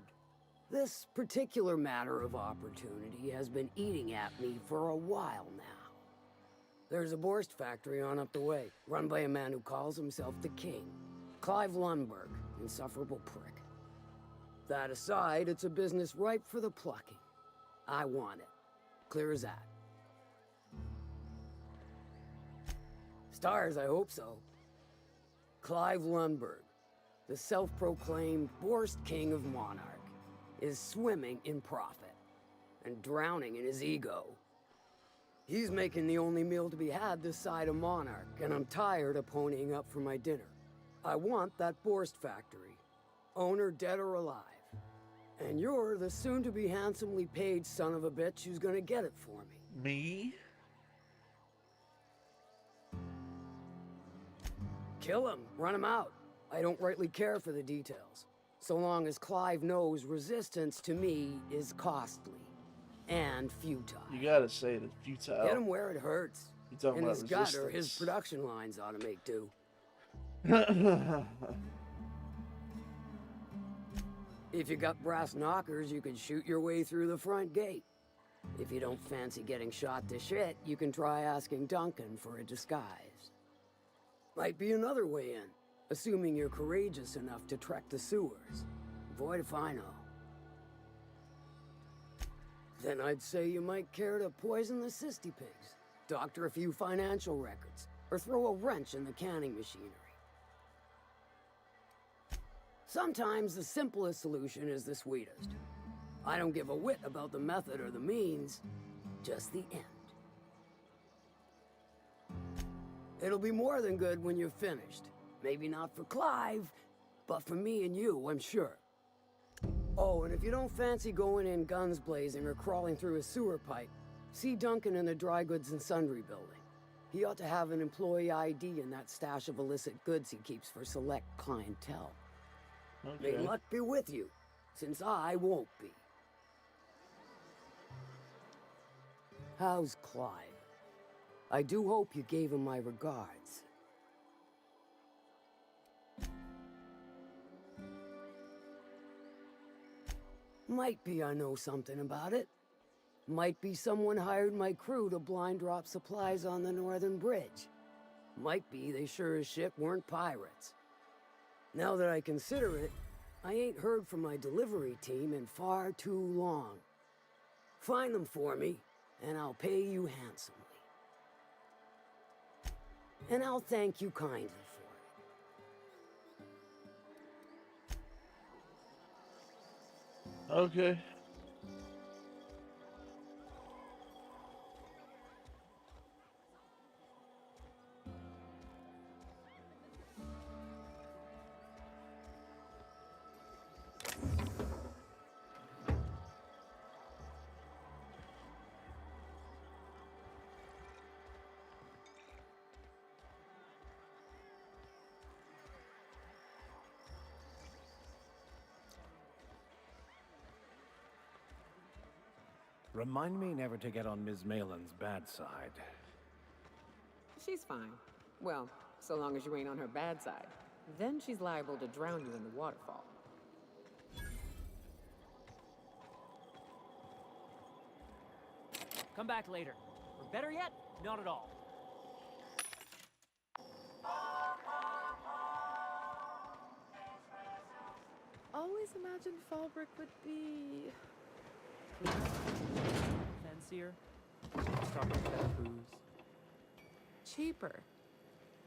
This particular matter of opportunity has been eating at me for a while now. There's a Borst factory on up the way, run by a man who calls himself the King. Clive Lundberg, insufferable prick. That aside, it's a business ripe for the plucking. I want it. Clear as that. Stars, I hope so. Clive Lundberg, the self-proclaimed Borst King of Monarch, is swimming in profit and drowning in his ego. He's making the only meal to be had this side of Monarch, and I'm tired of ponying up for my dinner. I want that Borst factory, owner dead or alive. And you're the soon-to-be handsomely paid son of a bitch who's gonna get it for me. Me? Kill him, run him out. I don't rightly care for the details, so long as Clive knows resistance to me is costly and futile. You gotta say it, it's futile. Get him where it hurts. You talking and about his gut or his resistance. production lines ought to make do. If you got brass knockers, you can shoot your way through the front gate. If you don't fancy getting shot to shit, you can try asking Duncan for a disguise. Might be another way in, assuming you're courageous enough to trek the sewers. Void if I know. Then I'd say you might care to poison the cysty pigs, doctor a few financial records, or throw a wrench in the canning machinery. Sometimes the simplest solution is the sweetest. I don't give a whit about the method or the means, just the end. It'll be more than good when you're finished. Maybe not for Clive, but for me and you, I'm sure. Oh, and if you don't fancy going in guns blazing or crawling through a sewer pipe, see Duncan in the dry goods and sundry building. He ought to have an employee ID in that stash of illicit goods he keeps for select clientele. Okay. May luck be with you, since I won't be. How's Clive? I do hope you gave him my regards. Might be I know something about it. Might be someone hired my crew to blind drop supplies on the Northern Bridge. Might be they sure as shit weren't pirates. Now that I consider it, I ain't heard from my delivery team in far too long. Find them for me, and I'll pay you handsomely. And I'll thank you kindly for it. Okay. Remind me never to get on Ms. Malin's bad side. She's fine. Well, so long as you ain't on her bad side. Then she's liable to drown you in the waterfall. Come back later. Or better yet, not at all. Always imagined Fallbrook would be... Fancier. Stop with that booze. cheaper.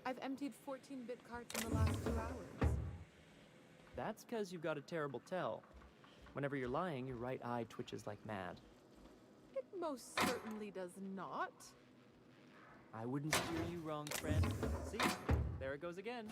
I've emptied 14-bit carts in the last 2 hours. That's because you've got a terrible tell. Whenever you're lying, your right eye twitches like mad. It most certainly does not. I wouldn't steer you wrong, friend. See? There it goes again.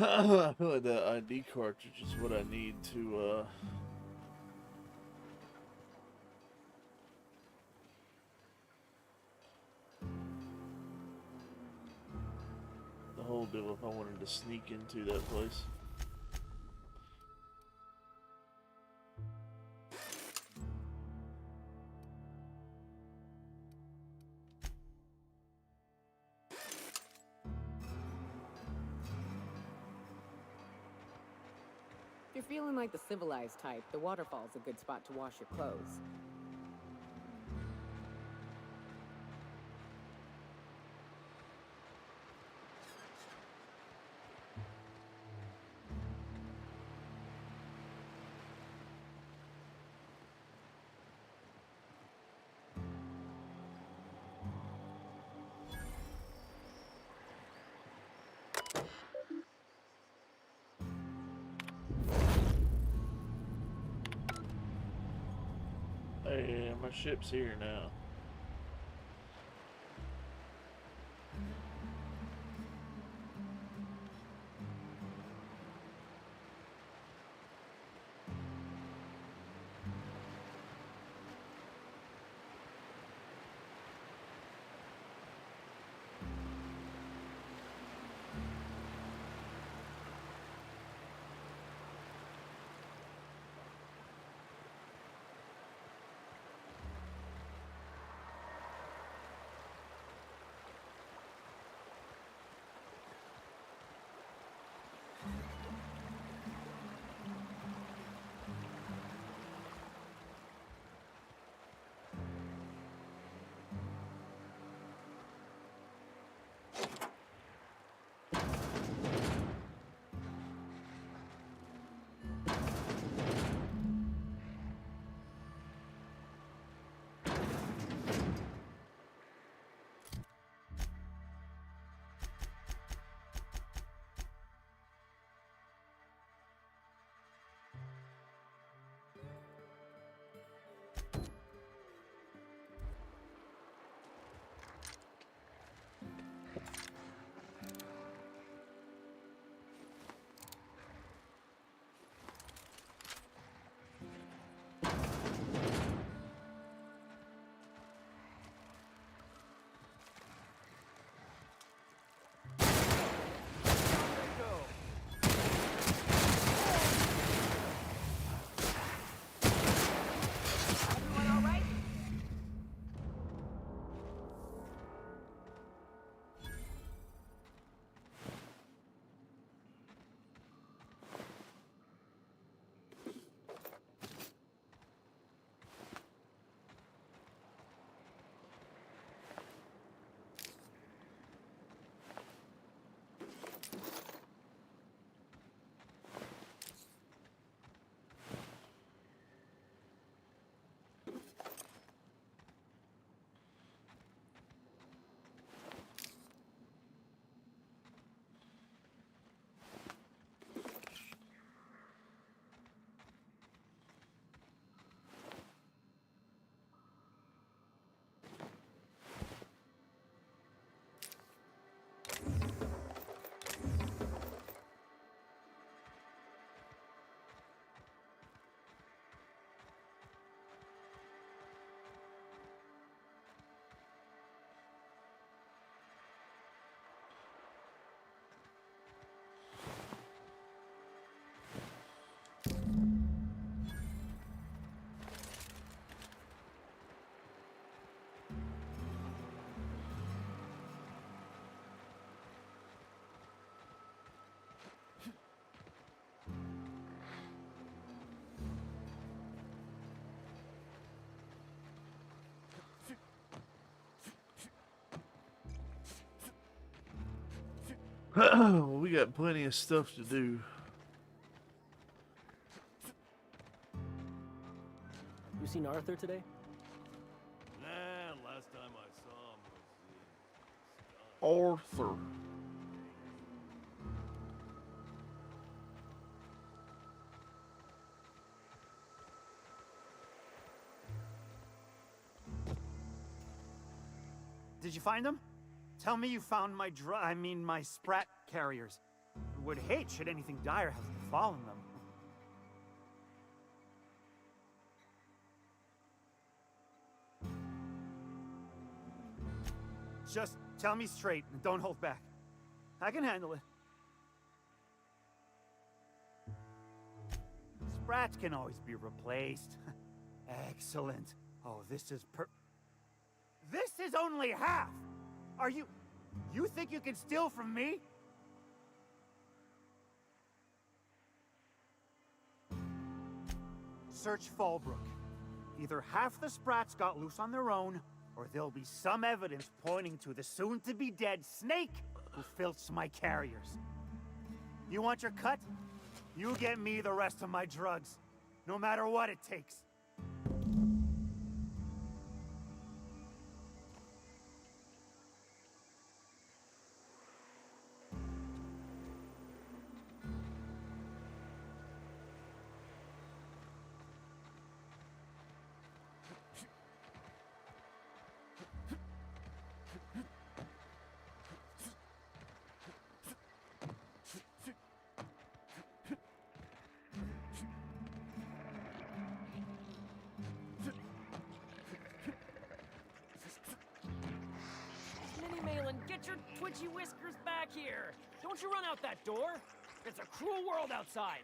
I feel like that ID cartridge is what I need to, the whole deal if I wanted to sneak into that place. If you're feeling like the civilized type, the waterfall's a good spot to wash your clothes. Hey, my ship's here now. Well, we got plenty of stuff to do. You seen Arthur today? Nah, last time I saw him was Arthur. Did you find them? Tell me you found my my sprat carriers. Would hate should anything dire have befallen them. Just tell me straight and don't hold back. I can handle it. Sprats can always be replaced. Excellent. Oh, this is This is only half! Are you think you can steal from me? Search Fallbrook. Either half the Sprats got loose on their own, or there'll be some evidence pointing to the soon-to-be-dead Snake who filched my carriers. You want your cut? You get me the rest of my drugs, no matter what it takes. Minnie Malin, get your twitchy whiskers back here! Don't you run out that door! It's a cruel world outside!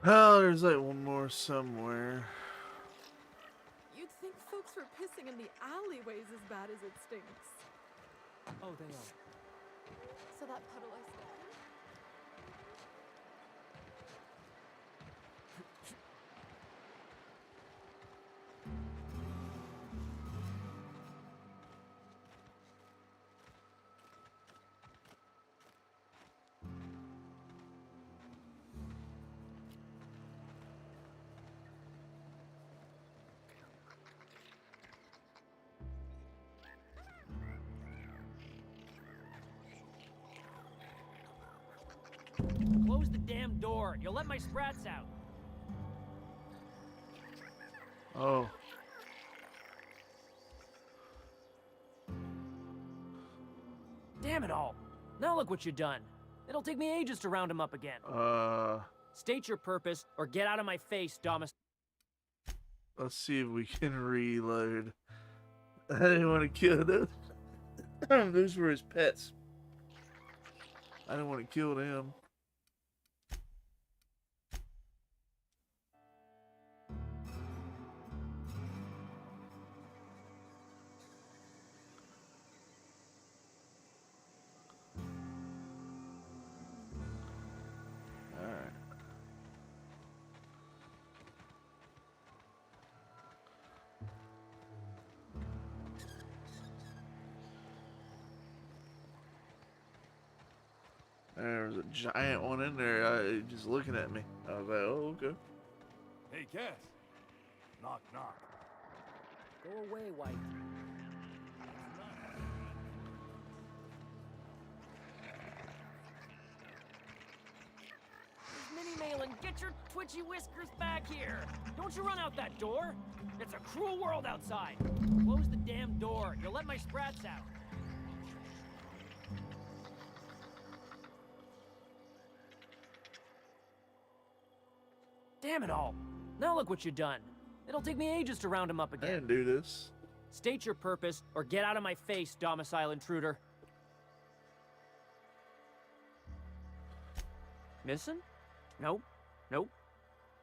Oh, there's like one more somewhere. You'd think folks for pissing in the alleyways as bad as it stinks. Oh, they are. So that puddle I stepped in? Close the damn door. You'll let my sprats out. Oh. Damn it all. Now look what you've done. It'll take me ages to round him up again. State your purpose or get out of my face, Domus. Let's see if we can reload. I didn't want to kill those. Those were his pets. I didn't want to kill them. Alright. There was a giant one in there, just looking at me. I was like, oh, okay. Hey, Cass. Knock, knock. Go away, White. Minnie Malin, get your twitchy whiskers back here! Don't you run out that door! It's a cruel world outside! Close the damn door. You'll let my sprats out. Damn it all. Now look what you've done. It'll take me ages to round him up again. I didn't do this. State your purpose or get out of my face, domicile intruder. Missing? Nope. Nope.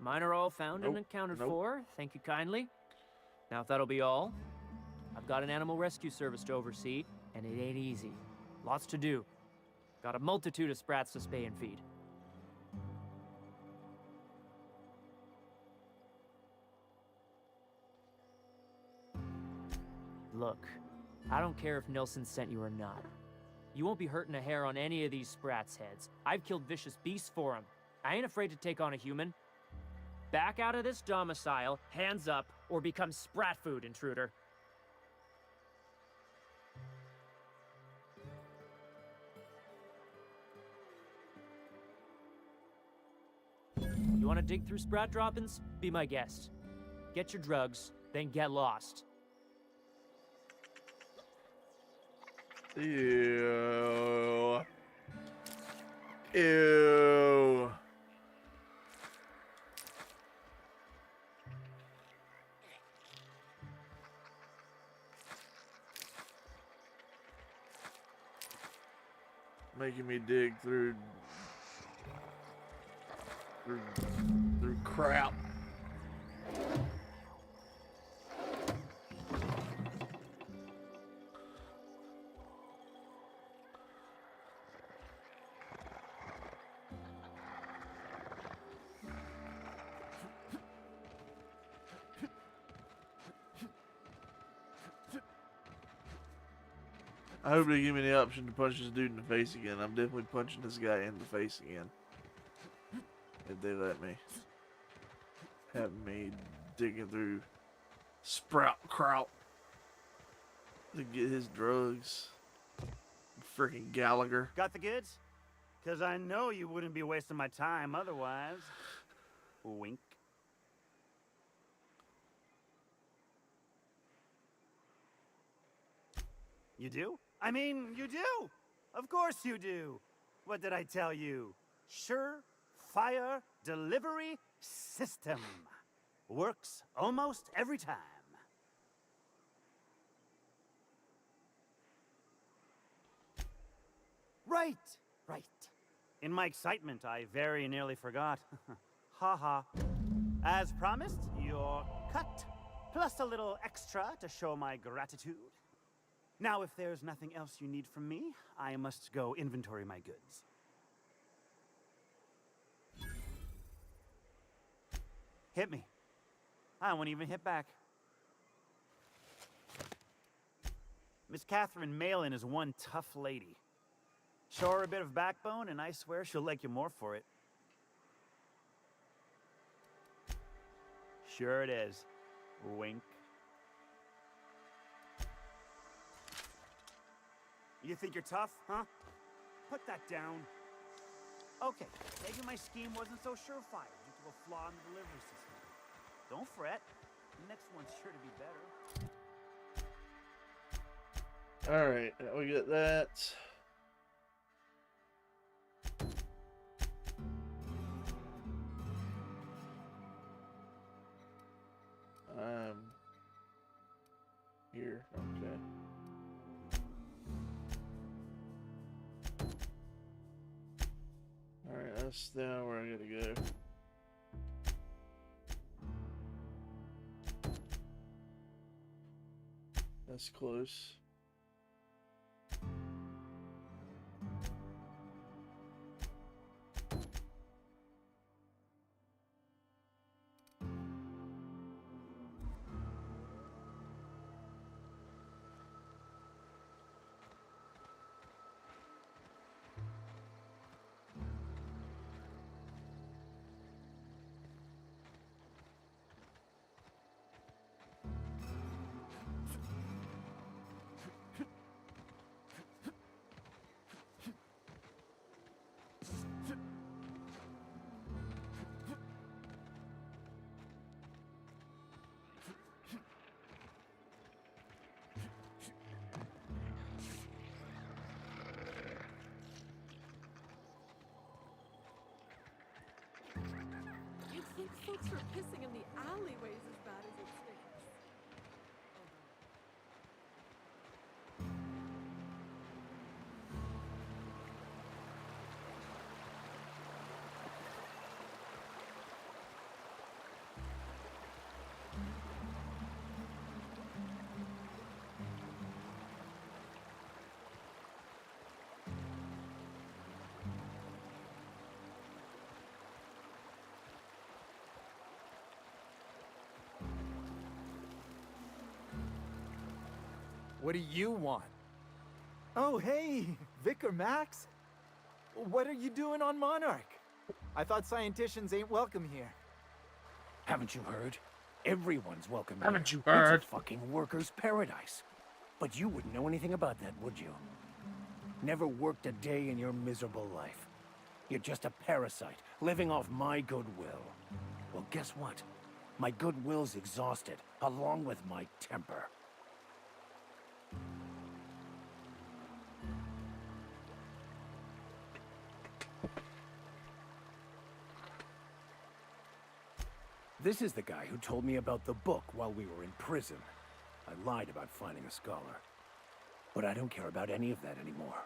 Mine are all found and accounted for. Thank you kindly. Now, if that'll be all, I've got an animal rescue service to oversee, and it ain't easy. Lots to do. Got a multitude of sprats to spay and feed. Look, I don't care if Nilsson sent you or not. You won't be hurting a hair on any of these sprats' heads. I've killed vicious beasts for them. I ain't afraid to take on a human. Back out of this domicile, hands up, or become sprat food, intruder. You want to dig through sprat droppings? Be my guest. Get your drugs, then get lost. Ew. Ew. Making me dig through crap. I hope they give me the option to punch this dude in the face again. I'm definitely punching this guy in the face again. If they let me. Have me digging through sprout kraut to get his drugs. Freaking Gallagher. Got the goods? Because I know you wouldn't be wasting my time otherwise. Wink. You do? I mean, you do! Of course you do! What did I tell you? Sure-fire delivery system. Works almost every time. Right, right. In my excitement, I very nearly forgot. Ha ha. As promised, your cut plus a little extra to show my gratitude. Now, if there's nothing else you need from me, I must go inventory my goods. Hit me. I won't even hit back. Miss Catherine Malin is one tough lady. Show her a bit of backbone, and I swear she'll like you more for it. Sure it is. Wink. You think you're tough, huh? Put that down. Okay, maybe my scheme wasn't so surefire due to a flaw in the delivery system. Don't fret. The next one's sure to be better. Alright, we get that. Here, okay. Alright, that's now where I gotta go. That's close. You'd think folks were pissing in the alleyways as bad as it stinks. What do you want? Oh, hey, Vicar Max. What are you doing on Monarch? I thought scienticians ain't welcome here. Haven't you heard? Everyone's welcome here. Haven't you heard? It's a fucking workers' paradise. But you wouldn't know anything about that, would you? Never worked a day in your miserable life. You're just a parasite, living off my goodwill. Well, guess what? My goodwill's exhausted, along with my temper. This is the guy who told me about the book while we were in prison. I lied about finding a scholar. But I don't care about any of that anymore.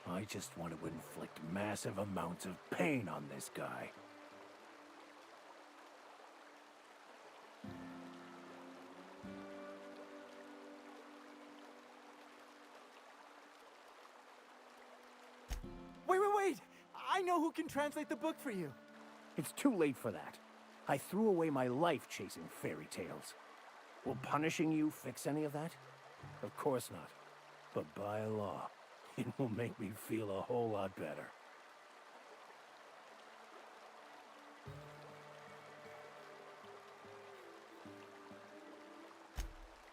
I just want to inflict massive amounts of pain on this guy. Wait! I know who can translate the book for you. It's too late for that. I threw away my life chasing fairy tales. Will punishing you fix any of that? Of course not. But by law, it will make me feel a whole lot better.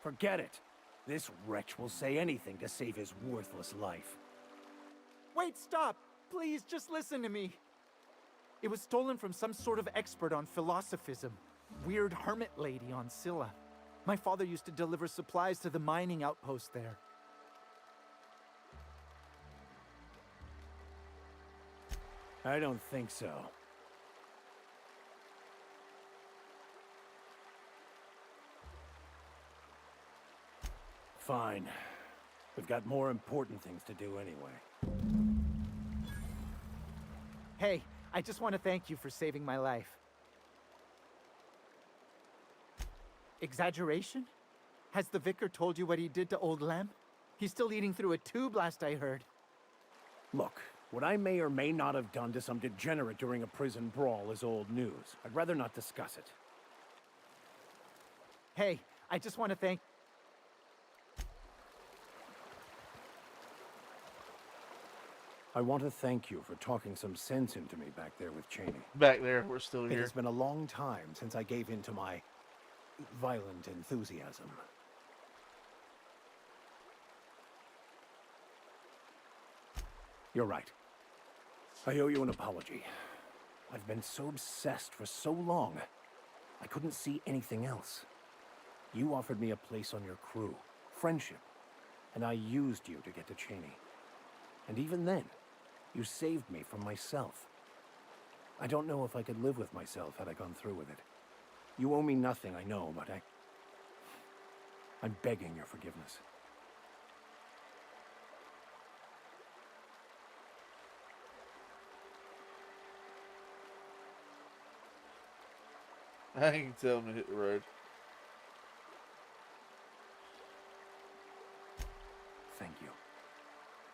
Forget it. This wretch will say anything to save his worthless life. Wait, stop! Please, just listen to me. It was stolen from some sort of expert on philosophism. Weird hermit lady on Scylla. My father used to deliver supplies to the mining outpost there. I don't think so. Fine. We've got more important things to do anyway. Hey, I just want to thank you for saving my life. Exaggeration? Has the vicar told you what he did to old Lem? He's still eating through a tube, last I heard. Look, what I may or may not have done to some degenerate during a prison brawl is old news. I'd rather not discuss it. Hey, I just want to thank... I want to thank you for talking some sense into me back there with Cheney. Back there, we're still It here. has been a long time since I gave in to my violent enthusiasm. You're right. I owe you an apology. I've been so obsessed for so long, I couldn't see anything else. You offered me a place on your crew, friendship, and I used you to get to Cheney. And even then, you saved me from myself. I don't know if I could live with myself had I gone through with it. You owe me nothing, I know, but I'm begging your forgiveness. I can tell him to hit the road. Thank you.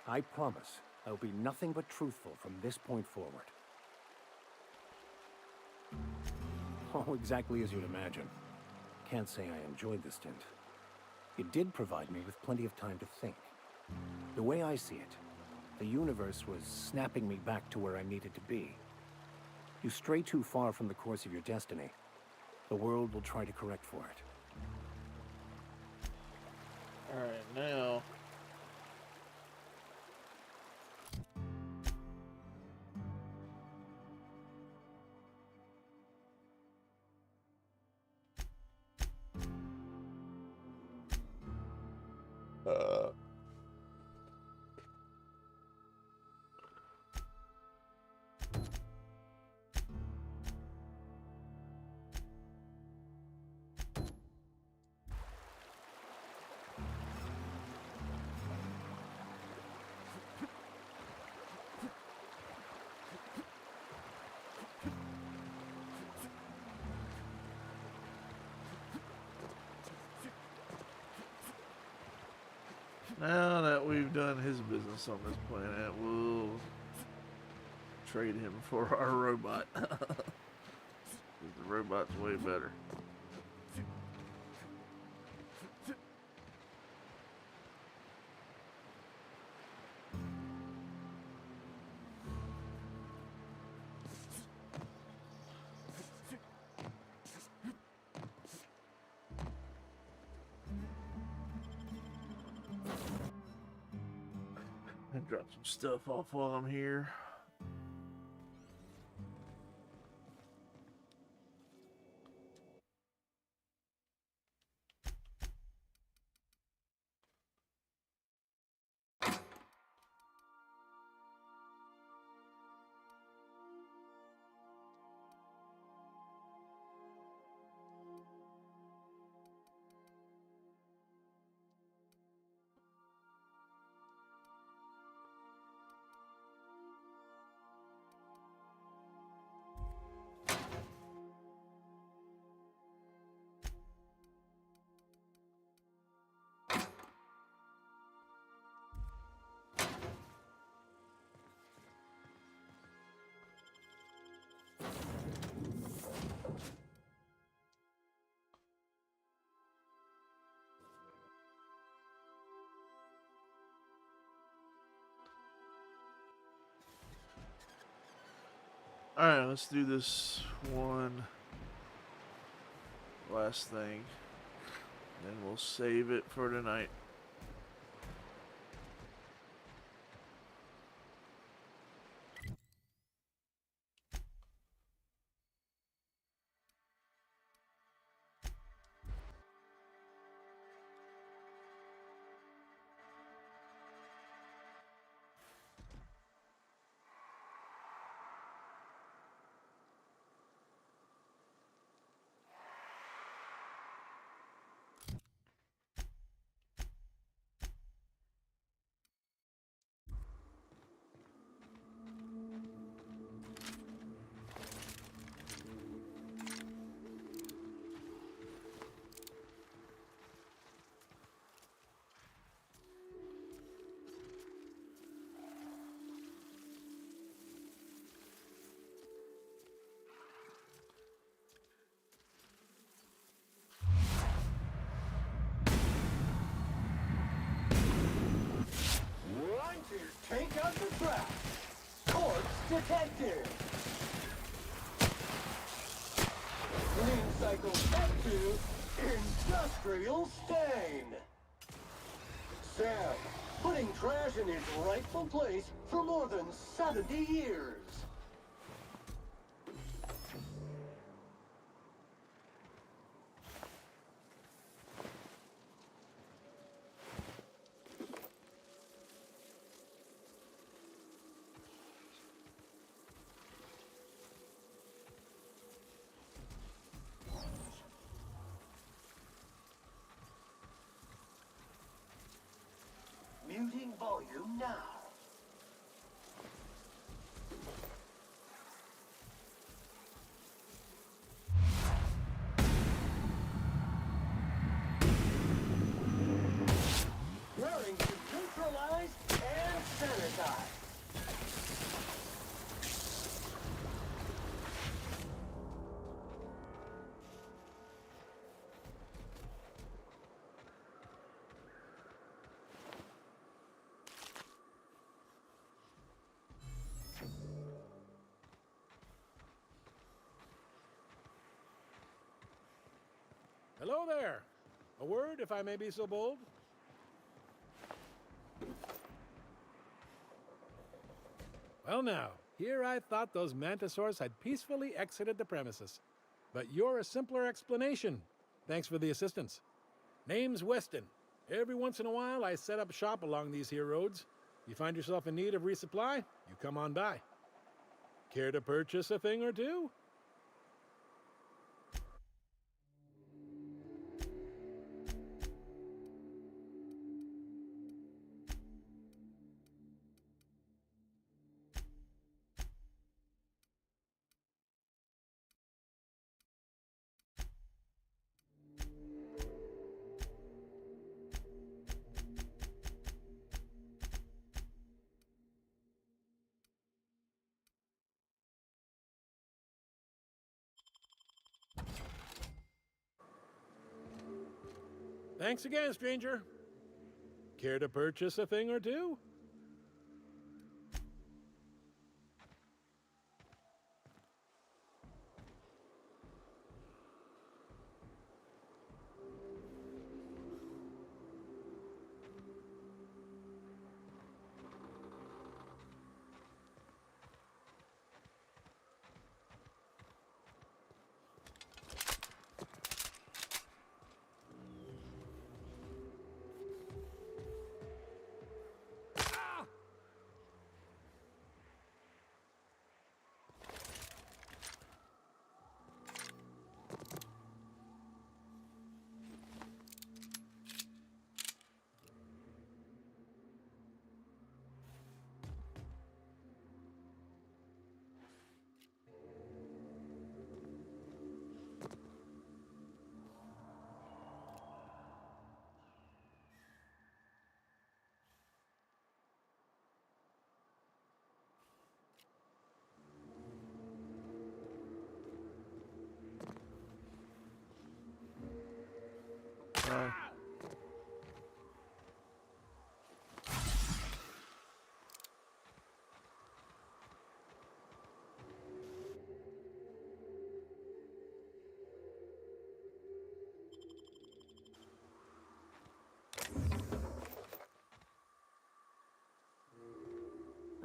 I promise I'll be nothing but truthful from this point forward. Oh, exactly as you'd imagine. Can't say I enjoyed the stint. It did provide me with plenty of time to think. The way I see it, the universe was snapping me back to where I needed to be. You stray too far from the course of your destiny, the world will try to correct for it. Alright, now... Now that we've done his business on this planet, we'll trade him for our robot. The robot's way better. Drop some stuff off while I'm here. Alright, let's do this one last thing. And we'll save it for tonight. detected. Clean cycle up to industrial stain. Sam, putting trash in its rightful place for more than 70 years. Muting volume now. Running to neutralize and sanitize. Hello there. A word, if I may be so bold? Well now, here I thought those mantisaurs had peacefully exited the premises. But you're a simpler explanation. Thanks for the assistance. Name's Weston. Every once in a while, I set up shop along these here roads. You find yourself in need of resupply, you come on by. Care to purchase a thing or two? Thanks again, stranger. Care to purchase a thing or two?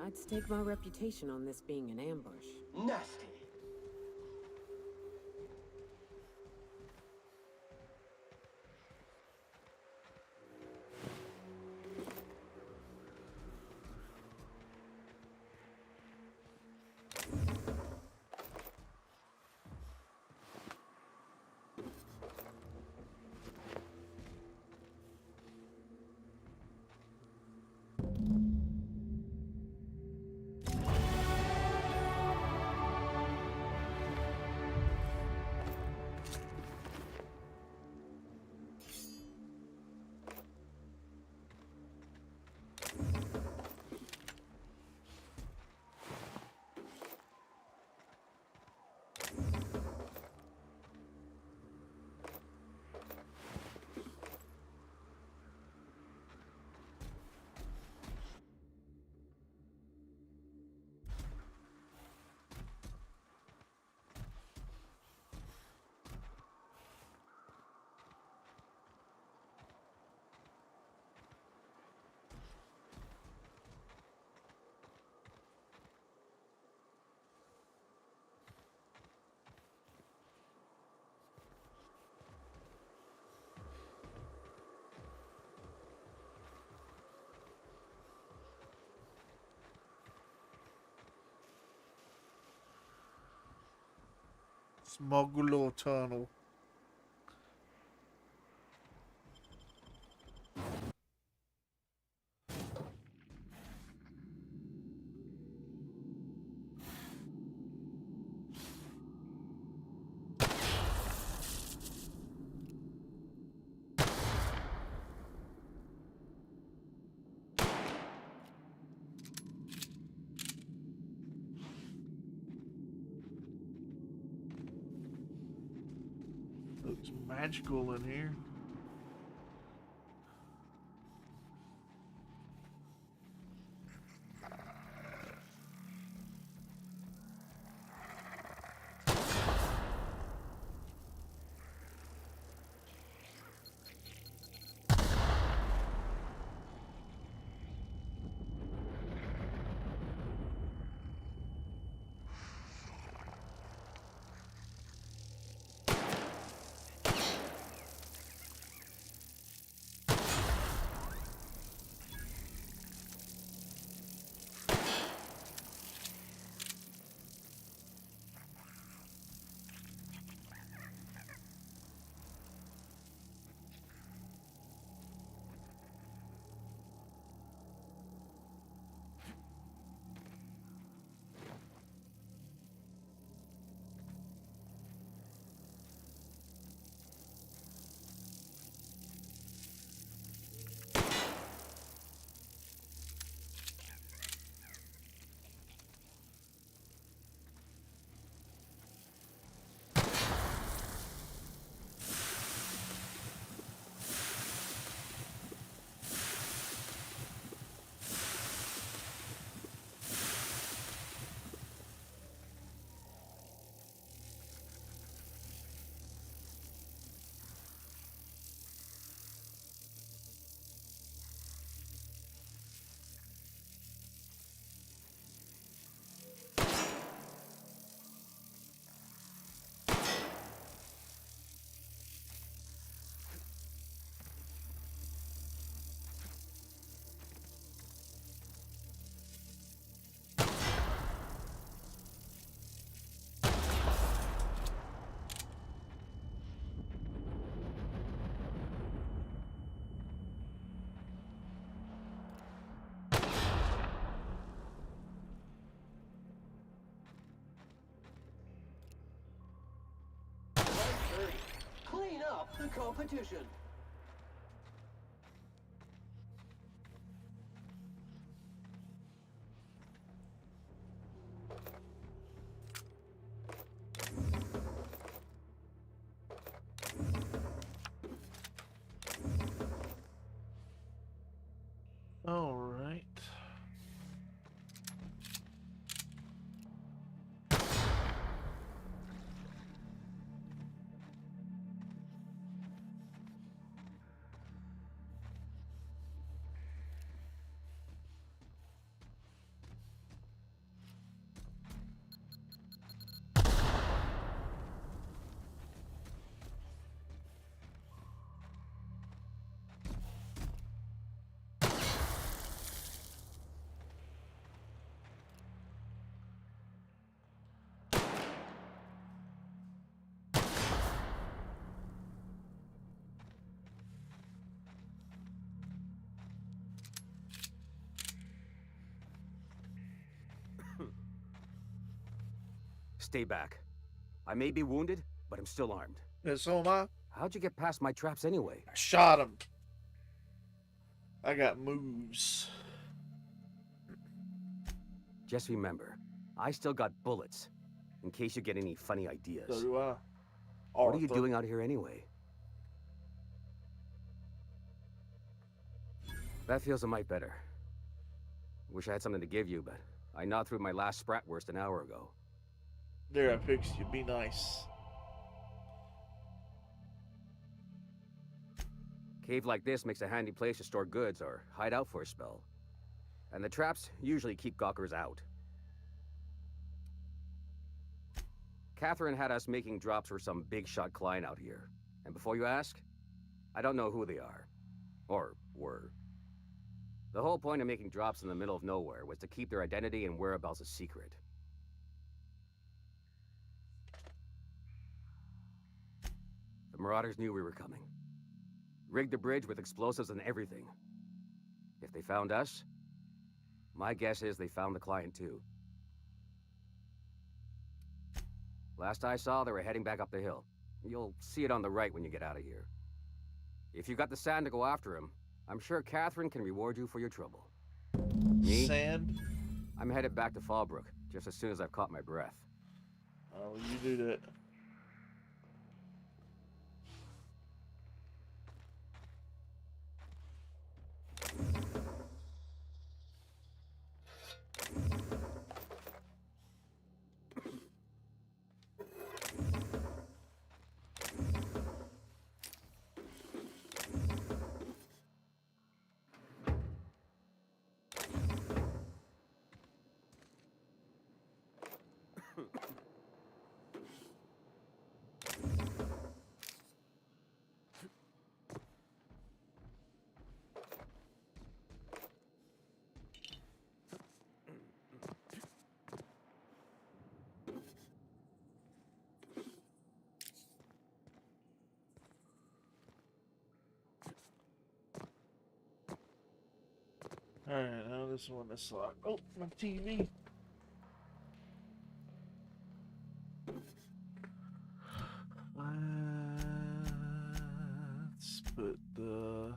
I'd stake my reputation on this being an ambush. Nasty. Smuggler tunnel. Looks magical in here. Clean up the competition. All right. Stay back. I may be wounded, but I'm still armed. And so am I. How'd you get past my traps anyway? I shot him. I got moves. Just remember, I still got bullets, in case you get any funny ideas. So do I. What are you doing out here anyway? That feels a mite better. Wish I had something to give you, but I gnawed through my last Spratwurst an hour ago. There, I fixed you. Be nice. Cave like this makes a handy place to store goods or hide out for a spell. And the traps usually keep gawkers out. Catherine had us making drops for some big shot client out here. And before you ask, I don't know who they are. Or were. The whole point of making drops in the middle of nowhere was to keep their identity and whereabouts a secret. Marauders knew we were coming. Rigged the bridge with explosives and everything. If they found us, my guess is they found the client too. Last I saw, they were heading back up the hill. You'll see it on the right when you get out of here. If you got the sand to go after him, I'm sure Catherine can reward you for your trouble. Me? Sand? I'm headed back to Fallbrook, just as soon as I've caught my breath. Oh, you do that. Alright, now this one is locked. Oh, my TV. Let's put the...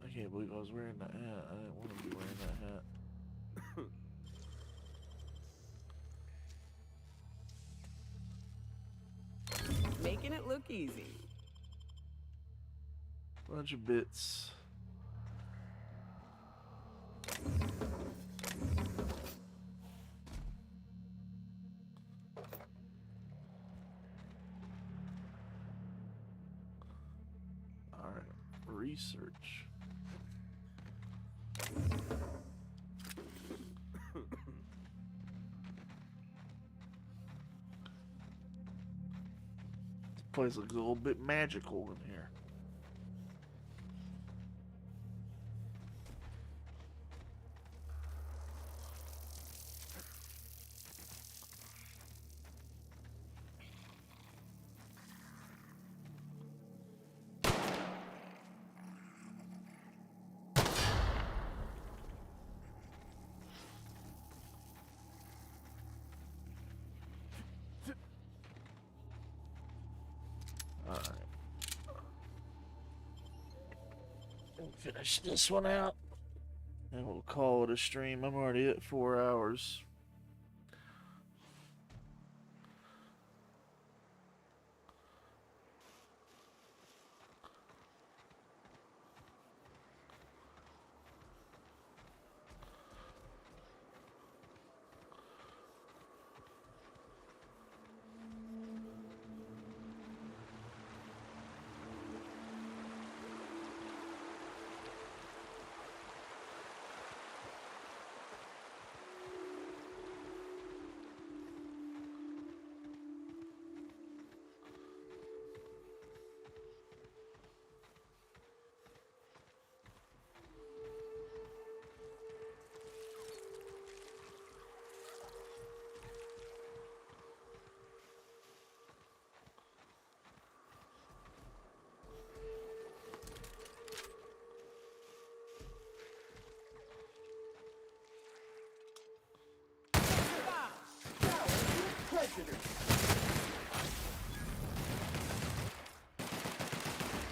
I can't believe I was wearing that hat. I didn't want to be wearing that hat. Making it look easy. Bunch of bits. All right, research. This place looks a little bit magical in here. Finish this one out and we'll call it a stream. I'm already at 4 hours.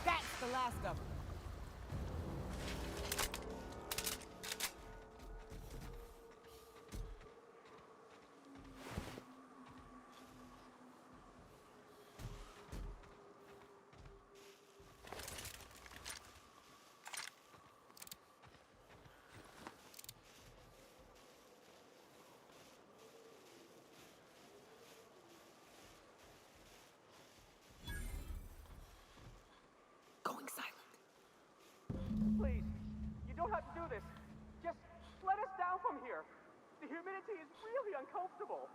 That's the last of them. Going silent. Please, you don't have to do this. Just let us down from here. The humidity is really uncomfortable.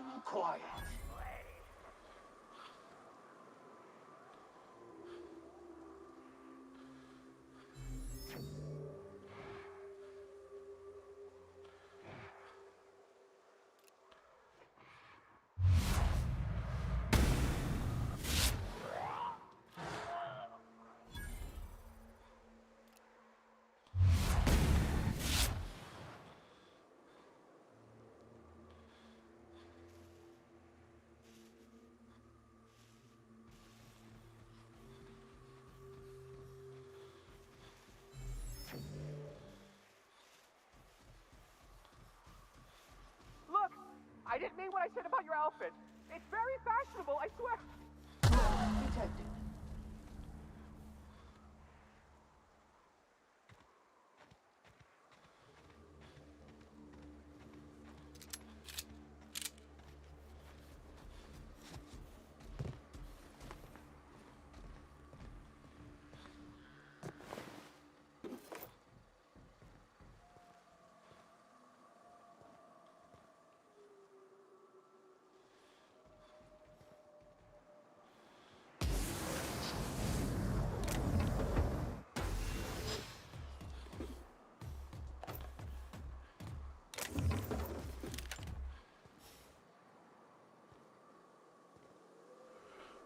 everyone quiet. Look, I didn't mean what I said about your outfit. It's very fashionable, I swear. Detected.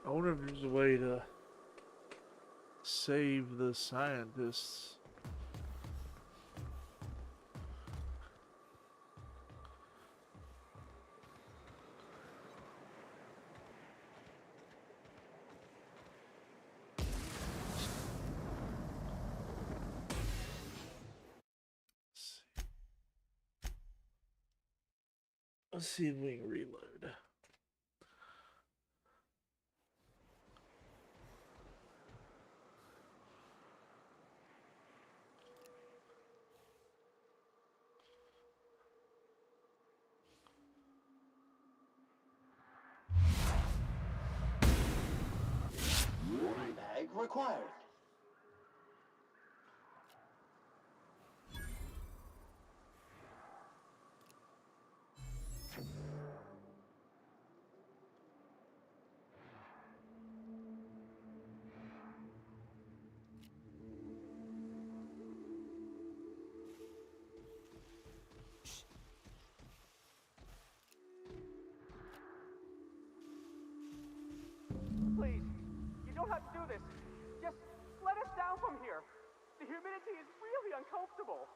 I wonder if there's a way to save the scientists. Let's see if we can reload. Bag required. Please, you don't have to do this. Just let us down from here. The humidity is really uncomfortable.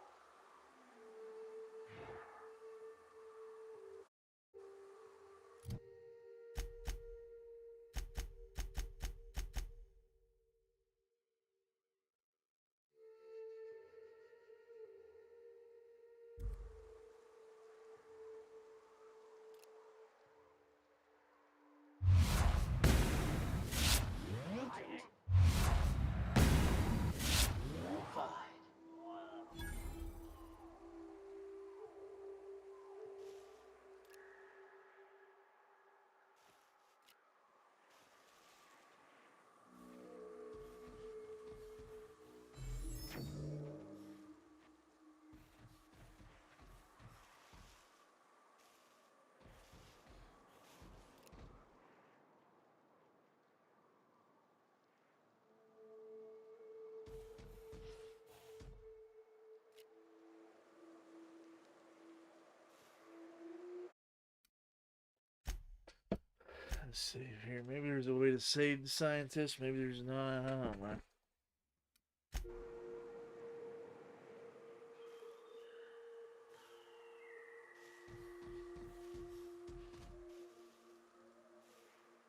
Let's see here. Maybe there's a way to save the scientists. Maybe there's not. I don't know.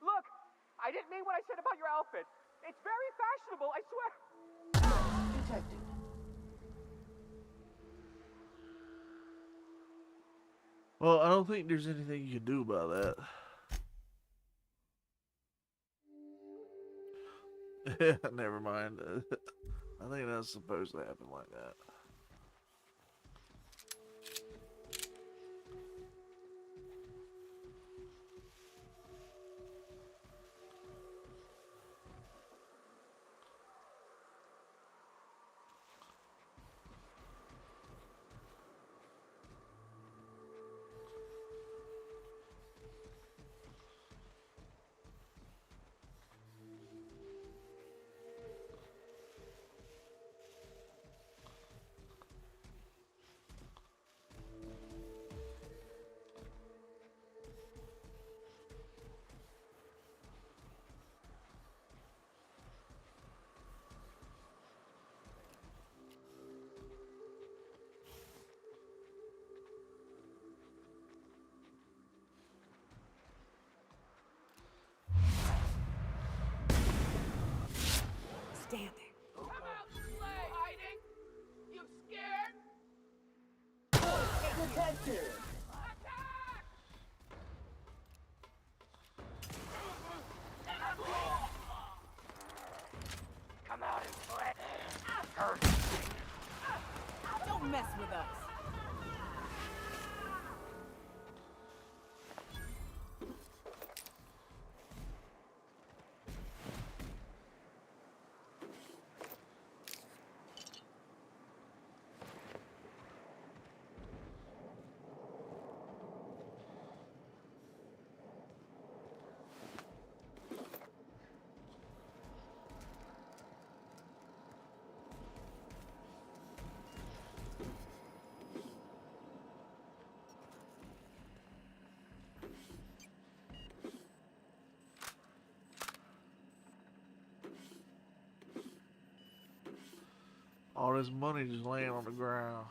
Look, I didn't mean what I said about your outfit. It's very fashionable, I swear. Detected. Well, I don't think there's anything you can do about that. Never mind. I think that's supposed to happen like that. Detective! Come out and play. Don't mess with us. All this money just laying on the ground.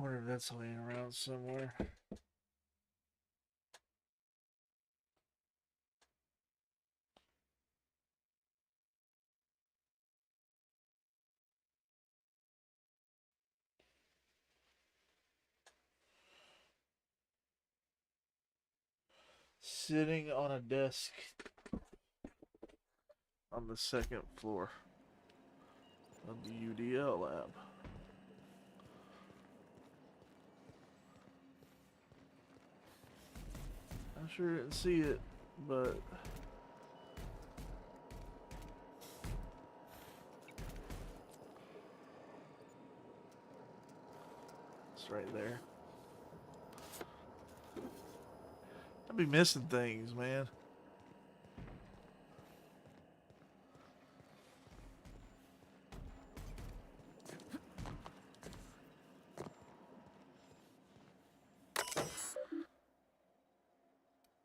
wonder if that's laying around somewhere. Sitting on a desk on the second floor of the UDL lab. I sure didn't see it, but it's right there. I'd be missing things, man.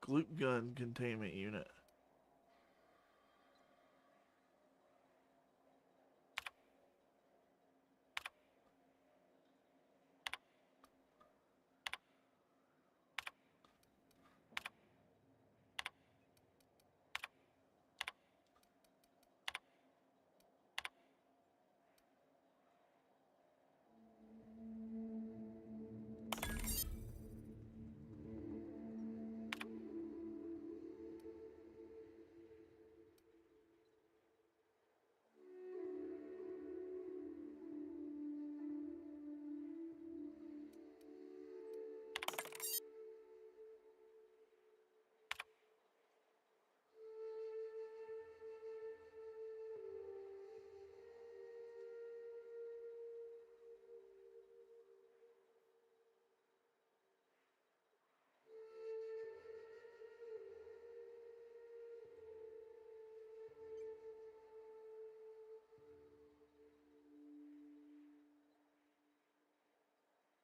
Gloop gun containment unit.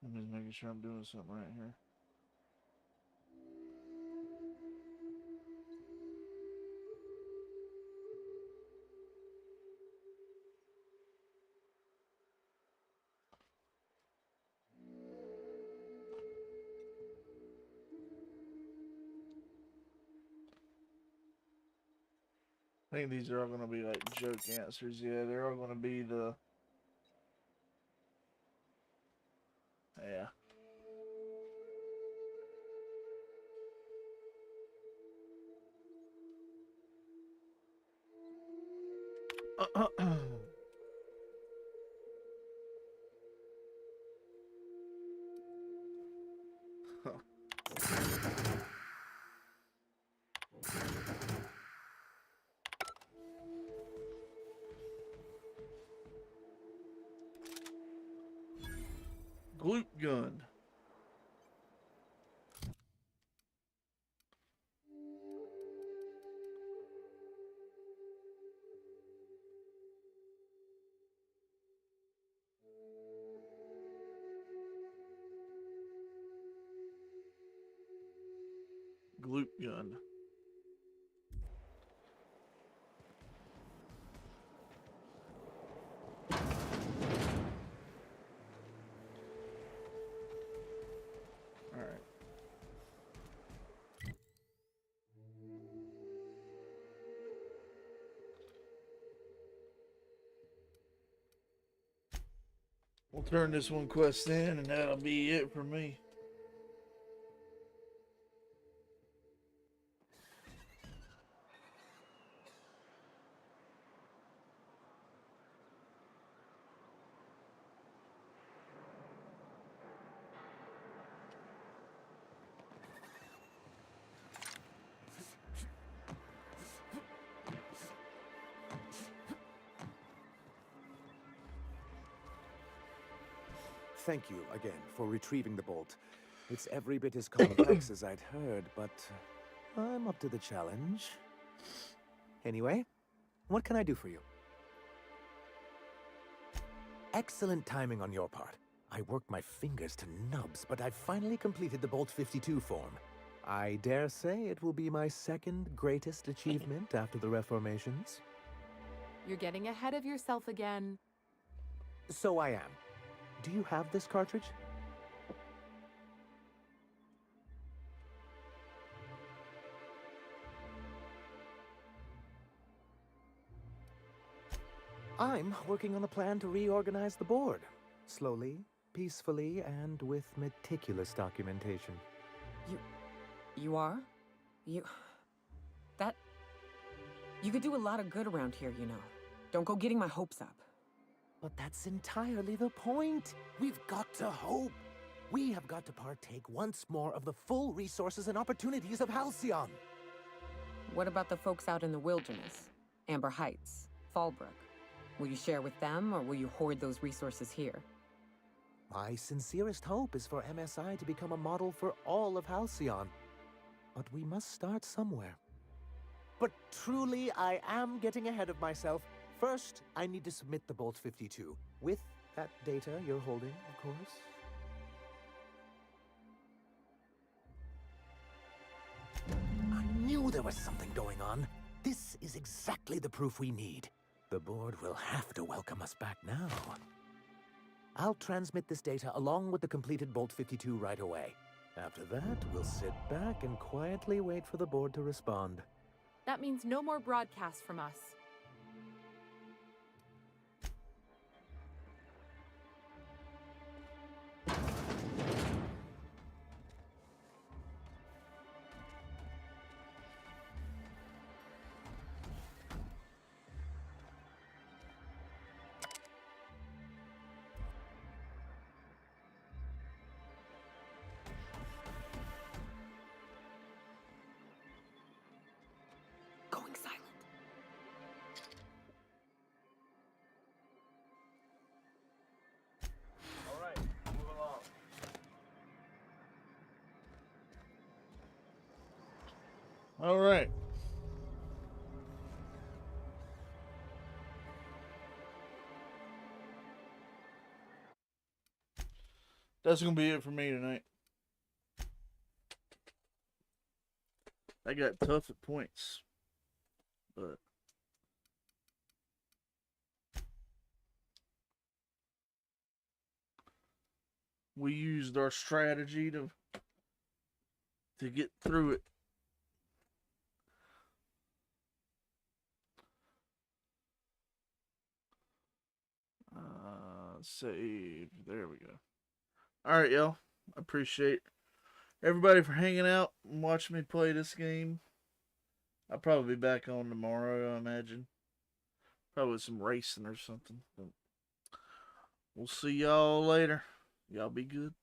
I'm just making sure I'm doing something right here. I think these are all going to be like joke answers. Yeah, they're all going to be the... Yeah. Gloop gun. Gloop gun. We'll turn this one quest in, and that'll be it for me. Thank you again for retrieving the bolt. It's every bit as complex as I'd heard, but I'm up to the challenge. Anyway, what can I do for you? Excellent timing on your part. I worked my fingers to nubs, but I've finally completed the Bolt 52 form. I dare say it will be my second greatest achievement after the Reformations. You're getting ahead of yourself again. So I am. Do you have this cartridge? I'm working on a plan to reorganize the board. Slowly, peacefully, and with meticulous documentation. You are? You could do a lot of good around here, you know. Don't go getting my hopes up. But that's entirely the point. We've got to hope. We have got to partake once more of the full resources and opportunities of Halcyon. What about the folks out in the wilderness? Amber Heights, Fallbrook. Will you share with them, or will you hoard those resources here? My sincerest hope is for MSI to become a model for all of Halcyon. But we must start somewhere. But truly, I am getting ahead of myself. First, I need to submit the Bolt 52. With that data you're holding, of course. I knew there was something going on. This is exactly the proof we need. The board will have to welcome us back now. I'll transmit this data along with the completed Bolt 52 right away. After that, we'll sit back and quietly wait for the board to respond. That means no more broadcasts from us. Going silent. All right, move along. All right. That's going to be it for me tonight. I got tough at points, but we used our strategy to get through it. Save. There we go. All right, y'all. I appreciate everybody for hanging out and watching me play this game. I'll probably be back on tomorrow, I imagine. Probably some racing or something. But we'll see y'all later. Y'all be good.